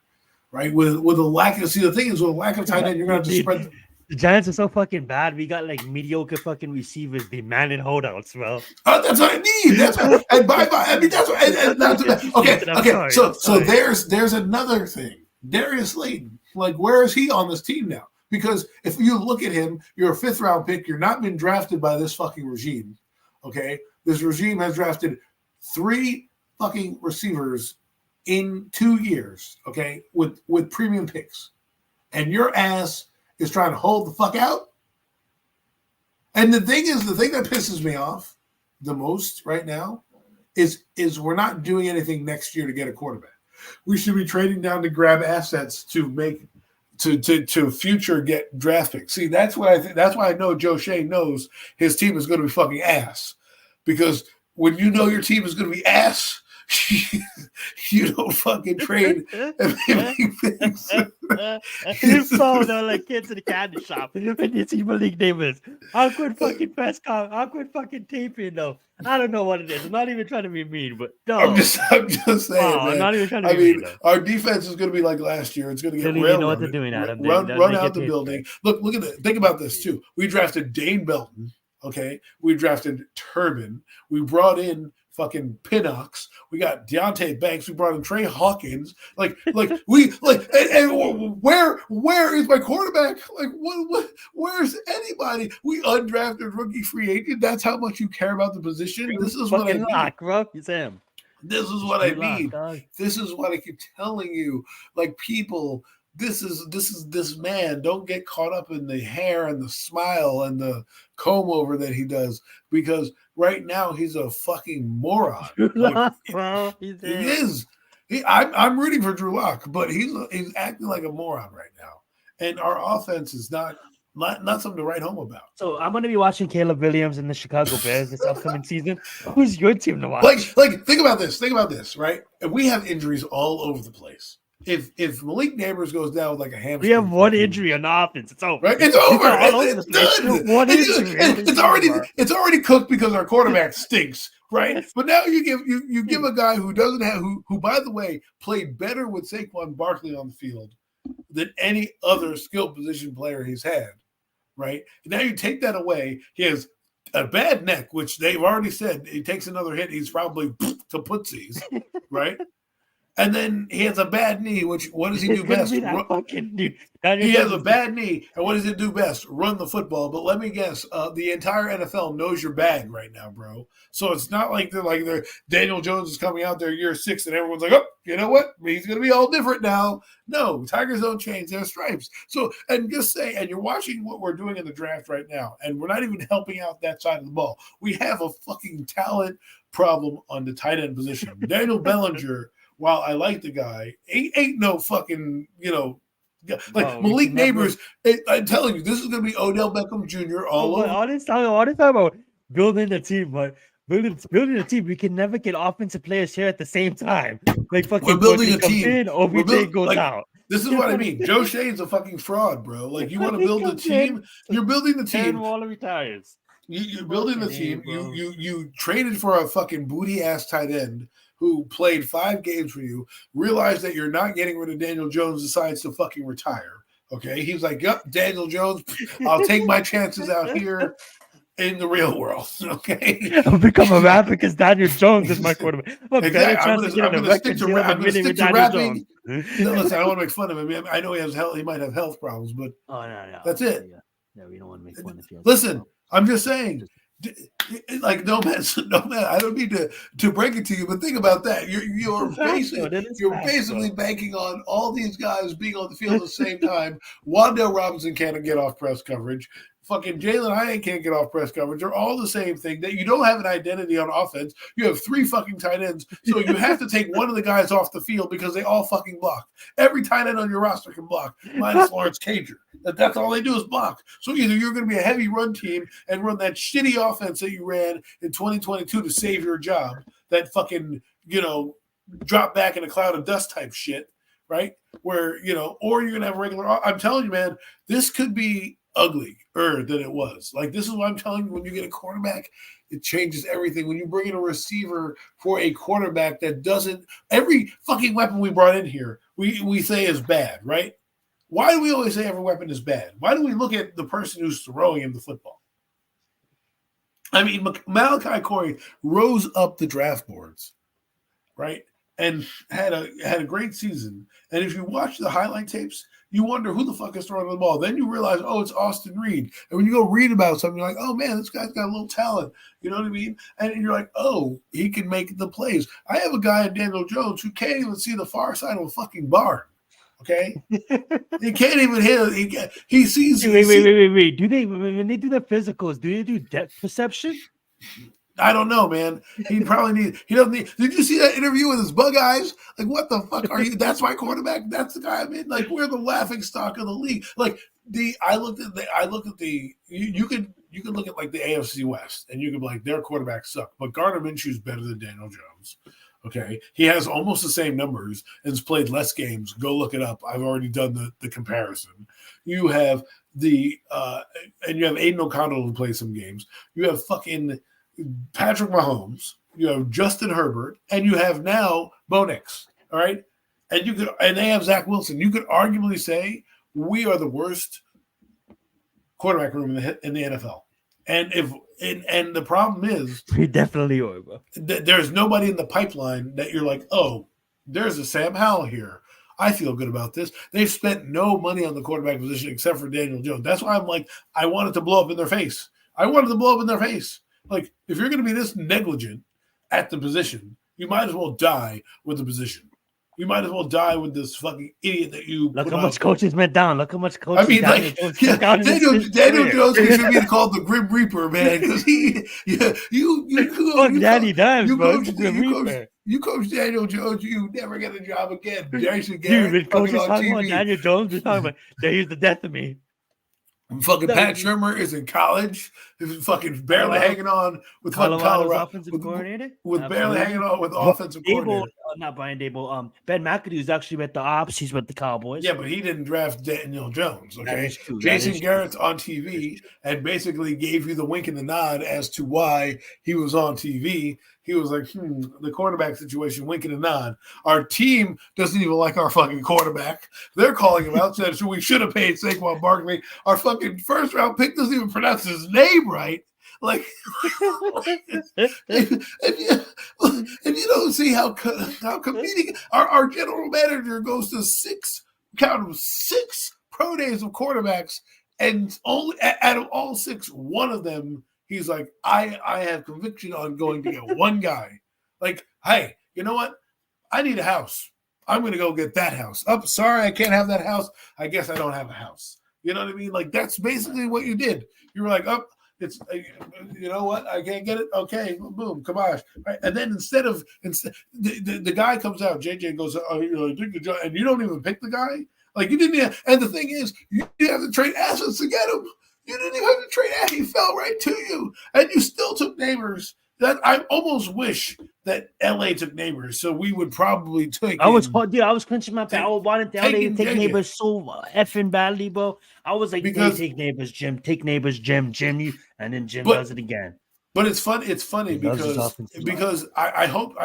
right? With a lack of – see, the thing is, with a lack of tight end, you're going to have to spread – the Giants are so fucking bad. We got like mediocre fucking receivers demanding holdouts, bro. That's what I need. That's what, and bye. I mean, that's what. And not to, okay. So there's another thing. Darius Slayton, like, where is he on this team now? Because if you look at him, you're a 5th round pick. You're not been drafted by this fucking regime. Okay, this regime has drafted 3 fucking receivers in 2 years. Okay, with premium picks, and your ass is trying to hold the fuck out. And the thing that pisses me off the most right now is we're not doing anything next year to get a quarterback. We should be trading down to grab assets to make to future get draft picks. See, that's why I know Joe Shane knows his team is going to be fucking ass. Because when you know your team is going to be ass, you don't fucking trade things. His phone, they're like kids in a candy shop. When you see Malik Nabers, awkward fucking press con, awkward fucking taping though. I don't know what it is. I'm not even trying to be mean, but no. I'm just saying, man. I'm not even trying to be mean, though. Our defense is going to be like last year. It's going to get you know what they're doing, Adam. Run out the building. Look at it. Think about this too. We drafted Dane Belton. Okay, we drafted Turbin. We brought in fucking Penix. We got Deontay Banks. We brought in Trey Hawkins. And where is my quarterback? Like where's anybody? We undrafted rookie free agent. That's how much you care about the position. This is what I mean. Bro. He's him. This is what I mean. This is what I keep telling you. Like people. This man. Don't get caught up in the hair and the smile and the comb over that he does, because right now he's a fucking moron. Like, he is. I'm rooting for Drew Lock, but he's acting like a moron right now, and our offense is not something to write home about. So I'm going to be watching Caleb Williams and the Chicago Bears this upcoming season. Who's your team to watch? Like think about this, right? And we have injuries all over the place. If Malik Nabers goes down with like a hamstring, we have one injury on the offense. It's over. Right? It's over. It's done. One injury. It's already cooked because our quarterback stinks, right? But now you give a guy who doesn't have who by the way played better with Saquon Barkley on the field than any other skill position player he's had, right? And now you take that away. He has a bad neck, which they've already said he takes another hit, he's probably to putsies, right? And then he has a bad knee, which what does he do best? He has a bad knee, and what does he do best? Run the football. But let me guess, the entire NFL knows your bag right now, bro. So it's not like they're Daniel Jones is coming out there year 6, and everyone's like, oh, you know what? He's going to be all different now. No, Tigers don't change their stripes. So, and you're watching what we're doing in the draft right now, and we're not even helping out that side of the ball. We have a fucking talent problem on the tight end position. Daniel Bellinger, while I like the guy, ain't no fucking, Malik Nabers. I'm telling you, this is going to be Odell Beckham Jr. all over. All this time about building the team, but building a team, we can never get offensive players here at the same time. Like fucking, we're building a team. OBJ goes out. This is what I mean. Joe Shane's a fucking fraud, bro. Like you want to build a team, you're building the team. Waller retires. You're building the team. You traded for a fucking booty ass tight end who played 5 games for you, realized that you're not getting rid of Daniel Jones, decides to fucking retire. Okay? He's like, yep, Daniel Jones, I'll take my chances out here in the real world. Okay? I'll become a rapper because Daniel Jones is my quarterback. Exactly. I'm going to stick to rapping. No, listen, I don't want to make fun of him. I know he might have health problems, but that's it. Yeah, we don't want to make fun of him. Listen, I'm just saying, like no man. I don't need to break it to you, but think about that. You're basically banking on all these guys being on the field at the same time. Wan'Dale Robinson can't get off press coverage. Fucking Jalen Hyatt can't get off press coverage. They're all the same thing. That you don't have an identity on offense. You have 3 fucking tight ends, so you have to take one of the guys off the field because they all fucking block. Every tight end on your roster can block, minus Lawrence Cager. That's all they do is block. So either you're going to be a heavy run team and run that shitty offense that you ran in 2022 to save your job, that fucking drop back in a cloud of dust type shit, right? Where or you're going to have a regular. I'm telling you, man, this could be uglier than it was. Like, this is what I'm telling you. When you get a quarterback, it changes everything. When you bring in a receiver for a quarterback that doesn't, every fucking weapon we brought in here, we say is bad, right? Why do we always say every weapon is bad? Why do we look at the person who's throwing him the football? I mean, Malachi Corey rose up the draft boards, right? And had a great season. And if you watch the highlight tapes, you wonder who the fuck is throwing the ball. Then you realize, oh, it's Austin Reed. And when you go read about something, you're like, oh, man, this guy's got a little talent. You know what I mean? And you're like, oh, he can make the plays. I have a guy in Daniel Jones who can't even see the far side of a fucking barn. Okay? He can't even hit. He sees. Wait. Do they, when they do their physicals, do they do depth perception? I don't know, man. He doesn't need. Did you see that interview with his bug eyes? Like, what the fuck are you? That's my quarterback. That's the guy I'm in. Like, we're the laughing stock of the league. Like, I looked at the. You could look at like the AFC West, and you could be like, their quarterbacks suck, but Gardner Minshew's better than Daniel Jones. Okay, he has almost the same numbers and has played less games. Go look it up. I've already done the comparison. You have and you have Aiden O'Connell who plays some games. You have fucking Patrick Mahomes. You have Justin Herbert, and you have now Bo Nix. All right, and they have Zach Wilson. You could arguably say we are the worst quarterback room in the NFL. And the problem is we definitely are, bro. There's nobody in the pipeline that you're like, oh, there's a Sam Howell here. I feel good about this. They've spent no money on the quarterback position except for Daniel Jones. That's why I'm like, I want it to blow up in their face. Like, if you're going to be this negligent at the position, you might as well die with the position. You might as well die with this fucking idiot that you look how much coaches went down. Look how much coaches. I mean, like, Daniel Jones should be called the Grim Reaper, man, because Danny Dimes, you coach Daniel Jones, you never get a job again. Jason Garrett, dude, coaches talking about Daniel Jones, we're talking about he's the death of me. Fucking Pat Shurmur is in college. He's fucking barely hanging on with Colorado offensive coordinator. With barely hanging on with offensive coordinator. Not Brian Dable. Ben McAdoo is actually with the Ops. He's with the Cowboys. Yeah, but he didn't draft Daniel Jones. Okay, Jason Garrett's on TV and basically gave you the wink and the nod as to why he was on TV. He was like, the quarterback situation, wink and a nod. Our team doesn't even like our fucking quarterback. They're calling him out, said, so we should have paid Saquon Barkley. Our fucking first-round pick doesn't even pronounce his name right. Like, if you don't see how comedic, our general manager goes to six pro days of quarterbacks, and only out of all six, one of them, he's like, I have conviction on going to get one guy. Like, hey, you know what? I need a house. I'm going to go get that house. Oh, sorry, I can't have that house. I guess I don't have a house. You know what I mean? Like, that's basically what you did. You were like, oh, it's, you know what? I can't get it. Okay, boom, kibosh. Right? And then instead the guy comes out, JJ goes, oh, and you don't even pick the guy. Like, you didn't even, and the thing is, you have to trade assets to get him. You didn't even have to trade assets. He fell right to you. And you still took Nabers. That I almost wish that LA took Nabers, so we would probably take. I was clenching my back. I wanted LA to take Nabers so effing badly, bro. I was like, take Nabers, Jim. Take Nabers, Jim. And then Jim does it again. But it's fun. It's funny because I hope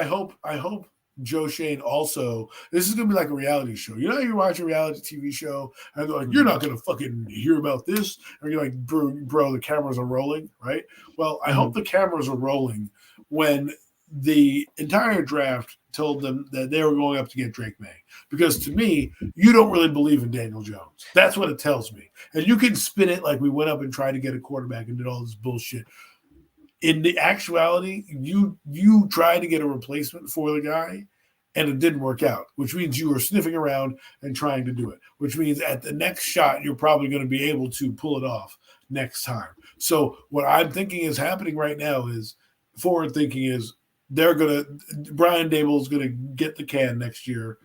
Joe Shane also. This is gonna be like a reality show. You know, you watch a reality TV show and they're like, you're not gonna fucking hear about this, and you're like, bro, the cameras are rolling, right? Well, I hope the cameras are rolling when the entire draft told them that they were going up to get Drake May, because to me, you don't really believe in Daniel Jones. That's what it tells me. And you can spin it like we went up and tried to get a quarterback and did all this bullshit. In the actuality, you tried to get a replacement for the guy, and it didn't work out, which means you were sniffing around and trying to do it, which means at the next shot, you're probably going to be able to pull it off next time. So what I'm thinking is happening right now is forward thinking is Brian Dable is going to get the can next year,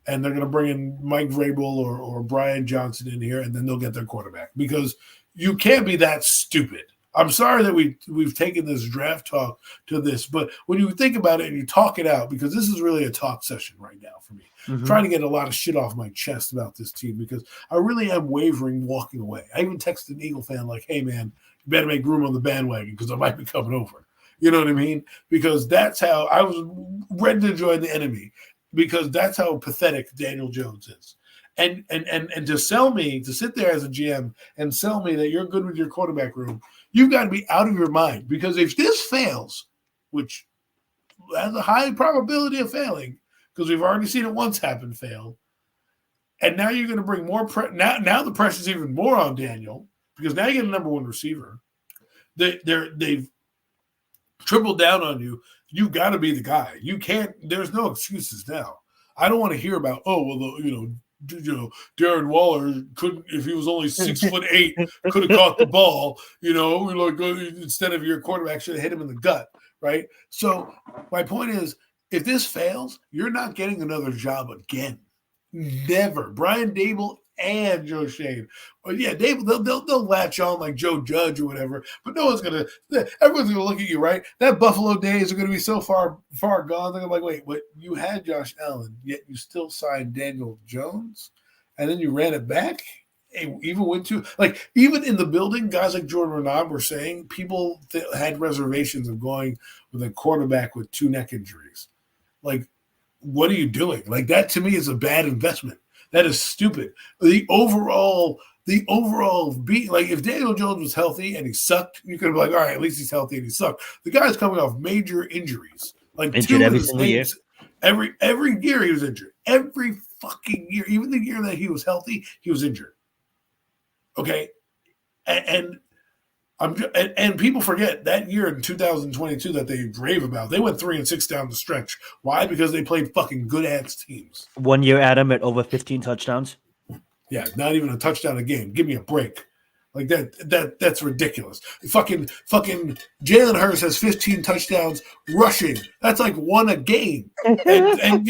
and they're going to bring in Mike Vrabel or Brian Johnson in here, and then they'll get their quarterback, because you can't be that stupid. I'm sorry that we've taken this draft talk to this, but when you think about it and you talk it out, because this is really a talk session right now for me. I'm trying to get a lot of shit off my chest about this team, because I really am wavering walking away. I even texted an Eagle fan like, hey, man, you better make room on the bandwagon because I might be coming over. You know what I mean? Because that's how I was ready to join the enemy, because that's how pathetic Daniel Jones is. And to sell me, to sit there as a GM and sell me that you're good with your quarterback room, you've got to be out of your mind, because if this fails, which has a high probability of failing, because we've already seen it once fail, and now you're going to bring more now the pressure's even more on Daniel, because now you get a number one receiver. They've tripled down on you. You got to be the guy. You can't. There's no excuses now. I don't want to hear about Darren Waller couldn't, if he was only 6'8", could have caught the ball. Instead of your quarterback should have hit him in the gut, right? So my point is, if this fails, you're not getting another job again. Never. Brian Dable and Joe Shane. Well, yeah, they'll latch on like Joe Judge or whatever, but no one's gonna. Everyone's gonna look at you, right? That Buffalo days are gonna be so far gone. They're like, wait, what? You had Josh Allen, yet you still signed Daniel Jones, and then you ran it back. Even went to even in the building, guys like Jordan Renaud were saying people had reservations of going with a quarterback with 2 neck injuries. Like, what are you doing? Like, that to me is a bad investment. That is stupid. The overall beat, like, if Daniel Jones was healthy and he sucked, you could have been like, all right, at least he's healthy and he sucked. The guy's coming off major injuries, like injured every single year. Every year he was injured. Every fucking year, even the year that he was healthy, he was injured. Okay, and people forget that year in 2022 that they rave about. They went 3-6 down the stretch. Why? Because they played fucking good ass teams. 1 year, Adam, at over 15 touchdowns. Yeah, not even a touchdown a game. Give me a break. Like that's ridiculous. Fucking Jalen Hurts has 15 touchdowns rushing. That's like 1 a game. And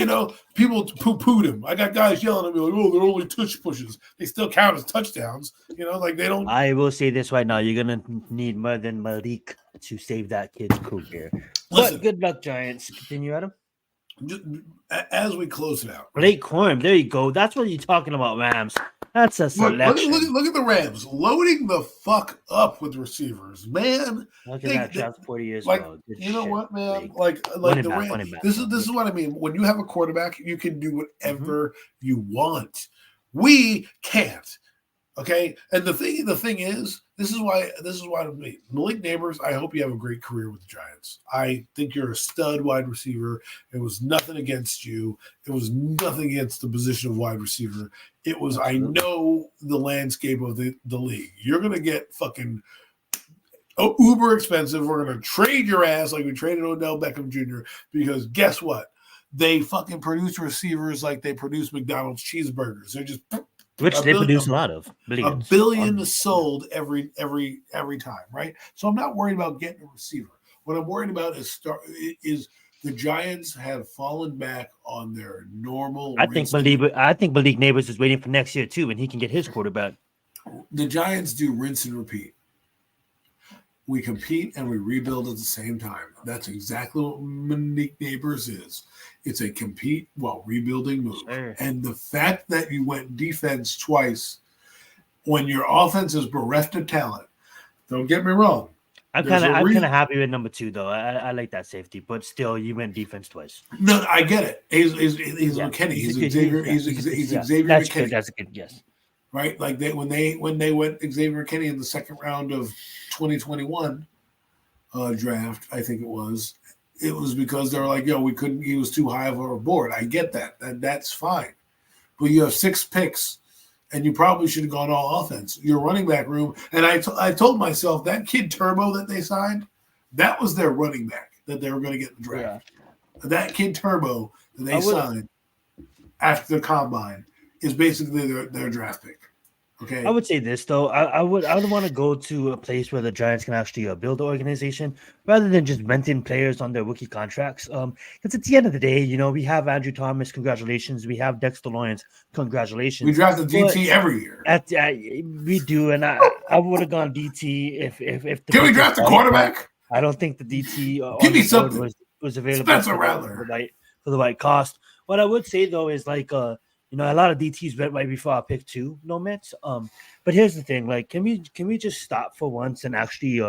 people poo-pooed him. I got guys yelling at me like, oh, they're only tush pushes. They still count as touchdowns. Like they don't. I will say this right now. You're gonna need more than Malik to save that kid's career. Listen, but good luck, Giants. Continue, Adam. As we close it out. Blake Corum, there you go. That's what you're talking about, Rams. That's a selection. Look at the Rams loading the fuck up with receivers, man. Look at that draft 40 years ago. You know what, man? Like the Rams. This is what I mean. When you have a quarterback, you can do whatever you want. We can't. Okay, and the thing is, this is why Malik Nabers, I hope you have a great career with the Giants. I think you're a stud wide receiver. It was nothing against you. It was nothing against the position of wide receiver. It was, I know the landscape of the league. You're gonna get fucking uber expensive. We're gonna trade your ass like we traded Odell Beckham Jr. because guess what? They fucking produce receivers like they produce McDonald's cheeseburgers. They're just which they produce a lot of. Billions. A billion sold every time, right? So I'm not worried about getting a receiver. What I'm worried about is the Giants have fallen back on their normal. I think Malik Nabers is waiting for next year too, and he can get his quarterback. The Giants do rinse and repeat. We compete and we rebuild at the same time. That's exactly what Malik Nabers is. It's a compete while rebuilding move. Sure. And the fact that you went defense twice when your offense is bereft of talent, don't get me wrong. I'm kind of happy with number 2 though. I like that safety, but still, you went defense twice. No, I get it. He's McKinney. He's Xavier. He's Xavier that's McKinney. Good. That's a good yes. Right, like when they went Xavier McKinney in the second round of 2021 draft, I think it was because they were like, yo, we couldn't. He was too high of a board. I get that. That's fine, but you have 6 picks. And you probably should have gone all offense. Your running back room, and I told myself that kid Turbo that they signed, that was their running back that they were going to get in the draft. Yeah. That kid Turbo that they signed after the combine is basically their draft pick. Okay. I would say this though. I would want to go to a place where the Giants can actually build the organization rather than just renting players on their rookie contracts. Because at the end of the day, we have Andrew Thomas, congratulations. We have Dexter Lawrence, congratulations. We draft the DT every year. We do, and I would have gone DT if the can we draft a quarterback? I don't think the DT give me something was available Spencer Rattler for the right cost. What I would say though is like a lot of DTs went right before our pick 2, no Mets. But here's the thing: like, can we just stop for once and actually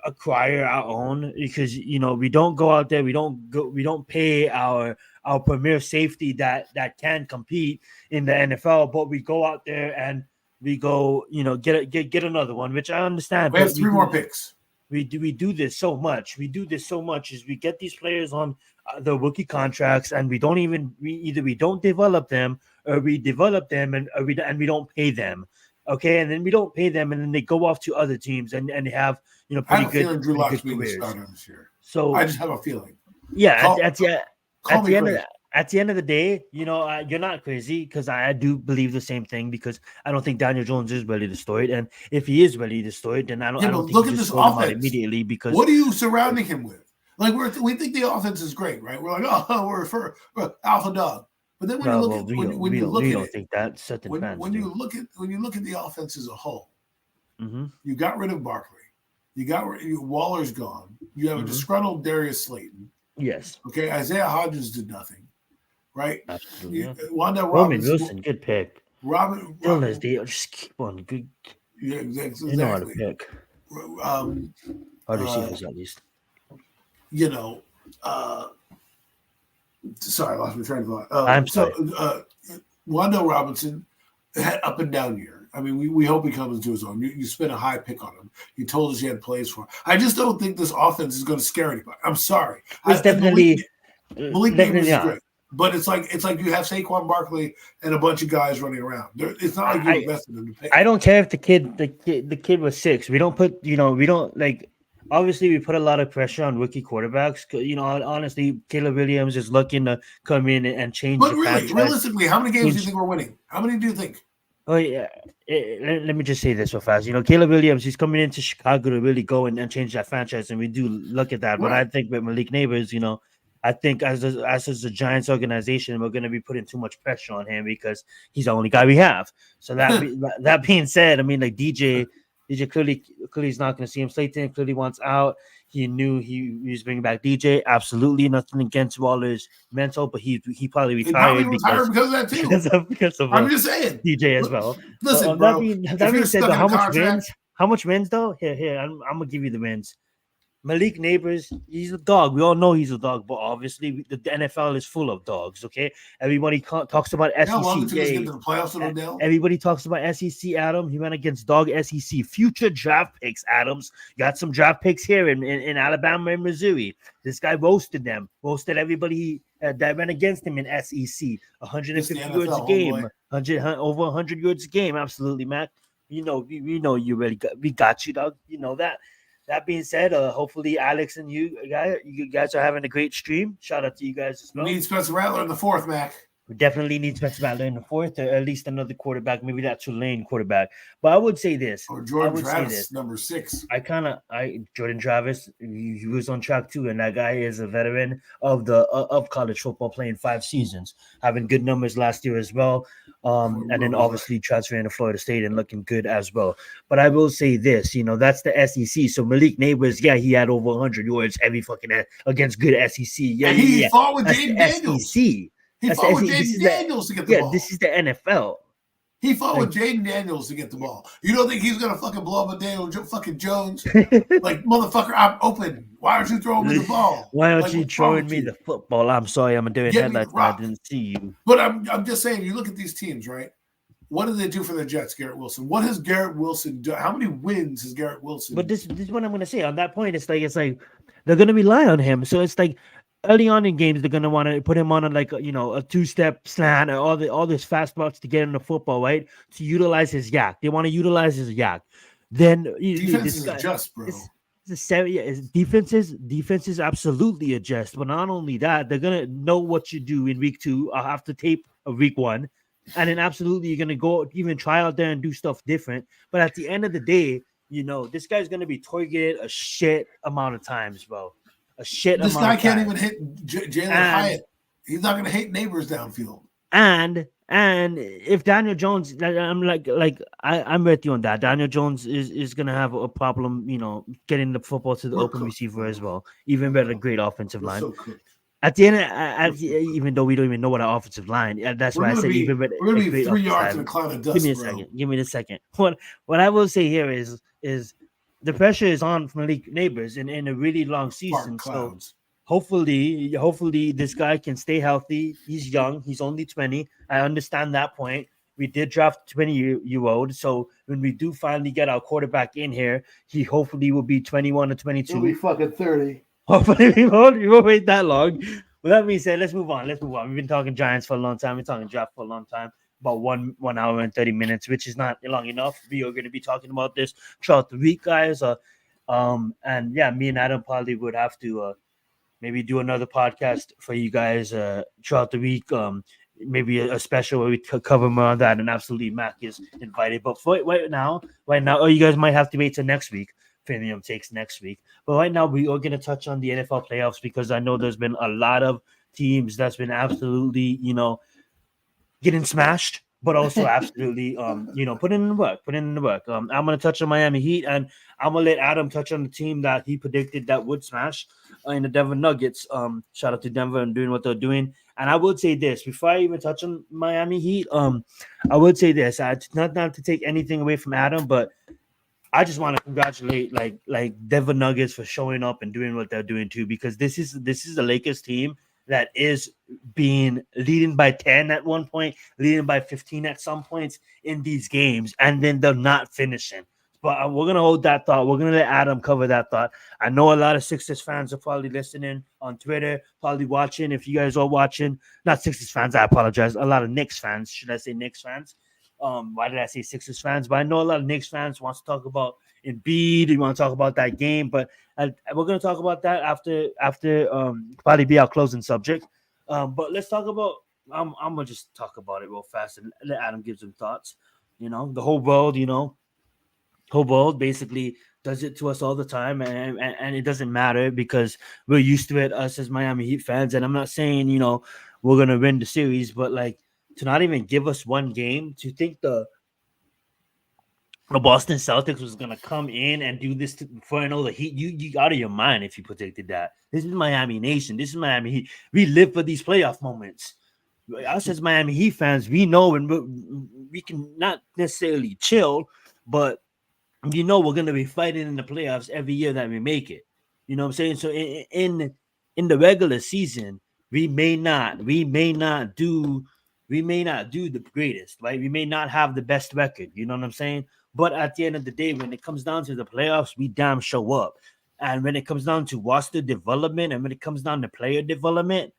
acquire our own? Because we don't go out there, we don't pay our premier safety that can compete in the NFL, but we go out there and we go get another one, which I understand. We have 3 more picks. We do this so much. Is we get these players on the rookie contracts, and we don't develop them, or we develop them and we don't pay them. Okay, and then we don't pay them, and then they go off to other teams and have pretty good. Drew Lock's being the starter this year. So I just have a feeling. Yeah, at the end of the day, you're not crazy, because I do believe the same thing, because I don't think Daniel Jones is ready to start it, and if he is ready to start it, then I don't think look at this offense immediately. Because what are you surrounding him with? Like we think the offense is great, right? We're like, we're alpha dog. But then when you look at when you look at think that certain fans when you look at the offense as a whole, mm-hmm. you got rid of Barkley, Waller's gone, you have a disgruntled Darius Slayton. Yes. Okay, Isaiah Hodgins did nothing, right? Absolutely. Wanda Roman Wilson, good pick. Robin just keep on good. Yeah, exactly. You know how to pick. Hard receivers, at least. Sorry, I lost my train of thought. I'm sorry. Wando Robinson had up and down year. I mean, we hope he comes into his own. You spent a high pick on him. You told us you had plays for him. I just don't think this offense is going to scare anybody. I'm sorry. It's definitely Malik Nabers is great, but it's like you have Saquon Barkley and a bunch of guys running around. It's not like you invested in the pick. I don't care if the kid was 6. We don't put obviously, we put a lot of pressure on rookie quarterbacks. Honestly, Caleb Williams is looking to come in and change. But realistically, how many games do you think we're winning? How many do you think? Oh yeah. Let me just say this real fast. Caleb Williams, he's coming into Chicago to really go and change that franchise, and we do look at that. Right. But I think with Malik Nabers, I think as a Giants organization, we're going to be putting too much pressure on him because he's the only guy we have. So that being said, I mean, like DJ clearly is not going to see him. Slayton clearly wants out. He knew he was bringing back DJ. Absolutely nothing against Waller's mental, but he probably retired because of that too. Because of I'm just saying DJ as well. Listen, bro. That being said, how much wins though? Here, I'm gonna give you the wins. Malik Nabers, he's a dog. We all know he's a dog, but obviously the NFL is full of dogs. Okay, everybody talks about SEC. How long did you get to the playoffs with Odell? Everybody talks about SEC. Adam, he went against dog SEC. Future draft picks. Adams got some draft picks here in Alabama and Missouri. This guy roasted everybody that went against him in SEC. 150 yards a game, over 100 yards a game. Absolutely, Matt. You know you really we got you, dog. You know that. That being said, hopefully Alex and you guys are having a great stream. Shout out to you guys as well. We need Spencer Rattler in the 4th, Mac. We definitely need Spencer Rattler in the 4th, or at least another quarterback, maybe that Tulane quarterback. But I would say this. Or Jordan Travis, number 6. Jordan Travis, he was on track too, and that guy is a veteran of college football, playing 5 seasons, having good numbers last year as well. And then obviously transferring to Florida State and looking good as well. But I will say this, that's the SEC. So Malik Nabers, he had over 100 yards every fucking against good SEC. Yeah, he fought with Jaden Daniels. SEC. He fought with Jaden Daniels to get the ball. Yeah, this is the NFL. He fought with Jaden Daniels to get the ball. You don't think he's going to fucking blow up a Daniel fucking Jones? Like, motherfucker, I'm open. Why aren't you throwing me the ball? Why aren't you throwing me the football? I'm sorry, I'm doing headlights. I didn't see you. But I'm just saying, you look at these teams, right? What did they do for the Jets, Garrett Wilson? What has Garrett Wilson done? How many wins has Garrett Wilson? But this is what I'm going to say. On that point, it's like they're going to rely on him. So it's like, early on in games, they're gonna want to put him on a 2-step slant or all this fast routes to get in the football, right? To utilize his yak. They want to utilize his yak. Then defenses adjust, bro. Defenses absolutely adjust. But not only that, they're gonna know what you do in week 2 after tape of week 1, and then absolutely you're gonna go even try out there and do stuff different. But at the end of the day, this guy's gonna be targeted a shit amount of times, bro. This guy can't even hit Jalen Hyatt. He's not going to hit Nabers downfield. And if Daniel Jones, I'm I'm with you on that. Daniel Jones is going to have a problem, getting the football to the open receiver as well. Even better, great offensive line. So at the end, even though we don't even know what our offensive line, that's why I said even better. We're going to be 3 yards in a cloud of dust. Give me a second. What I will say here is the pressure is on Malik Nabers in a really long season. So hopefully this guy can stay healthy. He's young. He's only 20. I understand that point. We did draft 20-year-old. So when we do finally get our quarterback in here, he hopefully will be 21 or 22. He'll be fucking 30. Hopefully we won't wait that long. With that being said, let's move on. We've been talking Giants for a long time. We're talking draft for a long time. About 1 hour and 30 minutes, which is not long enough. We are going to be talking about this throughout the week, guys. And yeah, me and Adam probably would have to maybe do another podcast for you guys throughout the week. Maybe a special where we cover more on that. And absolutely, Mac is invited. But for right now, you guys might have to wait till next week. Premium takes next week. But right now, we are going to touch on the NFL playoffs because I know there's been a lot of teams that's been absolutely, getting smashed, but also absolutely, put in the work. I'm gonna touch on Miami Heat, and I'm gonna let Adam touch on the team that he predicted that would smash in the Denver Nuggets. Shout out to Denver and doing what they're doing. And I would say this before I even touch on Miami Heat. I would say this. Not to take anything away from Adam, but I just want to congratulate like Denver Nuggets for showing up and doing what they're doing too, because this is the Lakers team that is being leading by 10 at one point, leading by 15 at some points in these games, and then they're not finishing. But we're gonna hold that thought. We're gonna let Adam cover that thought. I know a lot of Sixers fans are probably listening on Twitter, probably watching. If you guys are watching, not Sixers fans, I apologize. A lot of Knicks fans. Should I say Knicks fans? Why did I say Sixers fans? But I know a lot of Knicks fans wants to talk about Embiid. You want to talk about that game, but we're going to talk about that after probably be our closing subject. But let's talk about. I'm gonna just talk about it real fast and let Adam give some thoughts. The whole world basically does it to us all the time, and it doesn't matter because we're used to it. Us as Miami Heat fans, and I'm not saying we're gonna win the series, but like to not even give us one game, to think the Boston Celtics was gonna come in and do this for the Heat. You out of your mind if you predicted that. This is Miami Nation. This is Miami Heat. We live for these playoff moments. Us as Miami Heat fans, we know and we can not necessarily chill, but we're gonna be fighting in the playoffs every year that we make it. You know what I'm saying? So in the regular season, we may not do the greatest, right? We may not have the best record. You know what I'm saying? But at the end of the day, when it comes down to the playoffs, we damn show up. And when it comes down to roster development and when it comes down to player development,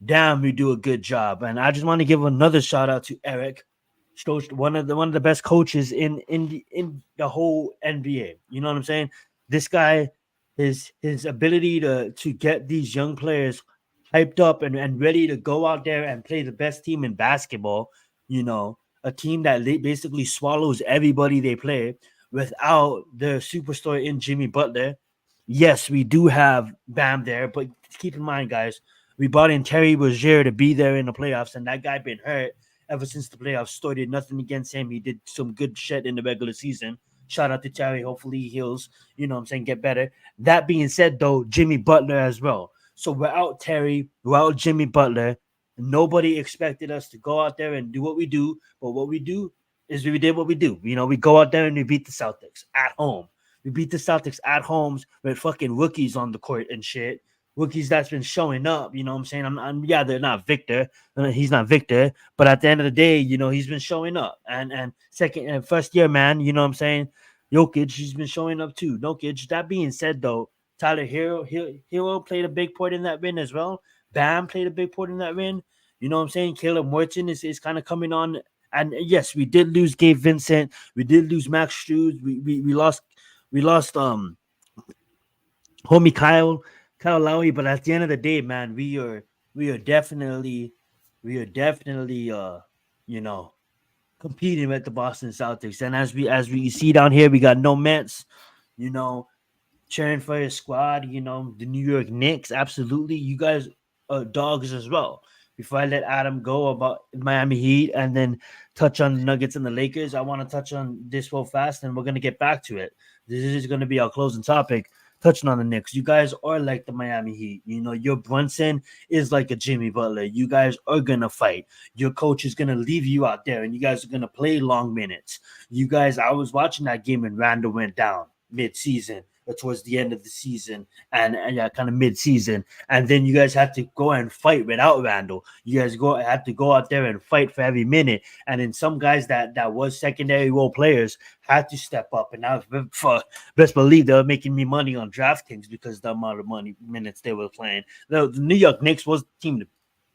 damn, we do a good job. And I just want to give another shout out to Eric, one of the best coaches in the whole NBA. You know what I'm saying? This guy, his ability to get these young players hyped up and ready to go out there and play the best team in basketball. A team that basically swallows everybody they play without their superstar in Jimmy Butler. Yes, we do have Bam there, but keep in mind, guys, we brought in Terry Rozier to be there in the playoffs, and that guy been hurt ever since the playoffs started. Nothing against him. He did some good shit in the regular season. Shout out to Terry. Hopefully he heals, get better. That being said, though, Jimmy Butler as well. So without Terry, without Jimmy Butler, nobody expected us to go out there and do what we do. But what we do is we did what we do. We go out there and we beat the Celtics at home. We beat the Celtics at home with fucking rookies on the court and shit. Rookies that's been showing up, you know what I'm saying? They're not Victor. He's not Victor. But at the end of the day, he's been showing up. And second and first year, man, you know what I'm saying? Jokic, he's been showing up too. Jokic. That being said, though, Tyler Hero played a big part in that win as well. Bam played a big part in that win. You know what I'm saying? Caleb Morton is kind of coming on. And yes, we did lose Gabe Vincent. We did lose Max Struz. We lost homie Kyle Lowry. But at the end of the day, man, we are definitely competing with the Boston Celtics. And as we see down here, we got no Mets, cheering for his squad, the New York Knicks. Absolutely. You guys are dogs as well. Before I let Adam go about Miami Heat and then touch on the Nuggets and the Lakers, I want to touch on this real fast, and we're going to get back to it. This is going to be our closing topic, touching on the Knicks. You guys are like the Miami Heat. Your Brunson is like a Jimmy Butler. You guys are going to fight. Your coach is going to leave you out there, and you guys are going to play long minutes. You guys, I was watching that game when Randall went down mid-season, or towards the end of the season, and kind of mid-season, and then you guys had to go and fight without Randall. You guys had to go out there and fight for every minute, and then some guys that was secondary role players had to step up, and now for best believe they were making me money on DraftKings because the amount of minutes they were playing. The New York Knicks was the team to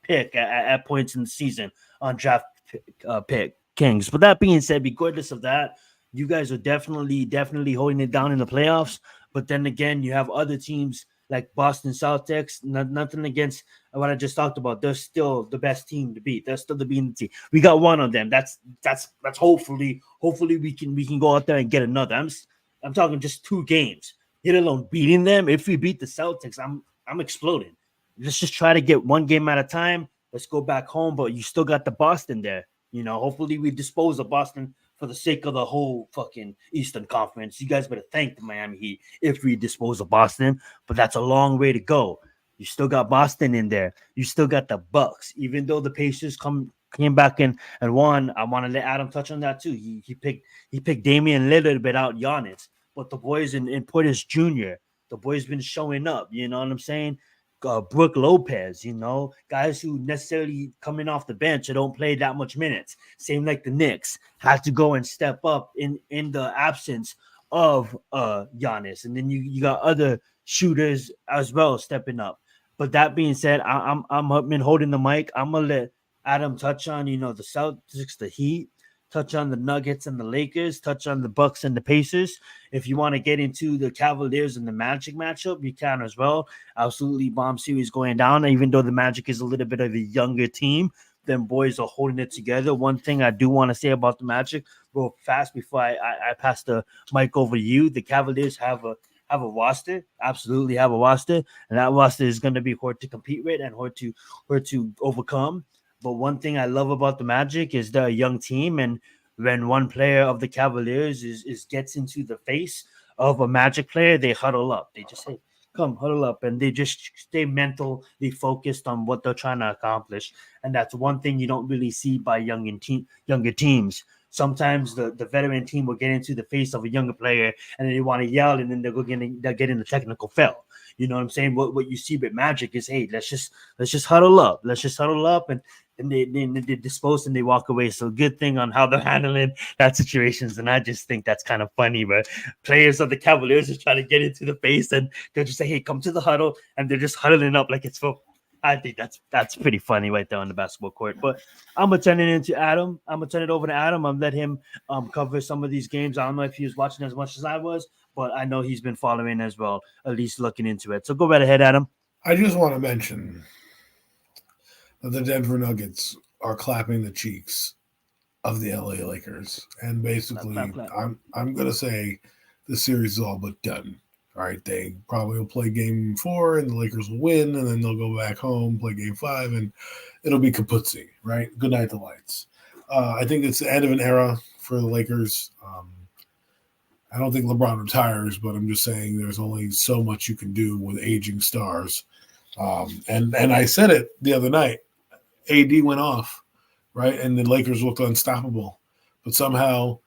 pick at points in the season on draft pick Kings. But that being said, regardless of that, you guys are definitely holding it down in the playoffs. But then again, you have other teams like Boston Celtics. Nothing against what I just talked about. They're still the best team to beat. They're still the beating team. We got one of them. That's hopefully we can go out there and get another. I'm talking just 2 games. Let alone beating them. If we beat the Celtics, I'm exploding. Let's just try to get one game at a time. Let's go back home. But you still got the Boston there. Hopefully we dispose of Boston for the sake of the whole fucking Eastern Conference. You guys better thank the Miami Heat if we dispose of Boston. But that's a long way to go. You still got Boston in there. You still got the Bucks. Even though the Pacers came back and won, I want to let Adam touch on that too. He picked Damian Lillard, but out Giannis. But the boys in Penix Jr., the boys been showing up. You know what I'm saying? Brook Lopez, guys who necessarily coming off the bench or don't play that much minutes. Same like the Knicks had to go and step up in the absence of Giannis, and then you got other shooters as well stepping up. But that being said, I'm been holding the mic. I'm gonna let Adam touch on the Celtics, the Heat, touch on the Nuggets and the Lakers, touch on the Bucks and the Pacers. If you want to get into the Cavaliers and the Magic matchup, you can as well. Absolutely bomb series going down, even though the Magic is a little bit of a younger team. Them boys are holding it together. One thing I do want to say about the Magic, real fast before I pass the mic over to you, the Cavaliers have a roster, absolutely have a roster, and that roster is going to be hard to compete with and hard to overcome. But one thing I love about the Magic is they're a young team, and when one player of the Cavaliers is gets into the face of a Magic player, they huddle up. They just say, "Come, huddle up," and they just stay mentally focused on what they're trying to accomplish. And that's one thing you don't really see by younger teams. Sometimes the veteran team will get into the face of a younger player, and then they want to yell, and then they're getting the technical foul. You know what I'm saying? What you see with Magic is, hey, let's just huddle up. Let's just huddle up, and they dispose and they walk away. So good thing on how they're handling that situations. And I just think that's kind of funny. But players of the Cavaliers are trying to get into the face, and they'll just say, hey, come to the huddle, and they're just huddling up like it's football. I think that's pretty funny right there on the basketball court. But I'm gonna turn it into Adam. I'm gonna turn it over to Adam. I'm let him cover some of these games. I don't know if he was watching as much as I was, but I know he's been following as well, at least looking into it. So go right ahead, Adam. I just want to mention that the Denver Nuggets are clapping the cheeks of the LA Lakers, and basically, I'm gonna say the series is all but done. All right, they probably will play game 4 and the Lakers will win, and then they'll go back home, play game 5, and it'll be kaputzi, right? Good night, the lights. I think it's the end of an era for the Lakers. I don't think LeBron retires, but I'm just saying there's only so much you can do with aging stars. And I said it the other night. AD went off, right? And the Lakers looked unstoppable. But somehow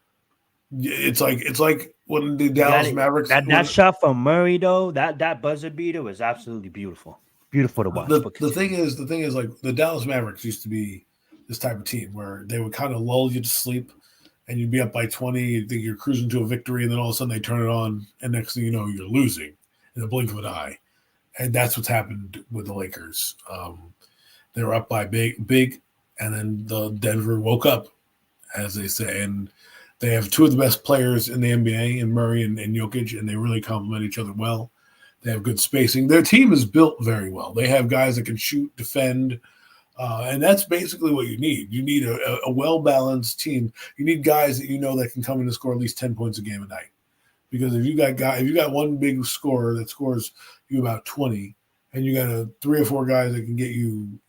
it's like when the Dallas Mavericks that shot from Murray though, that buzzer beater was absolutely beautiful. Beautiful to watch. The thing is like the Dallas Mavericks used to be this type of team where they would kind of lull you to sleep and you'd be up by 20, you think you're cruising to a victory, and then all of a sudden they turn it on, and next thing you know, you're losing in the blink of an eye. And that's what's happened with the Lakers. They were up by big, and then the Denver woke up, as they say, and they have two of the best players in the NBA, in Murray and Jokic, and they really complement each other well. They have good spacing. Their team is built very well. They have guys that can shoot, defend, and that's basically what you need. You need a well-balanced team. You need guys that you know that can come in and score at least 10 points a game a night. Because if you got one big scorer that scores you about 20, and you got 3 or 4 guys that can get you,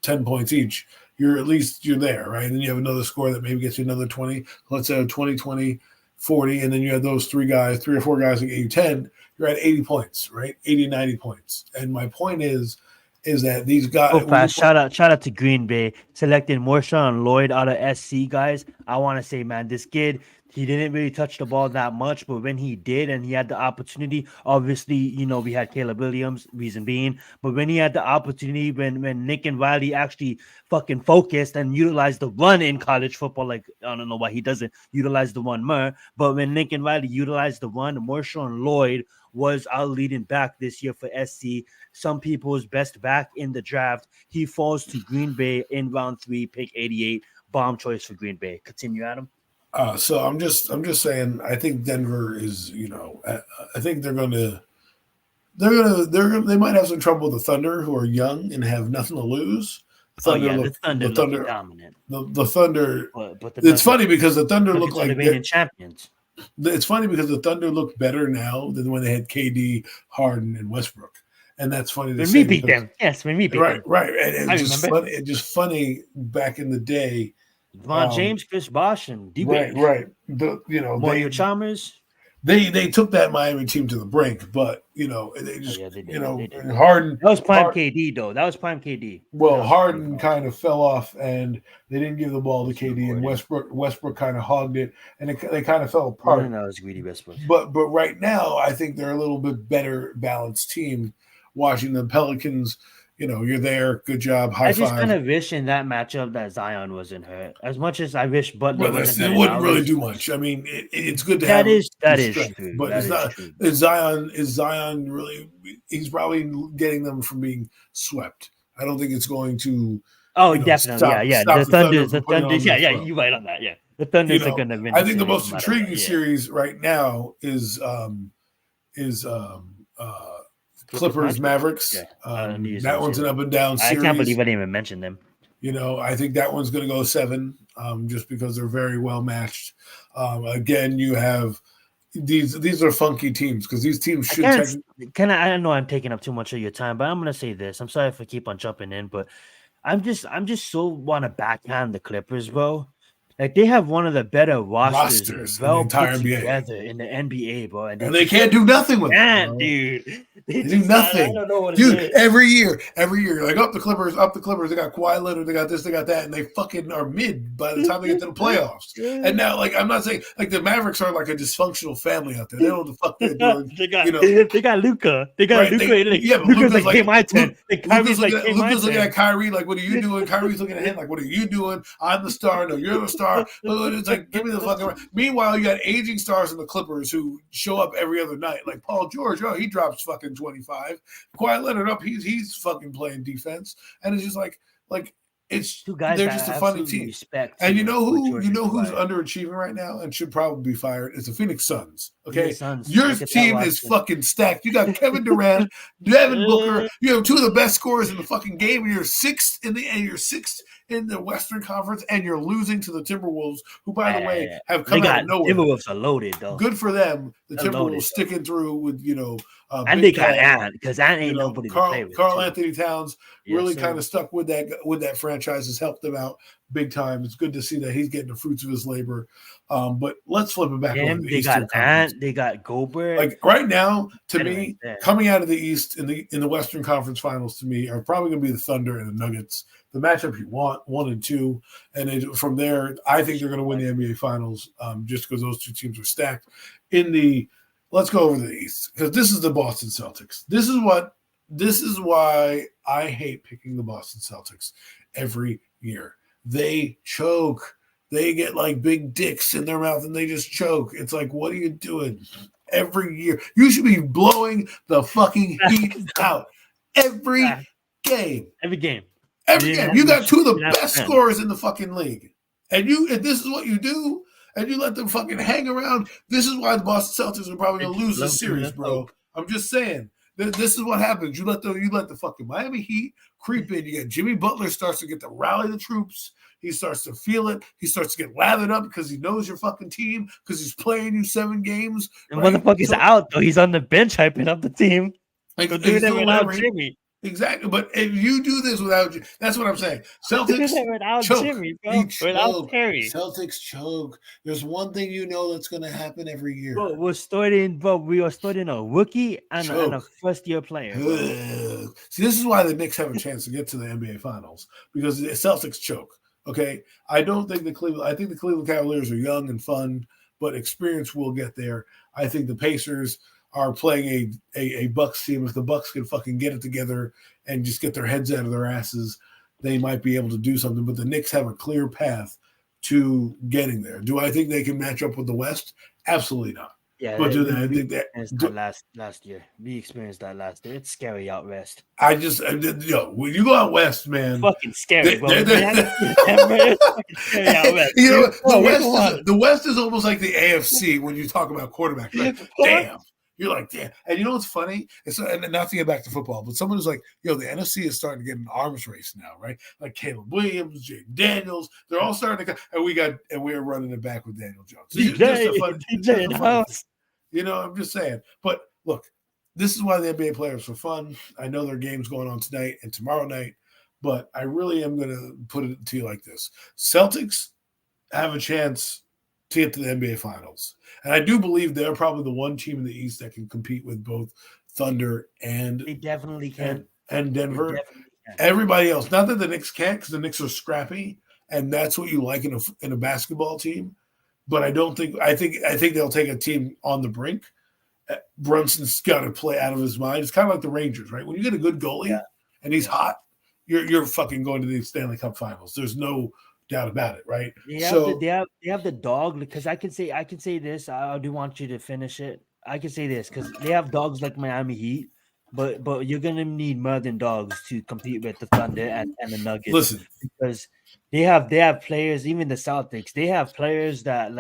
10 points each, you're there, right? And then you have another scorer that maybe gets you another 20. Let's say 20, 20, 40, and then you have those 3 or 4 guys that get you 10. You're at 80 points, right? 80, 90 points. And my point is that these guys. Oh, fast. Shout out to Green Bay selecting Marshawn Lloyd out of SC, guys. I want to say, man, this kid, he didn't really touch the ball that much, but when he did and he had the opportunity, obviously, we had Caleb Williams, reason being, but when he had the opportunity, when Nick and Riley actually fucking focused and utilized the run in college football, like, I don't know why he doesn't utilize the run more, but when Nick and Riley utilized the run, Marshawn Lloyd was our leading back this year for SC. Some people's best back in the draft. He falls to Green Bay in round 3, pick 88. Bomb choice for Green Bay. Continue, Adam. So I'm just saying. I think Denver is. I think they might have some trouble with the Thunder, who are young and have nothing to lose. The Thunder look dominant. The Thunder. But it's funny because the Thunder look like reigning champions. It's funny because the Thunder look better now than when they had KD, Harden, and Westbrook. And that's funny to when say. We beat them. Yes, when we beat them. Right. And it's just funny back in the day. Von James, Chris Bosh, and D-Wade. Right. Mario Chalmers. They took that Miami team to the brink, but they just they did. And Harden. That was prime KD though. That was prime KD. Well, Harden kind of fell off, and they didn't give the ball to KD, and Westbrook kind of hogged it, and they kind of fell apart. No, it was greedy Westbrook. But right now, I think they're a little bit better balanced team. Watching the Pelicans. You're there. Good job. High five. I just kind of wish in that matchup that Zion wasn't hurt. As much as I wish Butler wasn't hurt. It wouldn't really do much. I mean, it's good to have that is true. But is Zion really? He's probably getting them from being swept. I don't think it's going to. Oh, definitely. Stop the Thunder. Yeah. You're right on that. Yeah, the Thunders are going to win. I think the most intriguing series right now is Clippers, Mavericks. That one's an up and down series. I can't believe I didn't even mention them. I think that one's going to go 7, just because they're very well matched. Again, you have these are funky teams because these teams should. I know I'm taking up too much of your time, but I'm going to say this. I'm sorry if I keep on jumping in, but I'm just so want to backhand the Clippers, bro. Like they have one of the better rosters in the entire NBA. In the NBA, bro. And they can't do nothing with it, dude. They do nothing. I don't know what dude, it is. Every year, like up the Clippers. They got Kawhi Leonard, they got this, they got that, and they fucking are mid by the time they get to the playoffs. And now, like, I'm not saying like the Mavericks are like a dysfunctional family out there. They don't know what the fuck they're doing. They got Luka. They got Luka. But Luka's like, hey, my turn. Luka's looking at Kyrie like, what are you doing? Kyrie's looking at him like, what are you doing? I'm the star. No, you're the star. It's like, give me the fucking right. Meanwhile, you got aging stars in the Clippers who show up every other night. Like Paul George, he drops fucking 25. Kawhi Leonard up, he's fucking playing defense. And it's just like it's two guys. They're just a funny team. And you know who's underachieving right now and should probably be fired? It's the Phoenix Suns. Okay, your team is fucking stacked. You got Kevin Durant, Devin Booker. You have two of the best scorers in the fucking game, and you're sixth in the Western Conference, and you're losing to the Timberwolves, who, by the way, have come out of nowhere. Timberwolves are loaded, though. Good for them. The Timberwolves sticking through with and they got Ant because Ant ain't nobody to play with. Carl Anthony Towns really kind of stuck with that franchise, has helped them out big time. It's good to see that he's getting the fruits of his labor. But let's flip it back over to the Eastern Conference. Ant, they got Goldberg. Like right now, to me, coming out of the East in the Western Conference Finals, to me, are probably going to be the Thunder and the Nuggets. The matchup you want, 1 and 2, and from there, I think they're going to win the NBA Finals, just because those two teams are stacked. Let's go over to the East, because this is the Boston Celtics. This is why I hate picking the Boston Celtics every year. They choke. They get like big dicks in their mouth and they just choke. It's like, what are you doing every year? You should be blowing the fucking heat out every game. Every game. You got two of the best scorers in the fucking league. And this is what you do, and you let them fucking hang around. This is why the Boston Celtics are probably gonna lose this series, bro. I'm just saying. This is what happens. You let the fucking Miami Heat creep in. You got Jimmy Butler starts to get to rally the troops. He starts to feel it. He starts to get lathered up because he knows your fucking team, because he's playing you 7 games. And motherfucker's out, though. He's on the bench hyping up the team. Like, doing it without Jimmy. Exactly, but if you do this without, that's what I'm saying. Celtics without choke. Jimmy, bro. Without Terry. Celtics choke. There's one thing that's going to happen every year. Bro, we are starting a rookie and a first-year player. See, this is why the Knicks have a chance to get to the NBA Finals, because the Celtics choke. Okay, I think the Cleveland Cavaliers are young and fun, but experience will get there. I think the Pacers are playing a Bucks team. If the Bucks can fucking get it together and just get their heads out of their asses, they might be able to do something. But the Knicks have a clear path to getting there. Do I think they can match up with the West? Absolutely not. Yeah, but I think that last year. We experienced that last year. It's scary out west. When you go out west, man, fucking scary, bro. It's fucking scary out west. The West is almost like the AFC when you talk about quarterbacks. Like, damn. You're like, damn. And you know what's funny? And not to get back to football, but someone who's like, the NFC is starting to get an arms race now, right? Like Caleb Williams, Jaden Daniels, they're all starting to go. And we're running it back with Daniel Jones. DJ in the house. I'm just saying. But look, this is why the NBA players are fun. I know there are games going on tonight and tomorrow night, but I really am going to put it to you like this. Celtics have a chance to get to the NBA Finals. And I do believe they're probably the one team in the East that can compete with both Thunder and They definitely can. And Denver. Definitely can. Everybody else, not that the Knicks can't, because the Knicks are scrappy, and that's what you like in a basketball team. But I think they'll take a team on the brink. Brunson's got to play out of his mind. It's kind of like the Rangers, right? When you get a good goalie and he's hot, you're fucking going to the Stanley Cup Finals. There's no doubt about it, right? They have the dog, because I can say this. I do want you to finish it. I can say this because they have dogs like Miami Heat, but you're gonna need more than dogs to compete with the Thunder and the Nuggets. Listen, because they have players, even the Celtics. They have players that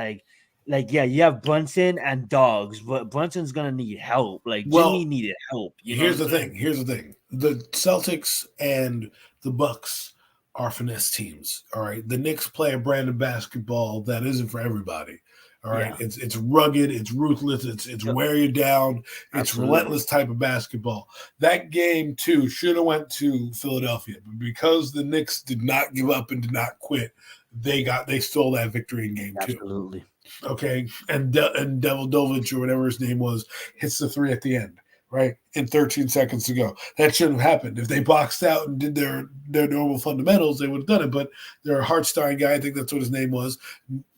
you have Brunson and dogs, but Brunson's gonna need help. Jimmy needed help. Here's the thing. The Celtics and the Bucks are finesse teams. All right. The Knicks play a brand of basketball that isn't for everybody. All right. Yeah. It's rugged, it's ruthless, it's wear you down, it's relentless type of basketball. That game too should have went to Philadelphia, but because the Knicks did not give up and did not quit, they stole that victory in game 2. Absolutely. Okay. And Deviljovich, or whatever his name was, hits the 3 at the end. Right, in 13 seconds to go. That shouldn't have happened. If they boxed out and did their normal fundamentals, they would have done it. But their Hartstein guy, I think that's what his name was,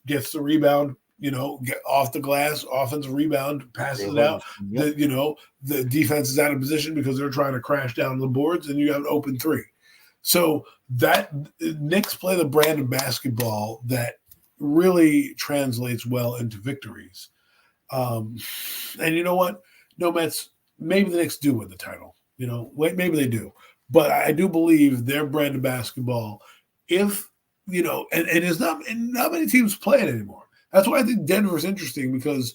gets the rebound, get off the glass, offensive rebound, passes it out. Yep. The defense is out of position because they're trying to crash down the boards, and you have an open 3. So that Knicks play the brand of basketball that really translates well into victories. And you know what? No Mets. Maybe the Knicks do win the title. Maybe they do. But I do believe their brand of basketball, and it's not many teams play it anymore. That's why I think Denver's interesting, because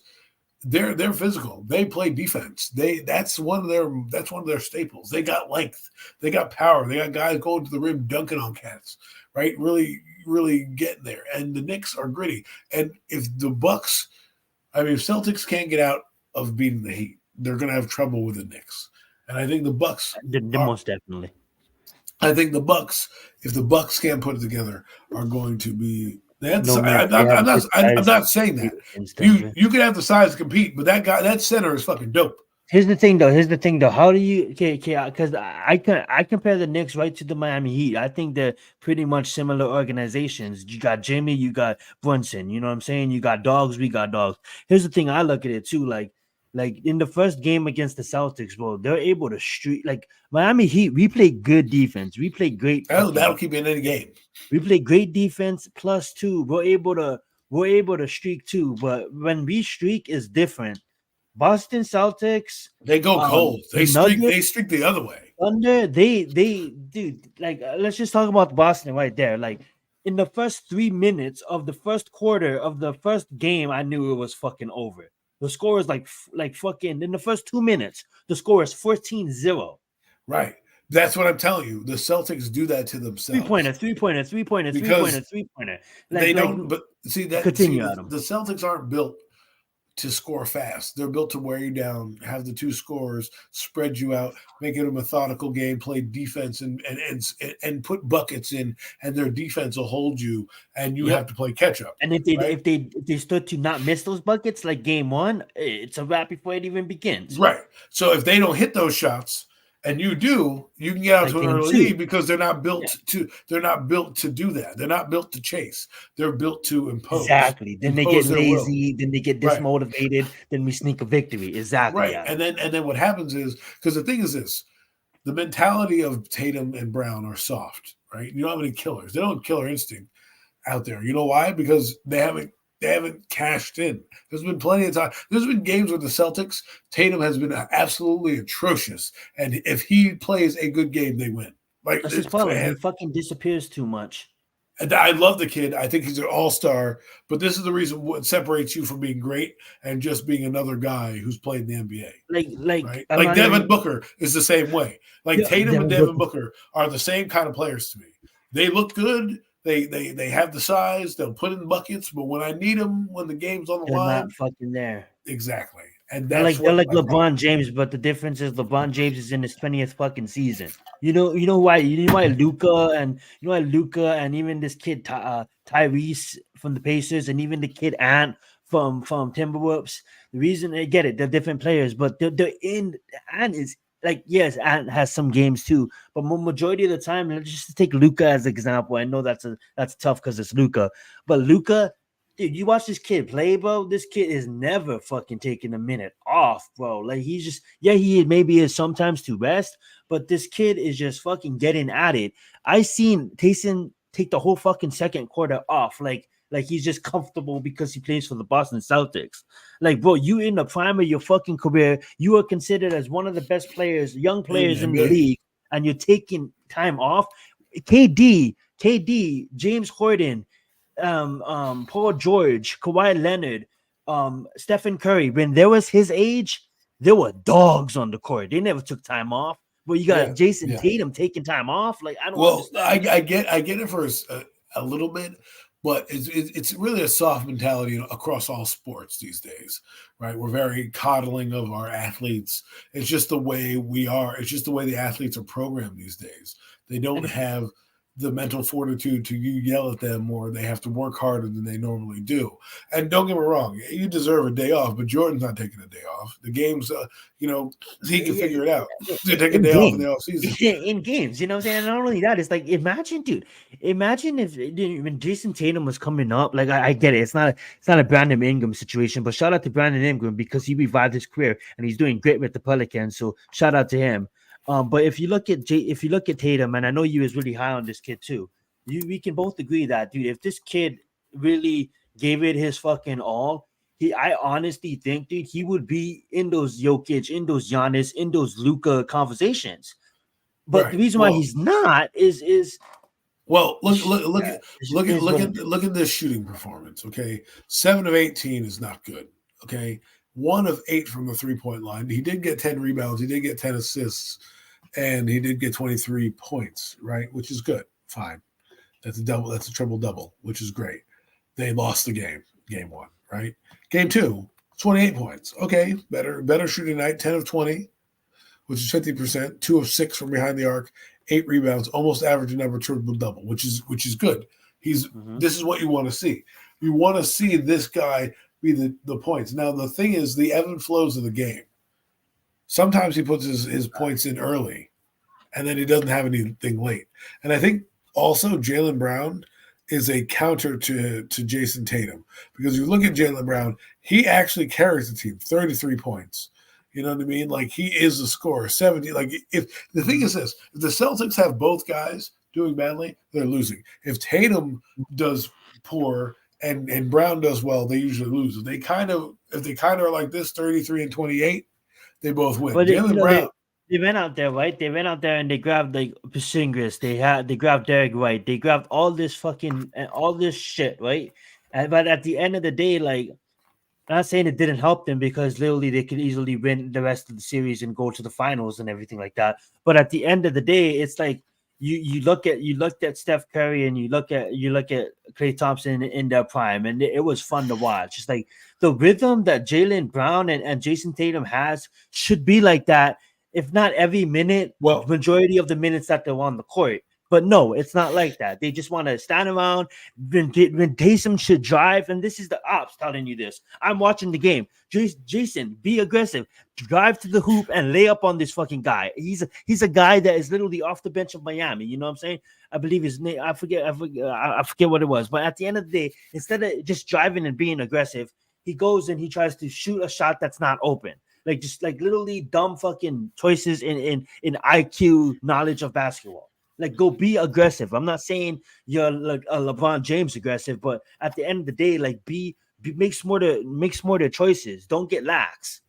they're physical. They play defense. That's one of their staples. They got length. They got power. They got guys going to the rim dunking on cats, right? Really, really getting there. And the Knicks are gritty. And if the Bucks, if Celtics can't get out of beating the Heat, they're going to have trouble with the Knicks. And I think the Bucks most definitely. I think the Bucks, if the Bucks can't put it together, are going to be. I'm not saying that. You can have the size to compete, but that center is fucking dope. Here's the thing, though. How do you? Because I compare the Knicks right to the Miami Heat. I think they're pretty much similar organizations. You got Jimmy, you got Brunson. You know what I'm saying? You got dogs, we got dogs. Here's the thing. I look at it too, like in the first game against the Celtics, bro, they're able to streak. Like Miami Heat, we play good defense. We play great. That'll keep you in any game. We play great defense. Plus 2, we're able to streak too. But when we streak, is different. Boston Celtics, they go cold. They streak the other way. Thunder, dude. Let's just talk about Boston right there. Like in the first 3 minutes of the first quarter of the first game, I knew it was fucking over. The score is like fucking in the first 2 minutes. The score is 14-0. Right. That's what I'm telling you. The Celtics do that to themselves. Three-pointer. But see that. Continue, Adam. The Celtics aren't built to score fast. They're built to wear you down, have the 2 scorers, spread you out, make it a methodical game, play defense and put buckets in, and their defense will hold you, and you have to play catch up. And if they stood to not miss those buckets like game 1, it's a wrap before it even begins. Right. So if they don't hit those shots, and you can get out to an early lead, because they're not built to do that. They're not built to chase. They're built to impose. Exactly. Then they get lazy, then they get dismotivated, then we sneak a victory. Exactly. Right. Yeah. And then what happens is, because the thing is this, the mentality of Tatum and Brown are soft, right? You don't have any killers. They don't have killer instinct out there. You know why? Because they haven't cashed in. There's been plenty of time. There's been games with the Celtics. Tatum has been absolutely atrocious. And if he plays a good game, they win. That's his problem. He fucking disappears too much. And I love the kid. I think he's an all-star. But this is the reason what separates you from being great and just being another guy who's played in the NBA. Like Devin Booker is the same way. Tatum and Devin Booker are the same kind of players to me. They look good. They have the size. They'll put in buckets, but when I need them, when the game's on the line, not fucking there. Exactly. And They're that's like LeBron James, but the difference is LeBron James is in his 20th fucking season. You know why Luca and even this kid Tyrese from the Pacers and even the kid Ant from Timberwolves. The reason I get it, they're different players, but they're in. Ant is like, yes, Ant has some games too, but majority of the time, let's just take Luca as an example. I know that's tough because it's Luca, but Luca. Dude, you watch this kid play, bro. This kid is never fucking taking a minute off, bro. Like he's just, he maybe is sometimes to rest, but this kid is just fucking getting at it. I seen Taysom take the whole fucking second quarter off, like he's just comfortable because he plays for the Boston Celtics. Like, bro, you in the prime of your fucking career, you are considered as one of the best players, young players in the league, and you're taking time off. KD, James Harden, Paul George, Kawhi Leonard, Stephen Curry, when there was his age, there were dogs on the court. They never took time off. But you got Jason Tatum taking time off. Like, I don't understand. I get it for a little bit, but it's really a soft mentality across all sports these days, right? We're very coddling of our athletes. It's just the way we are. It's just the way the athletes are programmed these days. They don't have the mental fortitude to yell at them, or they have to work harder than they normally do. And don't get me wrong, you deserve a day off, but Jordan's not taking a day off. The games, he can figure it out. They take a day off in the offseason. In games, you know what I'm saying? And not only that, it's like, imagine if when Jason Tatum was coming up, like I get it. It's not a Brandon Ingram situation, but shout out to Brandon Ingram because he revived his career and he's doing great with the Pelicans. So shout out to him. But if you look at Tatum, and I know you was really high on this kid too, we can both agree that, dude, if this kid really gave it his fucking all, I honestly think, dude, he would be in those Jokic, in those Giannis, in those Luka conversations. But the reason why he's not is look at this shooting performance. Okay, 7 of 18 is not good. Okay. 1 of 8 from the 3-point line. He did get 10 rebounds. He did get 10 assists, and he did get 23 points, right? Which is good. Fine. That's a double. That's a triple double, which is great. They lost the game 1, right? Game 2, 28 points. Okay, better shooting night. 10 of 20, which is 50%. 2 of 6 from behind the arc. 8 rebounds, almost average number triple double, which is good. This is what you want to see. You want to see this guy be the points. Now, the thing is, the ebb and flows of the game. Sometimes he puts his points in early, and then he doesn't have anything late. And I think also Jaylen Brown is a counter to Jason Tatum, because you look at Jaylen Brown, he actually carries the team, 33 points. You know what I mean? Like, he is a scorer, 70. Like, if the thing is this, if the Celtics have both guys doing badly, they're losing. If Tatum does poor and Brown does well, they usually lose. If they kind of are like this, 33 and 28, they both win. But Brown, they went out there, right? They went out there and they grabbed like Porzingis. They grabbed Derek White. They grabbed all this shit, right? But at the end of the day, like, I'm not saying it didn't help them, because literally they could easily win the rest of the series and go to the finals and everything like that. But at the end of the day, it's like, You looked at Steph Curry and you look at Klay Thompson in their prime, and it was fun to watch. It's like the rhythm that Jaylen Brown and Jason Tatum has should be like that, if not every minute, majority of the minutes that they're on the court. But no, it's not like that. They just want to stand around. When Taysom should drive, and this is the ops telling you this. I'm watching the game. Jason, be aggressive. Drive to the hoop and lay up on this fucking guy. He's a guy that is literally off the bench of Miami. You know what I'm saying? I believe his name. I forget what it was. But at the end of the day, instead of just driving and being aggressive, he goes and he tries to shoot a shot that's not open. Like, just like literally dumb fucking choices in IQ knowledge of basketball. Like, go be aggressive. I'm not saying you're like a LeBron James aggressive, but at the end of the day, like, make smarter choices. Don't get lax.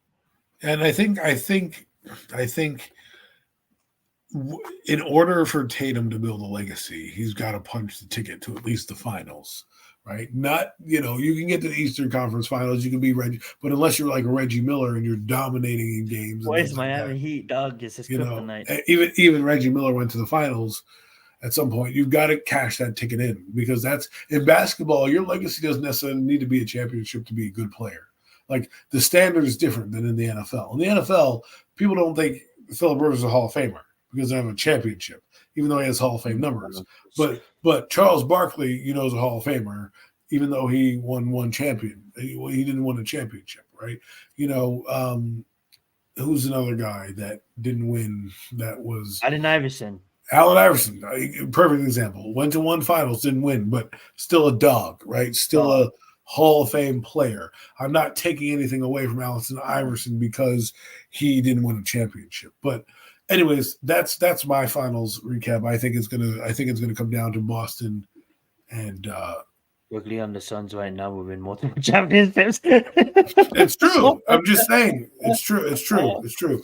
And I think in order for Tatum to build a legacy, he's got to punch the ticket to at least the finals, right? Not, you can get to the Eastern Conference Finals, you can be Reggie, but unless you're like Reggie Miller and you're dominating in games. Where's Miami Heat, dog? Is his kryptonite. Even Reggie Miller went to the finals at some point. You've got to cash that ticket in, because that's in basketball. Your legacy doesn't necessarily need to be a championship to be a good player. Like the standard is different than in the NFL. In the NFL, people don't think Philip Rivers is a Hall of Famer because they have a championship, even though he has Hall of Fame numbers. But Charles Barkley, is a Hall of Famer, even though he won one champion. He didn't win a championship, right? Who's another guy that didn't win? That was Allen Iverson. Allen Iverson, perfect example. Went to one finals, didn't win, but still a dog, right? Still a Hall of Fame player. I'm not taking anything away from Allen Iverson because he didn't win a championship. But anyways, that's my finals recap. I think it's gonna come down to Boston and Quickly on the Suns right now, we've been multiple championships. It's true. I'm just saying. It's true. It's true. It's true.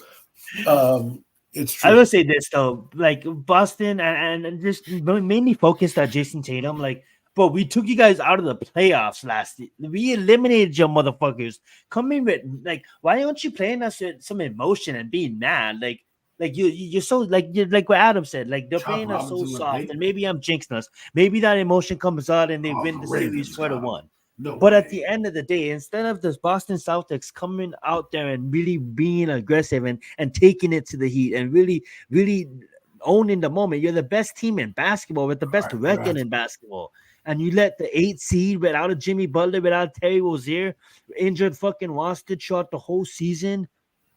It's true. I will say this though, like Boston and just mainly focused on Jason Tatum. Like, but we took you guys out of the playoffs last year. We eliminated your motherfuckers. Come in with why aren't you playing us with some emotion and being mad? Like you're so like what Adam said, like they're playing us so soft, and maybe I'm jinxing us. Maybe that emotion comes out and they win the series 4-1. But at the end of the day, instead of the Boston Celtics coming out there and really being aggressive and taking it to the Heat and really, really owning the moment, you're the best team in basketball with the best record in basketball. And you let the 8 seed without a Jimmy Butler, without Terry Rozier, injured fucking Wasted shot the whole season,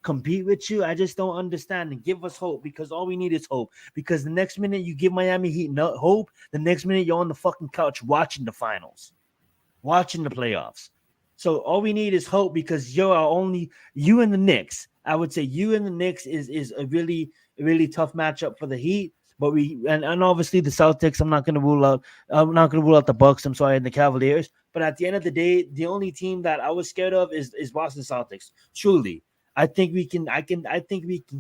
compete with you. I just don't understand. And give us hope, because all we need is hope. Because the next minute you give Miami Heat no hope, the next minute you're on the fucking couch watching the finals, watching the playoffs. So all we need is hope, because you and the Knicks. I would say you and the Knicks is a really, really tough matchup for the Heat. But and obviously the Celtics, I'm not going to rule out the Bucks, I'm sorry, and the Cavaliers. But at the end of the day, the only team that I was scared of is Boston Celtics. Truly. I think we can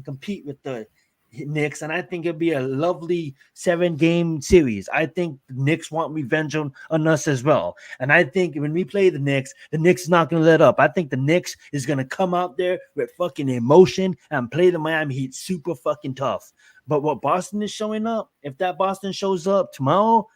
compete with the Knicks, and I think it'll be a lovely 7-game series. I think the Knicks want revenge on us as well. And I think when we play the Knicks is not going to let up. I think the Knicks is going to come out there with fucking emotion and play the Miami Heat super fucking tough. But what Boston is showing up, if that Boston shows up tomorrow,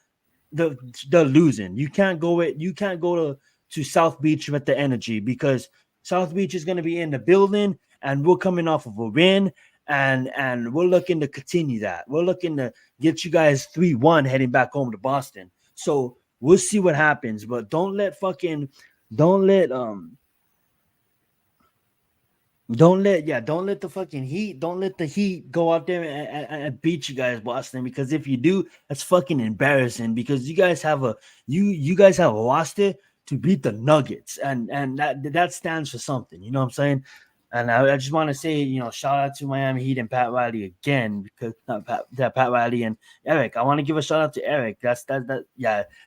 they're losing. You can't go to South Beach with the energy, because South Beach is going to be in the building, and we're coming off of a win, and we're looking to continue that. We're looking to get you guys 3-1 heading back home to Boston. So we'll see what happens, but don't let the Heat go out there and beat you guys, Boston, because if you do, that's fucking embarrassing, because you guys have a roster to beat the Nuggets, and that stands for something, you know what I'm saying? And I just want to say, shout out to Miami Heat and Pat Riley again, because Pat Riley and Eric. I want to give a shout out to Eric.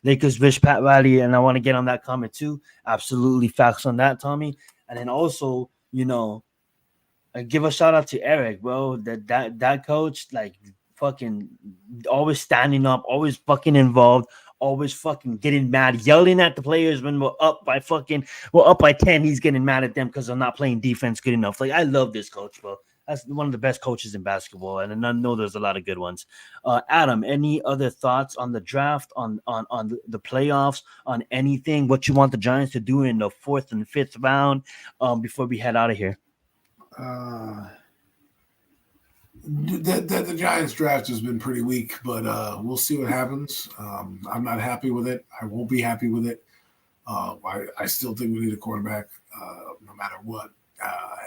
Lakers wish Pat Riley, and I want to get on that comment too. Absolutely facts on that, Tommy. And then also, give a shout out to Eric, bro. That coach, like, fucking always standing up, always fucking involved, always fucking getting mad, yelling at the players when we're up by 10. He's getting mad at them because they're not playing defense good enough. Like, I love this coach, bro. That's one of the best coaches in basketball, and I know there's a lot of good ones. Adam, any other thoughts on the draft, on the playoffs, on anything? What you want the Giants to do in the 4th and 5th round before we head out of here? The Giants draft has been pretty weak, but we'll see what happens. I'm not happy with it. I won't be happy with it. I still think we need a quarterback no matter what.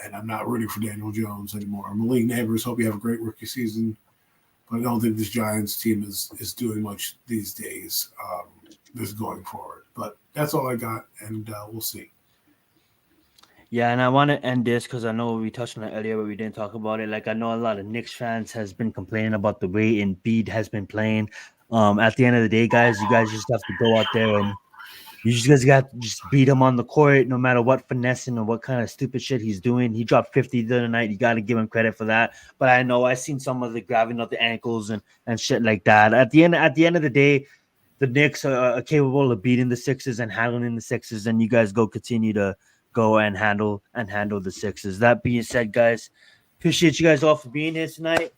And I'm not rooting for Daniel Jones anymore. Malik Nabers, hope you have a great rookie season. But I don't think this Giants team is doing much these days. This going forward. But that's all I got, and we'll see. Yeah, and I want to end this because I know we touched on it earlier, but we didn't talk about it. Like, I know a lot of Knicks fans has been complaining about the way Embiid has been playing. At the end of the day, guys, you guys just have to go out there and you just got to just beat him on the court, no matter what finessing or what kind of stupid shit he's doing. He dropped 50 the other night. You got to give him credit for that. But I know I've seen some of the grabbing of the ankles and shit like that. At the end of the day, the Knicks are capable of beating the Sixers and handling the Sixers, and you guys continue to go and handle the Sixers. That being said, guys, appreciate you guys all for being here tonight.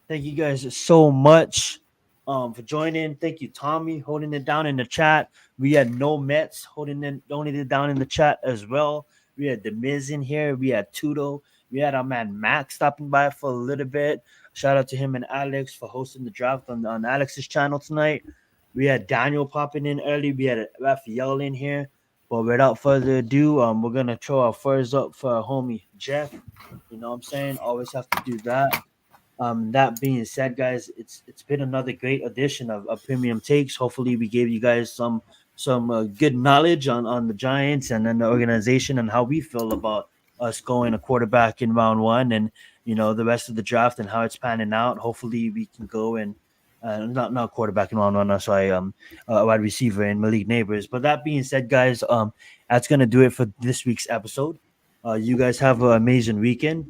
Thank you guys so much for joining. Thank you, Tommy, holding it down in the chat. We had no Mets holding it down in the chat as well. We had The Miz in here. We had Tudo. We had our man Mac stopping by for a little bit. Shout out to him and Alex for hosting the draft on Alex's channel tonight. We had Daniel popping in early. We had Raphael in here. But without further ado, we're gonna throw our first up for our homie Jeff. You know what I'm saying? Always have to do that. That being said, guys, it's been another great edition of Premium Takes. Hopefully, we gave you guys some good knowledge on the Giants and then the organization and how we feel about us going a quarterback in round one and the rest of the draft and how it's panning out. Hopefully, we can go and not quarterback in round one. Sorry, wide receiver in Malik Nabers. But that being said, guys, that's gonna do it for this week's episode. You guys have an amazing weekend.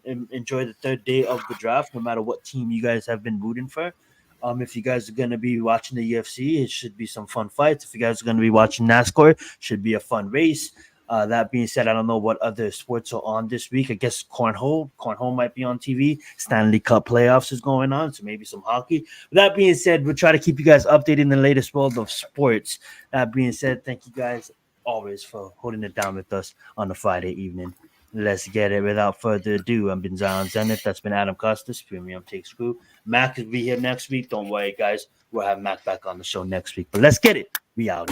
Enjoy the third day of the draft, no matter what team you guys have been rooting for. If you guys are going to be watching the UFC, it should be some fun fights. If you guys are going to be watching NASCAR, it should be a fun race. That being said, I don't know what other sports are on this week. I guess cornhole might be on TV. Stanley Cup playoffs is going on, so maybe some hockey. With that being said, we'll try to keep you guys updated in the latest world of sports. That being said, thank you guys always for holding it down with us on a Friday evening. Let's get it. Without further ado, I've been Zion Zenith. That's been Adam Costas, Premium Takes Crew. Mac will be here next week. Don't worry, guys. We'll have Mac back on the show next week. But let's get it. We out.